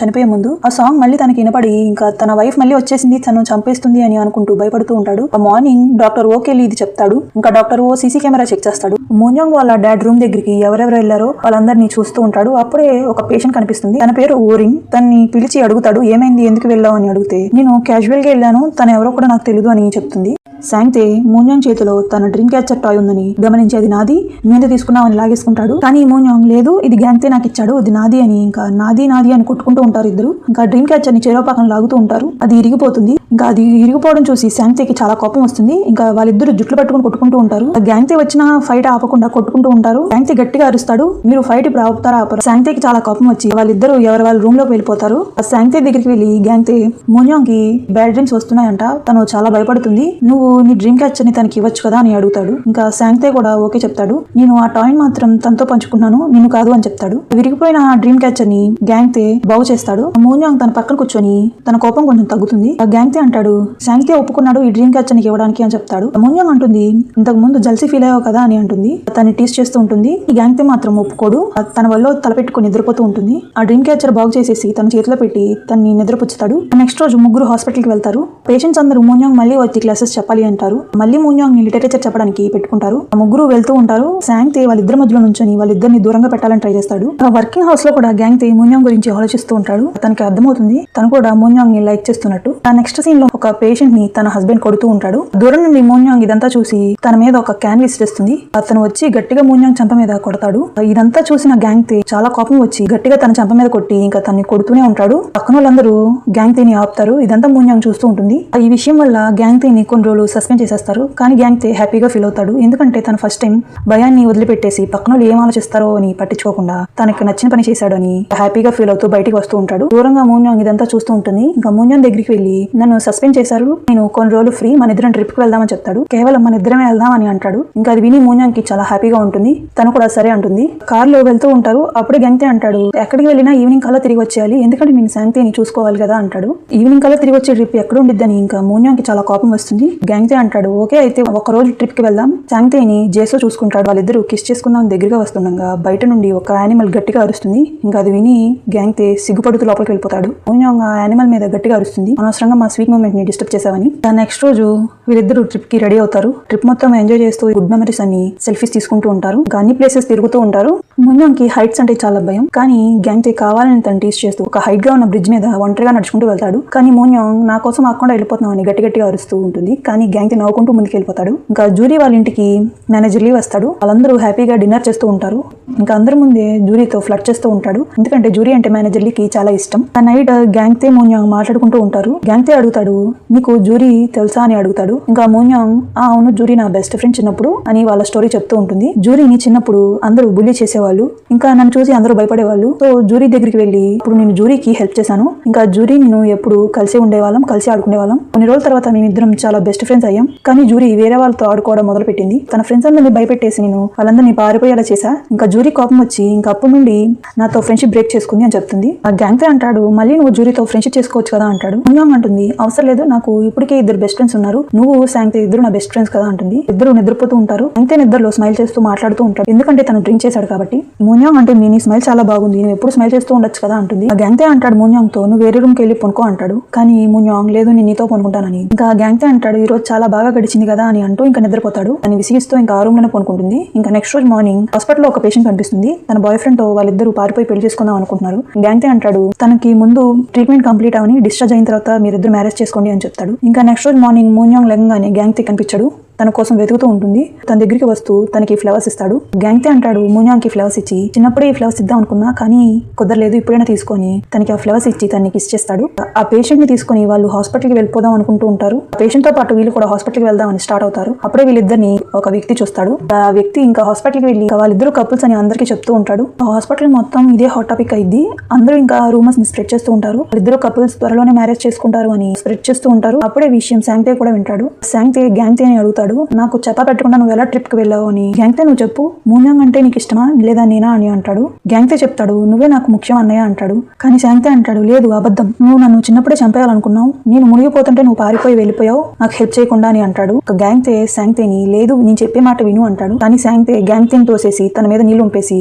చనిపోయే ముందు. ఆ సాంగ్ మళ్ళీ తనకి వినపడి ఇంకా తన వైఫ్ మళ్ళీ వచ్చేసింది, తను చంపేస్తుంది అని అనుకుంటూ భయపడుతూ ఉంటాడు. మార్నింగ్ డాక్టర్ ఓకే ఇది చెప్తాడు. ఇంకా డాక్టర్ ఓ సీసీ కెమెరా చెక్ చేస్తాడు. మూన్యాంగ్ వాళ్ళ డాడ్ రూమ్ దగ్గరికి ఎవరెవరు వెళ్లారో వాళ్ళందరినీ చూస్తూ ఉంటాడు. అప్పుడే ఒక పేషెంట్ కనిపిస్తుంది. తన పేరు ఓరింగ్. తన్ని పిలిచి అడుగుతాడు ఏమైంది, ఎందుకు వెళ్ళావు అని అడిగితే నేను క్యాజువల్ గా వెళ్ళాను, తను ఎవరో కూడా నాకు తెలియదు అని చెప్తుంది. శాంగ్తే మూన్యాంగ్ చేతిలో తన డ్రీమ్ క్యాచర్ టాయ్ ఉందని గమనించి అది నాది, నువ్వు తీసుకున్నావు అని లాగేసుకుంటాడు. కానీ మూన్యాంగ్ లేదు ఇది గ్యాంగ్తే నాకు ఇచ్చాడు, అది నాది అని ఇంకా నాది అని కొట్టుకుంటూ ఉంటారు ఇద్దరు. ఇంకా డ్రీమ్ క్యాచర్ ని చెరో పక్కన లాగుతూ ఉంటారు. అది ఇరిగిపోతుంది. ఇంకా అది ఇరిగిపోవడం చూసి శాంగ్తేకి చాలా కోపం వస్తుంది. ఇంకా వాళ్ళిద్దరు జుట్లు పట్టుకుని కొట్టుకుంటూ ఉంటారు. గ్యాంగ్తే వచ్చిన ఫైట్ ఆపకుండా కొట్టుకుంటూ ఉంటారు. గ్యాంగ్తే గట్టిగా అరుస్తాడు, మీరు ఫైట్ ఇప్పుడు ఆపుతారా ఆపరు. శాంగ్తేకి చాలా కోపం వచ్చి వాళ్ళిద్దరు ఎవరి వాళ్ళ రూమ్ లోకి వెళ్ళిపోతారు. ఆ శాంగ్తే దగ్గరికి వెళ్ళి గ్యాంగ్తే మూన్యాంగ్ కి బ్యాడ్ డ్రీమ్స్ వస్తున్నాయంట, తను చాలా భయపడుతుంది, నువ్వు నీ డ్రీమ్ క్యాచర్ ని తనకి ఇవ్వచ్చు కదా అని అడుగుతాడు. ఇంకా శాంగ్తే కూడా ఓకే చెప్తాడు. నేను ఆ టాయ్ మాత్రం తనతో పంచుకున్నాను, నిన్ను కాదు అని చెప్తాడు. విరిగిపోయిన ఆ డ్రీమ్ క్యాచర్ ని గ్యాంగ్తే బాగు చేస్తాడు. మూన్యాంగ్ తన పక్కన కూర్చొని తన కోపం కొంచెం తగ్గుతుంది. ఆ గ్యాంగ్తే అంటాడు శాంగ్తే ఒప్పుకున్నాడు ఈ డ్రీమ్ క్యాచర్ ని ఇవ్వడానికి అని చెప్తాడు. మూన్యాంగ్ అంటుంది ఇంతకు ముందు జల్సీ ఫీల్ అయ్యావు కదా అని అంటుంది. తను టీస్ చేస్తూ ఉంటుంది. ఈ గ్యాంగ్తే మాత్రం ఒప్పుకోడు. తన వల్ల తలపెట్టుకుని నిద్రపోతూ ఉంటుంది. ఆ డ్రీమ్ క్యాచర్ బాగు చేసేసి తన చేతిలో పెట్టి తన్ని నిద్రపుచ్చుతాడు. నెక్స్ట్ రోజు ముగ్గురు హాస్పిటల్ కి వెళ్తారు. పేషెంట్స్ అందరూ మూన్యాంగ్ మళ్ళీ వచ్చి క్లాసెస్ చెప్పాలి అంటారు. మళ్ళీ మూన్యాంగ్ ని లిటరేచర్ చెప్పడానికి పెట్టుకుంటారు. ఆ ముగ్గురు వెళ్తూ ఉంటారు. శాంగ్తే వాళ్ళిద్దరి మధ్యలో నుంచొని వాళ్ళిద్దరిని దూరంగా పెట్టాలని ట్రై చేస్తాడు. ఆ వర్కింగ్ హౌస్ లో కూడా గ్యాంగ్తే మూన్యాంగ్ గురించి ఆలోచిస్తూ ఉంటాడు. తనకి అర్థమవుతుంది తను కూడా మూన్యాంగ్ ని లైక్ చేస్తున్నట్టు. ఆ నెక్స్ట్ సీన్ లో ఒక పేషెంట్ ని తన హస్బెండ్ కొడుతూ ఉంటాడు. దూరం నుండి మూన్యాంగ్ ఇదంతా చూసి తన మీద ఒక క్యాన్ విసిరేస్తుంది. అతను వచ్చి గట్టిగా మూన్యాంగ్ చంప మీద కొడతాడు. ఇదంతా చూసిన గ్యాంగ్తే చాలా కోపం వచ్చి గట్టిగా తన చంప మీద కొట్టి ఇంకా తన్ని కొడుతూనే ఉంటాడు. పక్కన వాళ్ళందరూ గ్యాంగ్తేని ఆపుతారు. ఇదంతా మూన్యాంగ్ చూస్తూ ఉంటుంది. ఈ విషయం వల్ల గ్యాంగ్తేని కొన్ని రోజులు సస్పెండ్ చేసేస్తారు. కానీ గ్యాంగ్తే హ్యాపీగా ఫీల్ అవుతాడు. ఎందుకంటే తను ఫస్ట్ టైం భయాన్ని వదిలిపెట్టేసి పక్కన వాళ్ళు ఏం ఆలోచిస్తారో అని పట్టించుకోకుండా తనకి నచ్చిన పని చేశాడు అని హ్యాపీగా ఫీల్ అవుతూ బయటికి వస్తూ ఉంటాడు. దూరంగా మూన్యాంగ్ ఇదంతా చూస్తూ ఉంటుంది. ఇంకా మూన్యాంగ్ దగ్గరికి వెళ్ళి నన్ను సస్పెండ్ చేశారు, నేను కొన్ని రోజులు ఫ్రీ, మన ఇద్దరం ట్రిప్ కి వెళ్దామని చెప్తాడు. కేవలం మన ఇద్దరమే వెళ్దాం అని అంటాడు. ఇంకా అది విని మూన్యాంగ్ కి చాలా హ్యాపీగా ఉంటుంది. తను కూడా సరే అంటుంది. కార్ లో వెళ్తూ ఉంటారు. అప్పుడే గ్యాంగ్తే అంటాడు ఎక్కడికి వెళ్ళినా ఈవినింగ్ కల్లా తిరిగి వచ్చేయాలి, ఎందుకంటే నేను శాంగ్తేని చూసుకోవాలి కదా అంటాడు. ఈవినింగ్ కల్లా తిరిగి వచ్చే ట్రిప్ ఎక్కడ ఉండిద్దని ఇంకా మూన్యాంగ్ కి చాలా కోపం వస్తుంది. గ్యాంగ్తే అంటాడు ఓకే అయితే ఒక రోజు ట్రిప్ కి వెళ్దాం. శాంగ్తేని జేసో చూసుకుంటాడు. వాళ్ళిద్దరూ కిస్ చేసుకుందాం దగ్గరగా వస్తుండగా బయట నుండి ఒక యానిమల్ గట్టిగా అరుస్తుంది. ఇంకా అది విని గ్యాంగ్తే సిగ్గుపడుతూ లోపలికి వెళ్ళిపోతాడు. మూన్యాంగ్ ఆ యానిమల్ మీద గట్టిగా అరుస్తుంది, అనవసరంగా మా స్వీట్ మూమెంట్ ని డిస్టర్బ్ చేసావని. నెక్స్ట్ రోజు వీళ్ళిద్దరు ట్రిప్ కి రెడీ అవుతారు. ట్రిప్ మొత్తం ఎంజాయ్ చేస్తూ గుడ్ మెమరీస్ అన్ని సెల్ఫీస్ తీసుకుంటూ ఉంటారు. ఇంకా అన్ని ప్లేసెస్ తిరుగుతూ ఉంటారు. మున్యాంకి హైట్స్ అంటే చాలా భయం, కానీ గ్యాంగ్తే కావాలని తను టీస్ చేస్తూ ఒక హైట్ గా ఉన్న బ్రిడ్జ్ మీద ఒంటరిగా నడుచుకుంటూ వెళ్తాడు. కానీ మున్యాంగ్ నా కోసం ఆకుండా వెళ్ళిపోతున్నావు అని గట్టి గట్టిగా అరుస్తూ ఉంటుంది. కానీ గ్యాంగ్తే నవ్వుకుంటూ ముందుకు వెళ్ళిపోతాడు. ఇంకా జూరీ వాళ్ళ ఇంటికి మేనేజర్ లీవ్ వస్తాడు. వాళ్ళందరూ హ్యాపీగా డిన్నర్ చేస్తూ ఉంటారు. ఇంకా అందరి ముందే జూరీతో ఫ్లర్ట్ చేస్తూ ఉంటాడు. ఎందుకంటే జూరీ అంటే మేనేజర్ లీకి చాలా ఇష్టం. ఆ నైట్ గ్యాంగ్తే మున్యాంగ్ మాట్లాడుకుంటూ ఉంటారు. గ్యాంగ్తే అడుగుతాడు, నీకు జూరీ తెలుసా అని అడుగుతాడు. ఇంకా మున్యాంగ్ అవును జూరీ నా బెస్ట్ ఫ్రెండ్ చిన్నప్పుడు అని వాళ్ళ స్టోరీ చెప్తూ ఉంటుంది. జూరీని చిన్నప్పుడు అందరూ బుల్లీ చేసేవాళ్ళు, ఇంకా నన్ను చూసి అందరూ భయపడేవాళ్ళు. సో జూరీ దగ్గరికి వెళ్ళి ఇప్పుడు నేను జూరీకి హెల్ప్ చేశాను. ఇంకా జూరీ నేను ఎప్పుడు కలిసి ఉండేవాళ్ళం, కలిసి ఆడుకునేవాళ్ళం. కొన్ని రోజుల తర్వాత మేమిద్దరం చాలా బెస్ట్ ఫ్రెండ్స్ అయ్యాం. కానీ జూరీ వేరే వాళ్ళతో ఆడుకోవడం మొదలు పెట్టింది. తన ఫ్రెండ్స్ అందరినీ భయపెట్టేసి నేను వాళ్ళందరినీ పారిపోయేలా చేశా. ఇంకా జూరీ కోపం వచ్చి ఇంకా అప్పటి నుండి నాతో ఫ్రెండ్షిప్ బ్రేక్ చేసుకుంది అని చెప్తుంది. ఆ గ్యాంగ్తే అంటాడు, మళ్ళీ నువ్వు జూరీతో ఫ్రెండ్షిప్ చేసుకోవచ్చు కదా అంటాడు. మున్యాంగ్ అంటుంది, అవసరం లేదు, నాకు ఇప్పటికే ఇద్దరు బెస్ట్ ఫ్రెండ్స్ ఉన్నారు, నువ్వు శాంగ్తే ఇద్దరు నా బెస్ట్ ఫ్రెండ్స్ కదా అంటుంది. ఇద్దరు నిద్రపోతూ ఉంటారు. శాంగ్తే నిద్రలో స్మైల్ చేస్తూ మాట్లాడుతూ ఉంటాడు, ఎందుకంటే తను డ్రింక్ చేశాడు కాబట్టి. మున్యాంగ్ అంటుంది, నీ స్మైల్ చాలా బాగుంది, నువ్వు ఎప్పుడు స్మైల్ చేస్తూ ఉండొచ్చు కదా అంటుంది. ఆ గ్యాంగ్తే అంటాడు మున్యాంగ్ తో, నువ్వు వేరే రూమ్కి వెళ్ళి పనుకో అంటాడు. కానీ మున్యాంగ్ లేదు, నేను నీతో పనుకుంటానని. ఇంకా గ్యాంగ్తే అంటాడు, ఈ రోజు చాలా బాగా గడిచింది కదా అని అంటూ ఇంకా నిద్రపోతాడు. అని విసిగిస్తూ ఇంకా ఆ రూమ్ లోనే పనుకుంటుంది. ఇంకా నెక్స్ట్ రోజు మార్నింగ్ హాస్పిటల్లో ఒక పేషెంట్ కనిపిస్తుంది. తన బాయ్ ఫ్రెండ్ తో వాళ్ళిద్దరూ పారిపోయి పెళ్లి చేసుకుందాం అనుకుంటున్నారు. గ్యాంగ్తే అంటాడు, తనకి ముందు ట్రీట్మెంట్ కంప్లీట్ అవని డిశ్చార్జ్ అయిన తర్వాత మీరిద్దరు మ్యారేజ్ చేసుకోండి అని చెప్తాడు. ఇంకా నెక్స్ట్ రోజు మార్నింగ్ మున్యాంగ్ లెగంగానే గ్యాంగ్తే కనిపించాడు. తన కోసం వెతుకుతూ ఉంటుంది. తన దగ్గరికి వస్తూ తనకి ఫ్లవర్స్ ఇస్తాడు. గ్యాంగ్తే అంటాడు మున్యాంగ్ కి ఫ్లవర్స్ ఇచ్చి, చిన్నప్పుడే ఈ ఫ్లవర్స్ ఇద్దాం అనుకున్నా కానీ కుదరలేదు, ఇప్పుడైనా తీసుకొని తనకి ఆ ఫ్లవర్స్ ఇచ్చి తనకి కిస్ చేస్తాడు. ఆ పేషెంట్ ని తీసుకుని వాళ్ళు హాస్పిటల్కి వెళ్ళిపోదాం అనుకుంటూ ఉంటారు. ఆ పేషెంట్ తో పాటు వీళ్ళు కూడా హాస్పిటల్కి వెళ్దామని స్టార్ట్ అవుతారు. అప్పుడే వీళ్ళిద్దరిని ఒక వ్యక్తి చూస్తాడు. ఆ వ్యక్తి ఇంకా హాస్పిటల్కి వెళ్ళి వాళ్ళిద్దరు కపుల్స్ అని అందరికీ చెప్తూ ఉంటాడు. ఆ హాస్పిటల్ మొత్తం ఇదే హాట్ టాపిక్ అయింది. అందరూ ఇంకా రూమర్స్ ని స్ప్రెడ్ చేస్తూ ఉంటారు. వాళ్ళిద్దరు కపుల్స్ త్వరలోనే మ్యారేజ్ చేసుకుంటారు అని స్ప్రెడ్ చేస్తూ ఉంటారు. అప్పుడే విషయం శాంగ్తే కూడా వింటాడు. శాంగ్తే గ్యాంగ్తే అని అడుగుతాడు, నాకు చెప్ప పెట్టకుండా నువ్వు ఎలా ట్రిప్ కి వెళ్ళావు అని. గ్యాంగ్తే నువ్వు చెప్పు, మున్యాంగ్ అంటే నీకు ఇష్టమా లేదా నేనా అని అంటాడు. గ్యాంగ్తే చెప్తాడు, నువ్వే నాకు ముఖ్యం అన్నయ్య అంటాడు. కానీ శాంగ్తే అంటాడు, లేదు అబద్ధం, నువ్వు నన్ను చిన్నప్పుడే చంపేయాలనుకున్నావు, నేను మునిగిపోతుంటే నువ్వు పారిపోయి వెళ్ళిపోయావు నాకు హెల్ప్ చేయకుండా అని అంటాడు. గ్యాంగ్తే శాంగ్తేని, లేదు నేను చెప్పే మాట విను అంటాడు. కానీ శాంగ్తే గ్యాంగ్తేని తోసేసి తన మీద నీళ్లు ఉంపేసి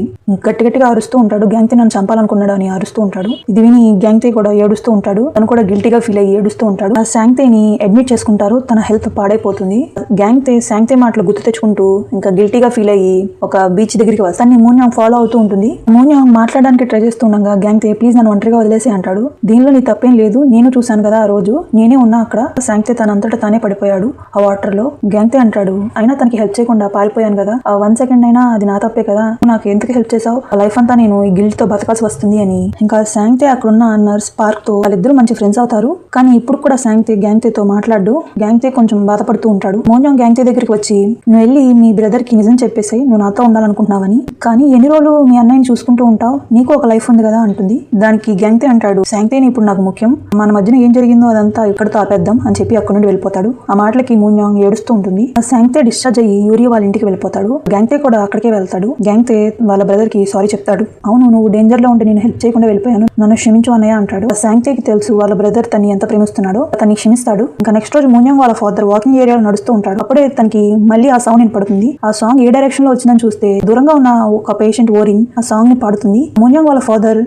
గట్టి గట్టిగా అరుస్తూ ఉంటాడు. గ్యాంగ్తే నన్ను చంపాలనుకున్నాడు అని అరుస్తూ ఉంటాడు. ఇది విని గ్యాంగ్తే కూడా ఏడుస్తూ ఉంటాడు. తను కూడా గిల్టీగా ఫీల్ అయ్యి ఏడుస్తూ ఉంటాడు. ఆ శాంగ్తేని అడ్మిట్ చేసుకుంటారు. తన హెల్త్ పాడైపోతుంది. గ్యాంగ్తే శాంగ్తే మాటలు గుర్తు తెచ్చుకుంటూ ఇంకా గిల్టీగా ఫీల్ అయ్యి ఒక బీచ్ దగ్గరికి వస్తాను. మున్యాంగ్ ఫాలో అవుతూ ఉంటుంది. మున్యాంగ్ మాట్లాడడానికి ట్రై చేస్తుండగా గ్యాంగ్తే ప్లీజ్ నన్ను ఒంటరిగా వదిలేసి అంటాడు. దీనిలో నీ తప్పేం లేదు, నేను చూశాను కదా ఆ రోజు, నేనే ఉన్నా అక్కడ. శాంగ్తే తనంతటా తానే పడిపోయాడు ఆ వాటర్ లో. గ్యాంగ్తే అంటాడు, అయినా తనకి హెల్ప్ చేయకుండా పారిపోయాను కదా, ఆ 1 సెకండ్ అయినా అది నా తప్పే కదా, నాకు ఎందుకు హెల్ప్ చేసావు, లైఫ్ అంతా నేను ఈ గిల్ట్ తో బతకాల్సి వస్తుంది అని. ఇంకా శాంగ్తే అక్కడున్న నర్స్ పార్క్ తో వాళ్ళిద్దరూ మంచి ఫ్రెండ్స్ అవుతారు. కానీ ఇప్పుడు కూడా శాంగ్తే గ్యాంగ్తేతో మాట్లాడు. గ్యాంగ్తే కొంచెం బాధపడుతూ ఉంటాడు. మున్యాంగ్ గ్యాంగ్తే దగ్గరికి వచ్చి, నువ్వు వెళ్ళి మీ బ్రదర్ కి నిజం చెప్పేసి నువ్వు నాతో ఉండాలనుకుంటున్నావని, కానీ ఎన్ని రోజులు మీ అన్నయ్యని చూసుకుంటూ ఉంటావు, నీకు ఒక లైఫ్ ఉంది కదా అంటుంది. దానికి గ్యాంగ్తే అంటాడు, శాంగ్తేని ఇప్పుడు నాకు ముఖ్యం, మన మధ్యన ఏం జరిగిందో అదంతా ఇక్కడతో ఆపేద్దాం అని చెప్పి అక్కడి నుండి వెళ్ళిపోతాడు. ఆ మాటలకి మున్యాంగ్ ఏడుస్తూ ఉంటుంది. శాంగ్తే డిశ్చార్జ్ అయ్యి యూరియా వాళ్ళ ఇంటికి వెళ్ళిపోతాడు. గ్యాంగ్తే కూడా అక్కడికే వెళ్తాడు. గ్యాంగ్తే వాళ్ళ బ్రదర్ కి సారీ చెప్తాడు. అవును, నువ్వు డేంజర్ లో ఉంటే నేను హెల్ప్ చేయకుండా వెళ్ళిపోయాను, నన్ను క్షమించు అన్నయ్య అంటాడు. శాంగ్తేకి తెలుసు వాళ్ళ బ్రదర్ తన్ని ఎంత ప్రేమిస్తున్నాడో, తన్ని క్షమిస్తాడు. ఇంకా నెక్స్ట్ రోజు మున్యాంగ్ వాళ్ళ ఫాదర్ వాకింగ్ ఏరియాలో నడుస్తూ ఉంటాడు. అప్పుడే తనకి మళ్ళీ ఆ సౌండ్ వినపడుతుంది. ఆ సాంగ్ ఏ డైరెక్షన్ లో వచ్చిందని చూస్తే దూరంగా ఉన్న ఒక పేషెంట్ ఓరిన్ ఆ సాంగ్ ని పాడుతుంది. మున్యాంగ్ వాళ్ళ ఫాదర్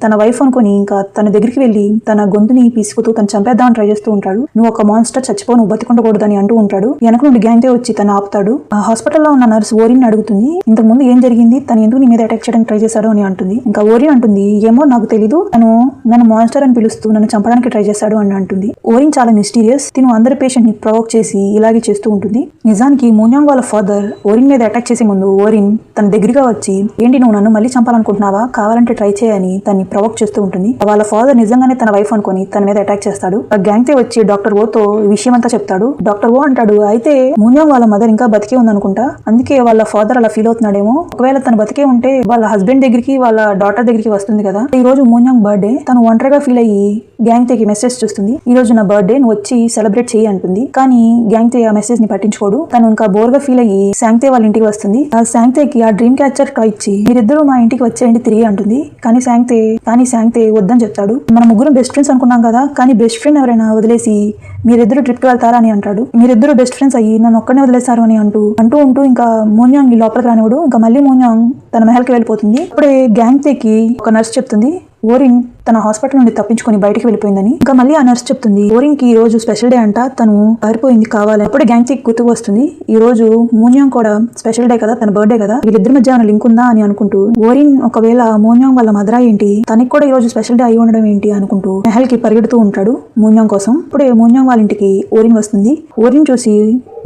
తన వైఫ్ అనుకుని ఇంకా తన దగ్గరికి వెళ్లి తన గొంతుని పీసుకుతూ తను చంపేద్దామని ట్రై చేస్తూ ఉంటాడు. నువ్వు ఒక మాన్స్టర్, చచ్చిపో, నువ్వు బతికుండకూడదని అంటూ ఉంటాడు. వెనక నుండి గ్యాంగ్తే వచ్చి తను ఆపుతాడు. ఆ హాస్పిటల్లో ఉన్న నర్స్ ఓరిన్ అడుగుతుంది, ఇంతకు ముందు ఏం జరిగింది, తను ఎందుకు నీ మీద అటాక్ చేయడానికి ట్రై చేశాడు అని అంటుంది. ఇంకా ఓరిన్ అంటుంది, ఏమో నాకు తెలీదు, నన్ను మాన్స్టర్ అని పిలుస్తూ నన్ను చంపడానికి ట్రై చేశాడు అని అంటుంది. ఓరిన్ చాలా మిస్టీరియస్, తిను అందరి పేషెంట్ ని ప్రొవోక్ చేసి ఇలాగే చేస్తూ ఉంటుంది. నిజానికి మున్యాంగ్ వాళ్ళ ఫాదర్ ఓరిన్ మీద అటాక్ చేసే ముందు ఓరిన్ తన దగ్గరగా వచ్చి, ఏంటి నువ్వు నన్ను మళ్ళీ చంపాలనుకుంటున్నావా, కావాలంటే ట్రై చేయని తన్ని ప్రొవోక్ చేస్తూ ఉంటుంది. వాళ్ళ ఫాదర్ నిజంగానే తన వైఫ్ అనుకుని తన మీద అటాక్ చేస్తాడు. ఆ గ్యాంగ్తే వచ్చి డాక్టర్ ఓతో విషయం అంతా చెప్తాడు. డాక్టర్ ఓ అంటాడు, అయితే మున్యాంగ్ వాళ్ళ మదర్ ఇంకా బతికే ఉందనుకుంటా, అందుకే వాళ్ళ ఫాదర్ అలా ఫీల్ అవుతున్నాడేమో, ఒకవేళ తను బతికే ఉంటే వాళ్ళ హస్బెండ్ దగ్గరికి వాళ్ళ డాటర్ దగ్గరికి వస్తుంది కదా. ఈ రోజు మున్యాంగ్ బర్త్డే, తను ఒంటరిగా ఫీల్ అయ్యి గ్యాంగ్తేకి మెసేజ్ చూస్తుంది, ఈ రోజు నా బర్త్డే, నువ్వు వచ్చి సెలబ్రేట్ చేయి అంటుంది. కానీ గ్యాంగ్తే ఆ మెసేజ్ ని పట్టించుకోడు. తను ఇంకా బోర్గా ఫీల్ అయ్యి శాంగ్తే వాళ్ళ ఇంటికి వస్తుంది. ఆ శాంగ్తేకి ఆ డ్రీమ్ క్యాచర్ టాయ్ ఇచ్చి మీరిద్దరూ మా ఇంటికి వచ్చేయండి తిరిగి అంటుంది. కానీ శాంగ్తే వద్దని చెప్తాడు. మన ముగ్గురం బెస్ట్ ఫ్రెండ్స్ అనుకున్నాం కదా, కానీ బెస్ట్ ఫ్రెండ్ ఎవరైనా వదిలేసి మీరిద్దరు ట్రిప్కి వెళ్తారా అని అంటాడు. మీరిద్దరు బెస్ట్ ఫ్రెండ్స్ అయ్యి నన్ను ఒక్కడనే వదిలేశారు అని అంటూ ఇంకా మున్యాంగ్ లోపలికి రానివాడు. ఇంకా మళ్ళీ మున్యాంగ్ తన మెహల్కి వెళ్ళిపోతుంది. అప్పుడే గ్యాంగ్తేకి ఒక నర్స్ చెప్తుంది, ఓరిన్ తన హాస్పిటల్ నుండి తప్పించుకొని బయటికి వెళ్ళిపోయిందని. ఇంకా మళ్ళీ ఆ నర్స్ చెప్తుంది ఓరిన్ కి ఈ రోజు స్పెషల్ డే అంట, తను పారిపోయింది కావాలి. అప్పుడే గ్యాంగ్కి గుర్తుకు వస్తుంది ఈ రోజు మోన్యాంగ్ కూడా స్పెషల్ డే కదా, తన బర్త్డే కదా, వీళ్ళిద్దరి మధ్య ఏమైనా లింక్ ఉందా అని అనుకుంటూ ఓరిన్ ఒకవేళ మోన్యాంగ్ వాళ్ళ మదరా ఏంటి, తనకి కూడా ఈ రోజు స్పెషల్ డే అయి ఉండడం ఏంటి అనుకుంటూ మెహల్ కి పరిగెడుతూ ఉంటాడు మోన్యాంగ్ కోసం. ఇప్పుడే మోన్యాంగ్ వాళ్ళ ఇంటికి ఓరిన్ వస్తుంది. ఓరిన్ చూసి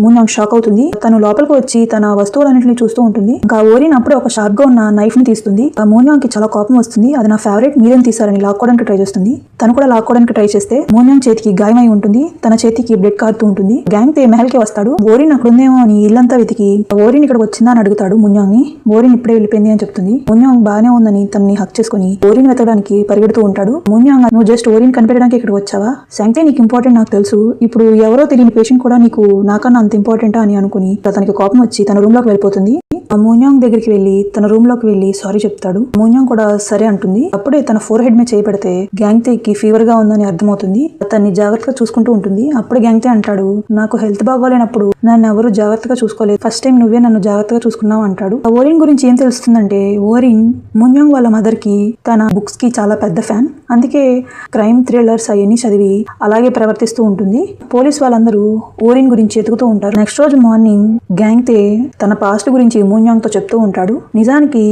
మోన్యాంగ్ షాక్ అవుతుంది. తను లోపలికి వచ్చి తన వస్తువులన్నింటినీ చూస్తూ ఉంటుంది. ఇంకా ఓరిన్ అప్పుడే ఒక షార్ప్ గా ఉన్న నైఫ్ ని తీస్తుంది. ఆ మోన్యాంగ్ కి చాలా కోపం వస్తుంది. అది నా ఫేవరెట్, మీరేం తీసారని లాక్కోవడానికి ట్రై చేస్తుంది. తను కూడా లాక్కోవడానికి ట్రై చేస్తే మోన్యాంగ్ చేతికి గాయమై ఉంటుంది. తన చేతికి బ్లడ్ కారుతూ ఉంటుంది. గ్యాంగ్ తే మెహల్ కి వస్తాడు. ఓరిన్ అక్కడ ఉందేమో అని ఇల్లంతా వెతికి ఓరిన్ ఇక్కడికి వచ్చిందా అని అడుగుతాడు మోన్యాంగ్ ని. ఓరిన్ ఇప్పుడే వెళ్ళిపోయింది అని చెప్తుంది. మోన్యాంగ్ బాగానే ఉందని తనని హక్ చేసుకుని ఓరిన్ వెతకడానికి పరిగెడుతూ ఉంటాడు. మోన్యాంగ్ నువ్వు జస్ట్ ఓరిన్ కనిపెట్టడానికి ఇక్కడికి వచ్చావా, శాంగ్తే నీకు ఇంపార్టెంట్ నాకు తెలుసు, ఇప్పుడు ఎవరో తెలియని పేషెంట్ కూడా నీకు నాకన్నా అంత ఇంపార్టెంటా అని అనుకుని తనకి కోపం వచ్చి తన రూమ్ లోకి వెళ్ళిపోతుంది. ఆ మోన్యాంగ్ దగ్గరికి వెళ్లి తన రూమ్ లోకి వెళ్లి సారీ చెప్తాడు. మోన్యాంగ్ కూడా సరే అంటుంది. అప్పుడే తన ఫోర్ హెడ్ మీద చేయి పెడితే గ్యాంగ్తేకి ఫీవర్ గా ఉందని అర్థమవుతుంది. తన్ని జాగ్రత్తగా చూసుకుంటూ ఉంటుంది. అప్పుడే గ్యాంగ్తే అంటాడు నాకు హెల్త్ బాగోలేనప్పుడు నన్ను ఎవరు జాగ్రత్తగా చూసుకోలేదు, ఫస్ట్ టైం నువ్వే నన్ను జాగ్రత్తగా చూసుకున్నావు అంటాడు. ఆ ఓరిన్ గురించి ఏం తెలుస్తుందంటే ఓరిన్ మోన్యాంగ్ వాళ్ళ మదర్ కి తన బుక్స్ కి చాలా పెద్ద ఫ్యాన్, అందుకే క్రైమ్ థ్రిల్లర్స్ అవన్నీ చదివి అలాగే ప్రవర్తిస్తూ ఉంటుంది. పోలీస్ వాళ్ళందరూ ఓరిన్ గురించి ఎతుకుతూ ఉంటారు. నెక్స్ట్ రోజు మార్నింగ్ గ్యాంగ్తే తన పాస్ట్ గురించి మోన్యాంగ్ తో చెప్తూ ఉంటాడు. నిజానికి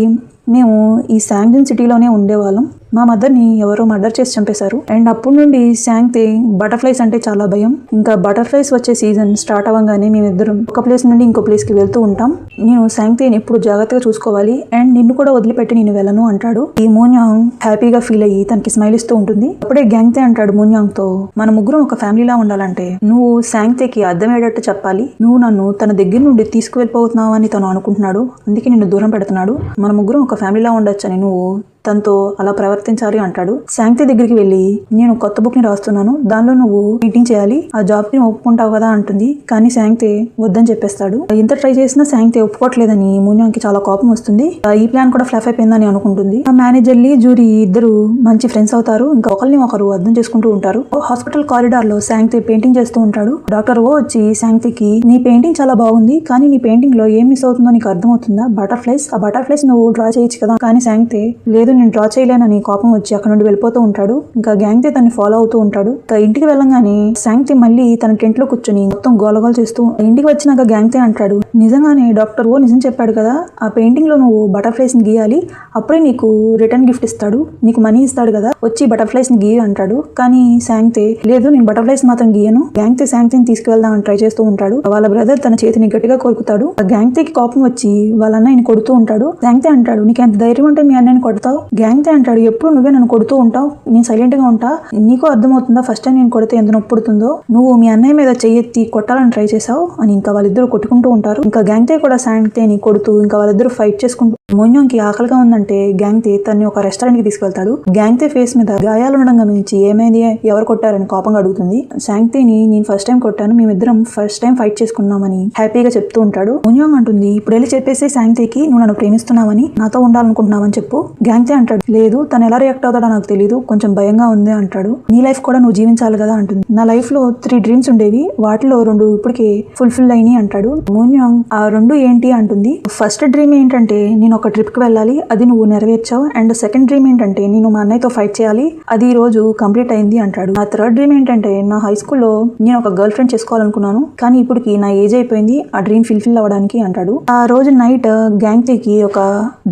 మేము ఈ శాంగ్జిన్ సిటీలోనే ఉండేవాళ్ళం, మా మదర్ని ఎవరో మర్డర్ చేసి చంపేశారు. అండ్ అప్పటి నుండి శాంగ్తే బటర్ఫ్లైస్ అంటే చాలా భయం. ఇంకా బటర్ఫ్లైస్ వచ్చే సీజన్ స్టార్ట్ అవ్వగానే మేమిద్దరం ఒక ప్లేస్ నుండి ఇంకో ప్లేస్ కి వెళ్తూ ఉంటాం. నేను శాంగ్తేని ఎప్పుడు జాగ్రత్తగా చూసుకోవాలి అండ్ నిన్ను కూడా వదిలిపెట్టి నేను వెళ్ళను అంటాడు. ఈ మోన్యాంగ్ హ్యాపీగా ఫీల్ అయ్యి తనకి స్మైల్ ఇస్తూ ఉంటుంది. అప్పుడే గ్యాంగ్తే అంటాడు మోన్యాంగ్ తో మన ముగ్గురం ఒక ఫ్యామిలీలా ఉండాలంటే నువ్వు శాంగ్తేకి అర్థమయ్యేటట్టు చెప్పాలి, నువ్వు నన్ను తన దగ్గర నుండి తీసుకువెళ్ళిపోతున్నావు అని తను అనుకుంటున్నాడు, అందుకే నిన్ను దూరం పెడుతున్నాడు, మన ముగ్గురం ఒక ఫ్యామిలీలా ఉండొచ్చని నువ్వు తనతో అలా ప్రవర్తించాలి అంటాడు. శాంగ్తే దగ్గరికి వెళ్ళి నేను కొత్త బుక్ ని రాస్తున్నాను, దానిలో నువ్వు మీటింగ్ చేయాలి, ఆ జాబ్ కి ఒప్పుకుంటావు కదా అంటుంది. కానీ శాంగ్తే వద్దని చెప్పేస్తాడు. ఇంత ట్రై చేసినా శాంగ్తే ఒప్పుకోవట్లేదని మోన్యాంగ్ కి చాలా కోపం వస్తుంది. ఈ ప్లాన్ కూడా ఫ్లాప్ అయిపోయిందని అనుకుంటుంది. ఆ మేనేజర్లీ జూరీ ఇద్దరు మంచి ఫ్రెండ్స్ అవుతారు. ఇంకా ఒకరిని ఒకరు అర్థం చేసుకుంటూ ఉంటారు. హాస్పిటల్ కారిడార్ లో శాంగ్తే పెయింటింగ్ చేస్తూ ఉంటాడు. డాక్టర్ ఓ వచ్చి శాంగ్తేకి నీ పెయింటింగ్ చాలా బాగుంది, కానీ నీ పెయింటింగ్ లో ఏం మిస్ అవుతుందో నీకు అర్థమవుతుందా, బటర్ఫ్లైస్, ఆ బటర్ఫ్లైస్ నువ్వు డ్రా చేయొచ్చు కదా. కానీ శాంగ్తే లేదు నేను డ్రా చేయలేనని కోపం వచ్చి అక్కడ నుండి వెళ్ళిపోతూ ఉంటాడు. ఇంకా గ్యాంగ్తే తన్ని ఫాలో అవుతూ ఉంటాడు. ఇంకా ఇంటికి వెళ్ళంగానే శాంగ్తే మళ్ళీ తన టెంట్ లో కూర్చొని మొత్తం గోలగోల చేస్తూ ఇంటికి వచ్చినాక గ్యాంగ్తే అంటాడు నిజంగానే డాక్టర్ ఓ నిజం చెప్పాడు కదా, ఆ పెయింటింగ్ లో నువ్వు బటర్ఫ్లైస్ ని గీయాలి, అప్పుడే నీకు రిటర్న్ గిఫ్ట్ ఇస్తాడు, నీకు మనీ ఇస్తాడు కదా, వచ్చి బటర్ఫ్లైస్ ని గీయ అంటాడు. కానీ శాంగ్తే లేదు నేను బటర్ఫ్లైస్ మాత్రం గీయను. గ్యాంగ్తే శాంగ్తేని తీసుకువెళ్దామని ట్రై చేస్తూ ఉంటాడు. వాళ్ళ బ్రదర్ తన చేతిని గట్టిగా కొరుకుతాడు. గ్యాంగ్తేకి కోపం వచ్చి వాళ్ళ అన్నయ్యని కొడుతూ ఉంటాడు. శాంగ్తే అంటాడు నీకు ఎంత ధైర్యం ఉంటే మీ అన్నయ్యని కొడతావు. గ్యాంగ్తే అంటాడు ఎప్పుడు నువ్వే నన్ను కొడుతూ ఉంటావు, నేను సైలెంట్ గా ఉంటా, నీకు అర్థమవుతుందా ఫస్ట్ టైం నేను కొడితే ఎంత నొప్పి పుడుతుందో, నువ్వు మీ అన్నయ్య మీద చెయ్యెత్తి కొట్టాలని ట్రై చేసావు అని ఇంకా వాళ్ళిద్దరు కొట్టుకుంటూ ఉంటారు. ఇంకా గ్యాంగ్తే కూడా శాంగ్తేని కొడుతూ ఇంకా వాళ్ళిద్దరు ఫైట్ చేసుకుంటూ మోన్యాంగ్ కి ఆకలిగా ఉందంటే గ్యాంగ్తే తన్ని ఒక రెస్టారెంట్ కి తీసుకెళ్తాడు. గ్యాంగ్తే ఫేస్ మీద గాయాలు ఉండడం గమనించి ఏమైంది ఎవరు కొట్టారని కోపంగా అడుగుతుంది. శాంగ్తేని నేను ఫస్ట్ టైం కొట్టాను, మేమిద్దరం ఫస్ట్ టైం ఫైట్ చేసుకున్నామని హ్యాపీగా చెప్తూ ఉంటాడు. మోన్యాంగ్ అంటుంది ఇప్పుడు వెళ్ళి చెప్పేసి శాంగ్తేకి నువ్వు నన్ను ప్రేమిస్తున్నావని నాతో ఉండాలనుకుంటున్నావని చెప్పు. గ్యాంగ్తే అంటాడు లేదు తను ఎలా రియాక్ట్ అవుతాడో నాకు తెలియదు, కొంచెం భయంగా ఉంది అంటాడు. నీ లైఫ్ కూడా నువ్వు జీవించాలి కదా అంటుంది. నా లైఫ్ లో 3 డ్రీమ్స్ ఉండేవి, వాటిలో 2 ఇప్పటికే ఫుల్ఫిల్ అయినాయి అంటాడు. మోన్యాంగ్ ఆ 2 ఏంటి అంటుంది. ఫస్ట్ డ్రీమ్ ఏంటంటే నేను ఒక ట్రిప్ కి వెళ్ళాలి, అది నువ్వు నెరవేర్చావు. అండ్ సెకండ్ డ్రీమ్ ఏంటంటే నేను మా అన్నయ్యతో ఫైట్ చేయాలి, అది ఈ రోజు కంప్లీట్ అయింది అంటాడు. నా థర్డ్ డ్రీమ్ ఏంటంటే నా హై స్కూల్లో నేను ఒక గర్ల్ ఫ్రెండ్ చేసుకోవాలనుకున్నాను, కానీ ఇప్పటికి నా ఏజ్ అయిపోయింది ఆ డ్రీమ్ ఫుల్ఫిల్ అవ్వడానికి అంటాడు. ఆ రోజు నైట్ గ్యాంగ్తేకి ఒక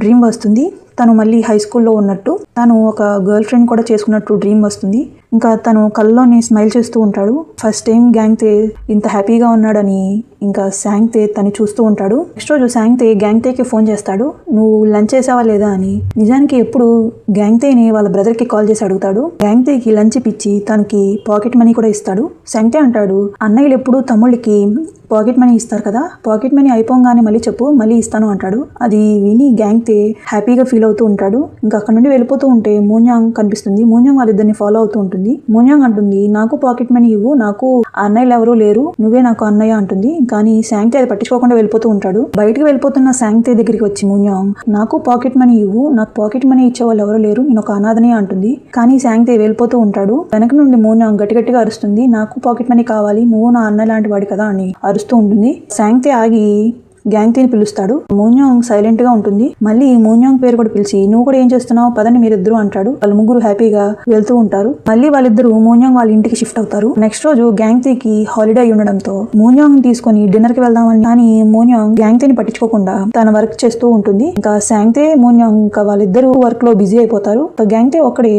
డ్రీమ్ వస్తుంది. తను మళ్ళీ హై స్కూల్లో ఉన్నట్టు, తను ఒక గర్ల్ ఫ్రెండ్ కూడా చేసుకున్నట్టు డ్రీమ్ వస్తుంది. ఇంకా తను కళ్ళలోని స్మైల్ చేస్తూ ఉంటాడు. ఫస్ట్ టైం గ్యాంగ్తే ఇంత హ్యాపీగా ఉన్నాడని ఇంకా శాంగ్తే తను చూస్తూ ఉంటాడు. నెక్స్ట్ రోజు శాంగ్తే గ్యాంగ్తేకి ఫోన్ చేస్తాడు నువ్వు లంచ్ చేసావా లేదా అని. నిజానికి ఎప్పుడు గ్యాంగ్తేని వాళ్ళ బ్రదర్ కి కాల్ చేసి అడుగుతాడు. గ్యాంగ్తేకి లంచ్ ఇప్పించి తనకి పాకెట్ మనీ కూడా ఇస్తాడు. శాంగ్తే అంటాడు అన్నయ్యలు ఎప్పుడు తమ్ముళ్ళకి పాకెట్ మనీ ఇస్తారు కదా, పాకెట్ మనీ అయిపోగానే మళ్ళీ చెప్పు మళ్ళీ ఇస్తాను అంటాడు. అది విని గ్యాంగ్తే హ్యాపీగా ఫీల్ అవుతూ ఉంటాడు. ఇంకా అక్కడ నుండి వెళ్ళిపోతూ ఉంటే మోన్యాంగ్ కనిపిస్తుంది. మోన్యాంగ్ వాళ్ళిద్దరిని ఫాలో అవుతూ ఉంటుంది. మోన్యాంగ్ అంటుంది నాకు పాకెట్ మనీ ఇవ్వు, నాకు అన్నయ్యలు ఎవరూ లేరు, నువ్వే నాకు అన్నయ్య అంటుంది. కానీ శాంగ్తే అది పట్టించుకోకుండా వెళ్ళిపోతూ ఉంటాడు. బయటకు వెళ్ళిపోతున్న శాంగ్తే దగ్గరికి వచ్చి మోన్యాంగ్ నాకు పాకెట్ మనీ ఇవ్వు, నాకు పాకెట్ మనీ ఇచ్చే వాళ్ళు ఎవరూ లేరు, నేను ఒక అనాథని అంటుంది. కానీ శాంగ్తే వెళ్ళిపోతూ ఉంటాడు. వెనక నుండి మోన్యాంగ్ గట్టిగట్టిగా అరుస్తుంది నాకు పాకెట్ మనీ కావాలి, నువ్వు నా అన్నయ్య లాంటి వాడి కదా అని అరుస్తూ ఉంటుంది. శాంగ్తే ఆగి గ్యాంగ్తీని పిలుస్తాడు. మూన్యాంగ్ సైలెంట్ గా ఉంటుంది. మళ్ళీ మూన్యాంగ్ పేరు కూడా పిలిచి నువ్వు కూడా ఏం చేస్తున్నావు పదండి మీరిద్దరు అంటాడు. వాళ్ళు ముగ్గురు హ్యాపీగా వెళ్తూ ఉంటారు. మళ్ళీ వాళ్ళిద్దరు మూన్యాంగ్ వాళ్ళ ఇంటికి షిఫ్ట్ అవుతారు. నెక్స్ట్ రోజు గ్యాంగ్తీకి హాలిడే అయి ఉండడంతో మూన్యాంగ్ తీసుకొని డిన్నర్ కి వెళ్దామని కానీ మూన్యాంగ్ గ్యాంగ్తీని పట్టించుకోకుండా తన వర్క్ చేస్తూ ఉంటుంది. ఇంకా శాంగ్తే మూన్యాంగ్ ఇంకా వాళ్ళిద్దరు వర్క్ లో బిజీ అయిపోతారు. గ్యాంగ్తే ఒక్కడే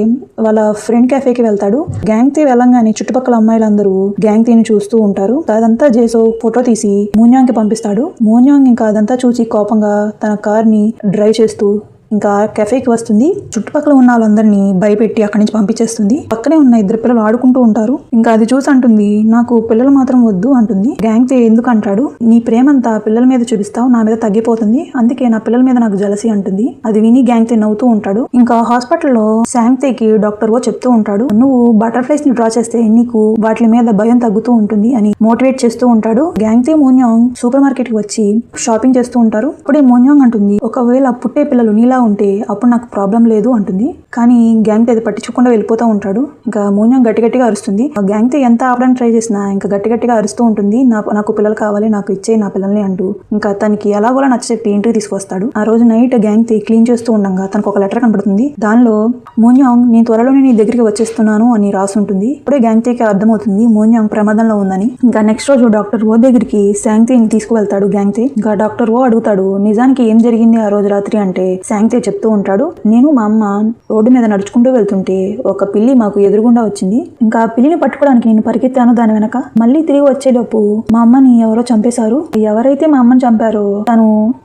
వాళ్ళ ఫ్రెండ్ క్యాఫేకి వెళ్తాడు. గ్యాంగ్తే వెళ్ళంగానే చుట్టుపక్కల అమ్మాయిలందరూ గ్యాంగ్తీని చూస్తూ ఉంటారు. అదంతా జేసో ఫోటో తీసి మూన్యాంగ్ కి పంపిస్తాడు. మూన్యాంగ్ ఇంకా అదంతా చూసి కోపంగా తన కార్ ని డ్రైవ్ చేస్తూ ఇంకా కెఫేకి వస్తుంది. చుట్టుపక్కల ఉన్న వాళ్ళందరినీ భయపెట్టి అక్కడి నుంచి పంపించేస్తుంది. పక్కనే ఉన్న ఇద్దరు పిల్లలు ఆడుకుంటూ ఉంటారు. ఇంకా అది చూసి అంటుంది నాకు పిల్లలు మాత్రం వద్దు అంటుంది. గ్యాంగ్తే ఎందుకు అంటాడు. నీ ప్రేమంతా పిల్లల మీద చూపిస్తావు, నా మీద తగ్గిపోతుంది, అందుకే నా పిల్లల మీద నాకు జలసి అంటుంది. అది విని గ్యాంగ్తే నవ్వుతూ ఉంటాడు. ఇంకా హాస్పిటల్లో శాంగ్తేకి డాక్టర్ ఓ చెప్తూ ఉంటాడు నువ్వు బటర్ఫ్లైస్ ని డ్రా చేస్తే నీకు వాటి మీద భయం తగ్గుతూ ఉంటుంది అని మోటివేట్ చేస్తూ ఉంటాడు. గ్యాంగ్తే మూన్యాంగ్ సూపర్ మార్కెట్ కి వచ్చి షాపింగ్ చేస్తూ ఉంటారు. అప్పుడే మూన్యాంగ్ అంటుంది ఒకవేళ పుట్టే పిల్లలు నీలా ఉంటే అప్పుడు నాకు ప్రాబ్లం లేదు అంటుంది. కానీ గ్యాంగ్తే అది పట్టించకుండా వెళ్ళిపోతూ ఉంటాడు. ఇంకా మూన్యాంగ్ గట్టిగా అరుస్తుంది. గ్యాంగ్తే ఎంత ఆపడానికి ట్రై చేసినా ఇంకా గట్టిగా అరుస్తూ ఉంటుంది. నాకు పిల్లలు కావాలి, నాకు ఇచ్చే నా పిల్లల్ని అంటూ ఇంకా తనకి ఎలాగోలా నచ్చ చెప్పి ఇంటికి తీసుకొస్తాడు. ఆ రోజు నైట్ గ్యాంగ్తే క్లీన్ చేస్తూ ఉండగా తనకు ఒక లెటర్ కనబడుతుంది. దానిలో మూన్యాంగ్ నేను త్వరలోనే నీ దగ్గరికి వచ్చేస్తున్నాను అని రాసుంటుంది. ఇప్పుడే గ్యాంగ్తేకి అర్థమవుతుంది మూన్యాంగ్ ప్రమాదంలో ఉందని. ఇంకా నెక్స్ట్ రోజు డాక్టర్ ఓ దగ్గరికి శాంగ్తేని తీసుకువెళ్తాడు గ్యాంగ్తే. ఇంకా డాక్టర్ ఓ అడుగుతాడు నిజానికి ఏం జరిగింది ఆ రోజు రాత్రి అంటే శాంగ్తే చెప్తూ ఉంటాడు నేను మా అమ్మ రోడ్డు మీద నడుచుకుంటూ వెళ్తుంటే ఒక పిల్లి మాకు ఎదురుగుండా వచ్చింది. ఇంకా ఆ పిల్లిని పట్టుకోవడానికి నేను పరిగెత్తాను దాని వెనక. మళ్ళీ తిరిగి వచ్చేలోపు మా అమ్మని ఎవరో చంపేశారు. ఎవరైతే మా అమ్మని చంపారో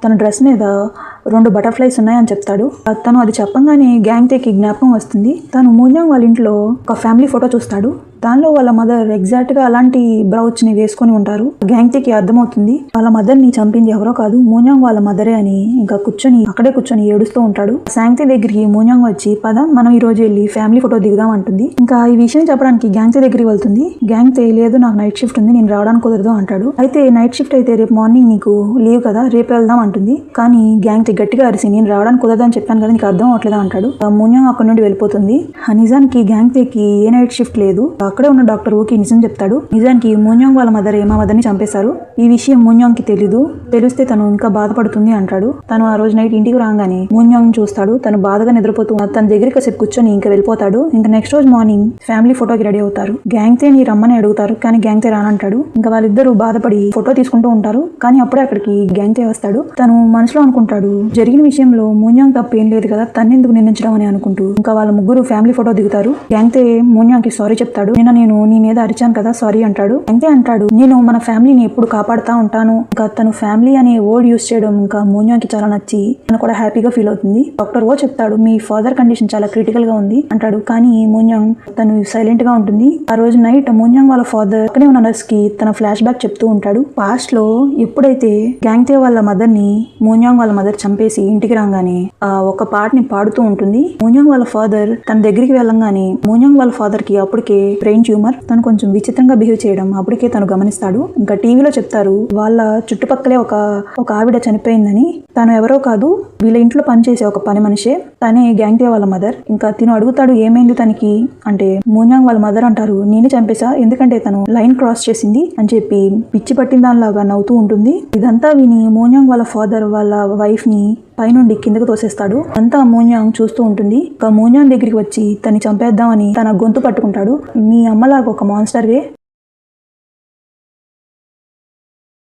తన డ్రెస్ మీద 2 బటర్ఫ్లైస్ ఉన్నాయని చెప్తాడు. తను అది చెప్పంగానే గ్యాంగ్తేకి జ్ఞాపకం వస్తుంది. తను మూన్యాంగ్ వాళ్ళ ఇంట్లో ఒక ఫ్యామిలీ ఫోటో చూస్తాడు. దానిలో వాళ్ళ మదర్ ఎగ్జాక్ట్ గా అలాంటి బ్రౌచ్ ని వేసుకొని ఉంటారు. గ్యాంగ్తేకి అర్థమవుతుంది వాళ్ళ మదర్ ని చంపింది ఎవరో కాదు మూన్యాంగ్ వాళ్ళ మదరే అని. ఇంకా అక్కడే కూర్చొని ఏడుస్తూ ఉంటాడు. శాంగ్తే దగ్గరికి మూన్యాంగ్ వచ్చి పద మనం ఈ రోజు వెళ్ళి ఫ్యామిలీ ఫోటో దిగుదాం అంటుంది. ఇంకా ఈ విషయం చెప్పడానికి గ్యాంగ్తే దగ్గరికి వెళ్తుంది. గ్యాంగ్తే లేదు నాకు నైట్ షిఫ్ట్ ఉంది నేను రావడానికి కుదరదు అంటాడు. అయితే నైట్ షిఫ్ట్ అయితే రేపు మార్నింగ్ నీకు లీవ్ కదా రేపు వెళ్దాం అంటుంది. కానీ గ్యాంగ్తే గట్టిగా అరిసి నేను రావడానికి కుదరదు అని చెప్పాను కదా నీకు అర్థం అవట్లేదా అంటాడు. మూన్యాంగ్ అక్కడి నుండి వెళ్ళిపోతుంది. నిజానికి గ్యాంగ్తేకి ఏ నైట్ షిఫ్ట్ లేదు. అక్కడే ఉన్న డాక్టర్ ఓకి నిజం చెప్తాడు. నిజానికి మూన్యాంగ్ వాళ్ళ మదరే మా మదర్ని చంపేశారు. ఈ విషయం మూన్యాంగ్ కి తెలీదు. తెలిస్తే తను ఇంకా బాధపడుతుంది అంటాడు. తను ఆ రోజు నైట్ ఇంటికి రాగానే మూన్యాంగ్ చూస్తాడు. తను బాధగా నిద్రపోతూ తన దగ్గరికి కాసేపు కూర్చొని ఇంకా వెళ్ళిపోతాడు. ఇంకా నెక్స్ట్ రోజు మార్నింగ్ ఫ్యామిలీ ఫోటోకి రెడీ అవుతారు. గ్యాంగ్తేని రమ్మని అడుగుతారు కానీ గ్యాంగ్తే రానంటాడు. ఇంకా వాళ్ళిద్దరూ బాధపడి ఫోటో తీసుకుంటూ ఉంటారు. కానీ అప్పుడే అక్కడికి గ్యాంగ్తే వస్తాడు. తను మనసులో అనుకుంటాడు జరిగిన విషయంలో మూన్యాంగ్ తప్పు ఏం లేదు కదా తన్నెందుకు నిందించడం అని అనుకుంటూ ఇంకా వాళ్ళ ముగ్గురు ఫ్యామిలీ ఫోటో దిగుతారు. గ్యాంగ్తే మూన్యాంగ్ కి సారీ చెప్తాడు. నేను నీ మీద అరిచాను కదా సారీ అంటాడు. అంటాడు నేను మన ఫ్యామిలీని ఎప్పుడు కాపాడుతా ఉంటాను. ఇంకా తను ఫ్యామిలీ అనే వర్డ్ యూస్ చేయడం ఇంకా మూన్యాంగ్ కి చాలా నచ్చి తను కూడా హ్యాపీగా ఫీల్ అవుతుంది. డాక్టర్ ఓ చెప్తాడు మీ ఫాదర్ కండిషన్ చాలా క్రిటికల్ గా ఉంది అంటాడు. కానీ మూన్యాంగ్ తను సైలెంట్ గా ఉంటుంది. ఆ రోజు నైట్ మూన్యాంగ్ వాళ్ళ ఫాదర్ అక్కడే ఉన్న నర్స్ కి తన ఫ్లాష్ బ్యాక్ చెప్తూ ఉంటాడు. పాస్ట్ లో ఎప్పుడైతే గ్యాంగ్తే వాళ్ళ మదర్ ని మూన్యాంగ్ వాళ్ళ మదర్ చంపేసి ఇంటికి రాగానే ఒక పాటని పాడుతూ ఉంటుంది. మూన్యాంగ్ వాళ్ళ ఫాదర్ తన దగ్గరికి వెళ్ళంగానే మూన్యాంగ్ వాళ్ళ ఫాదర్ కి అప్పటికే బ్రెయిన్ ట్యూమర్. తను కొంచెం విచిత్రంగా బిహేవ్ చేయడం అప్పటికే తను గమనిస్తాడు. ఇంకా టీవీలో చెప్తారు వాళ్ళ చుట్టుపక్కలే ఒక ఆవిడ చనిపోయిందని. తను ఎవరో కాదు వీళ్ళ ఇంట్లో పనిచేసే ఒక పని మనిషే. తనే గ్యాంగ్తే వాళ్ళ మదర్. ఇంకా తిను అడుగుతాడు ఏమైంది తనకి అంటే మూన్యాంగ్ వాళ్ళ మదర్ అంటారు నేనే చంపేశా ఎందుకంటే తను లైన్ క్రాస్ చేసింది అని చెప్పి పిచ్చి పట్టిన దానిలాగా నవ్వుతూ ఉంటుంది. ఇదంతా విని మూన్యాంగ్ వాళ్ళ ఫాదర్ వాళ్ళ వైఫ్ ని పైనుండి కిందకు తోసేస్తాడు. అంతా మూన్యాంగ్ చూస్తూ ఉంటుంది. ఇంకా మూన్యాంగ్ దగ్గరికి వచ్చి తన్ని చంపేద్దామని తన గొంతు పట్టుకుంటాడు. మీ అమ్మలాగా ఒక మాన్స్టర్వే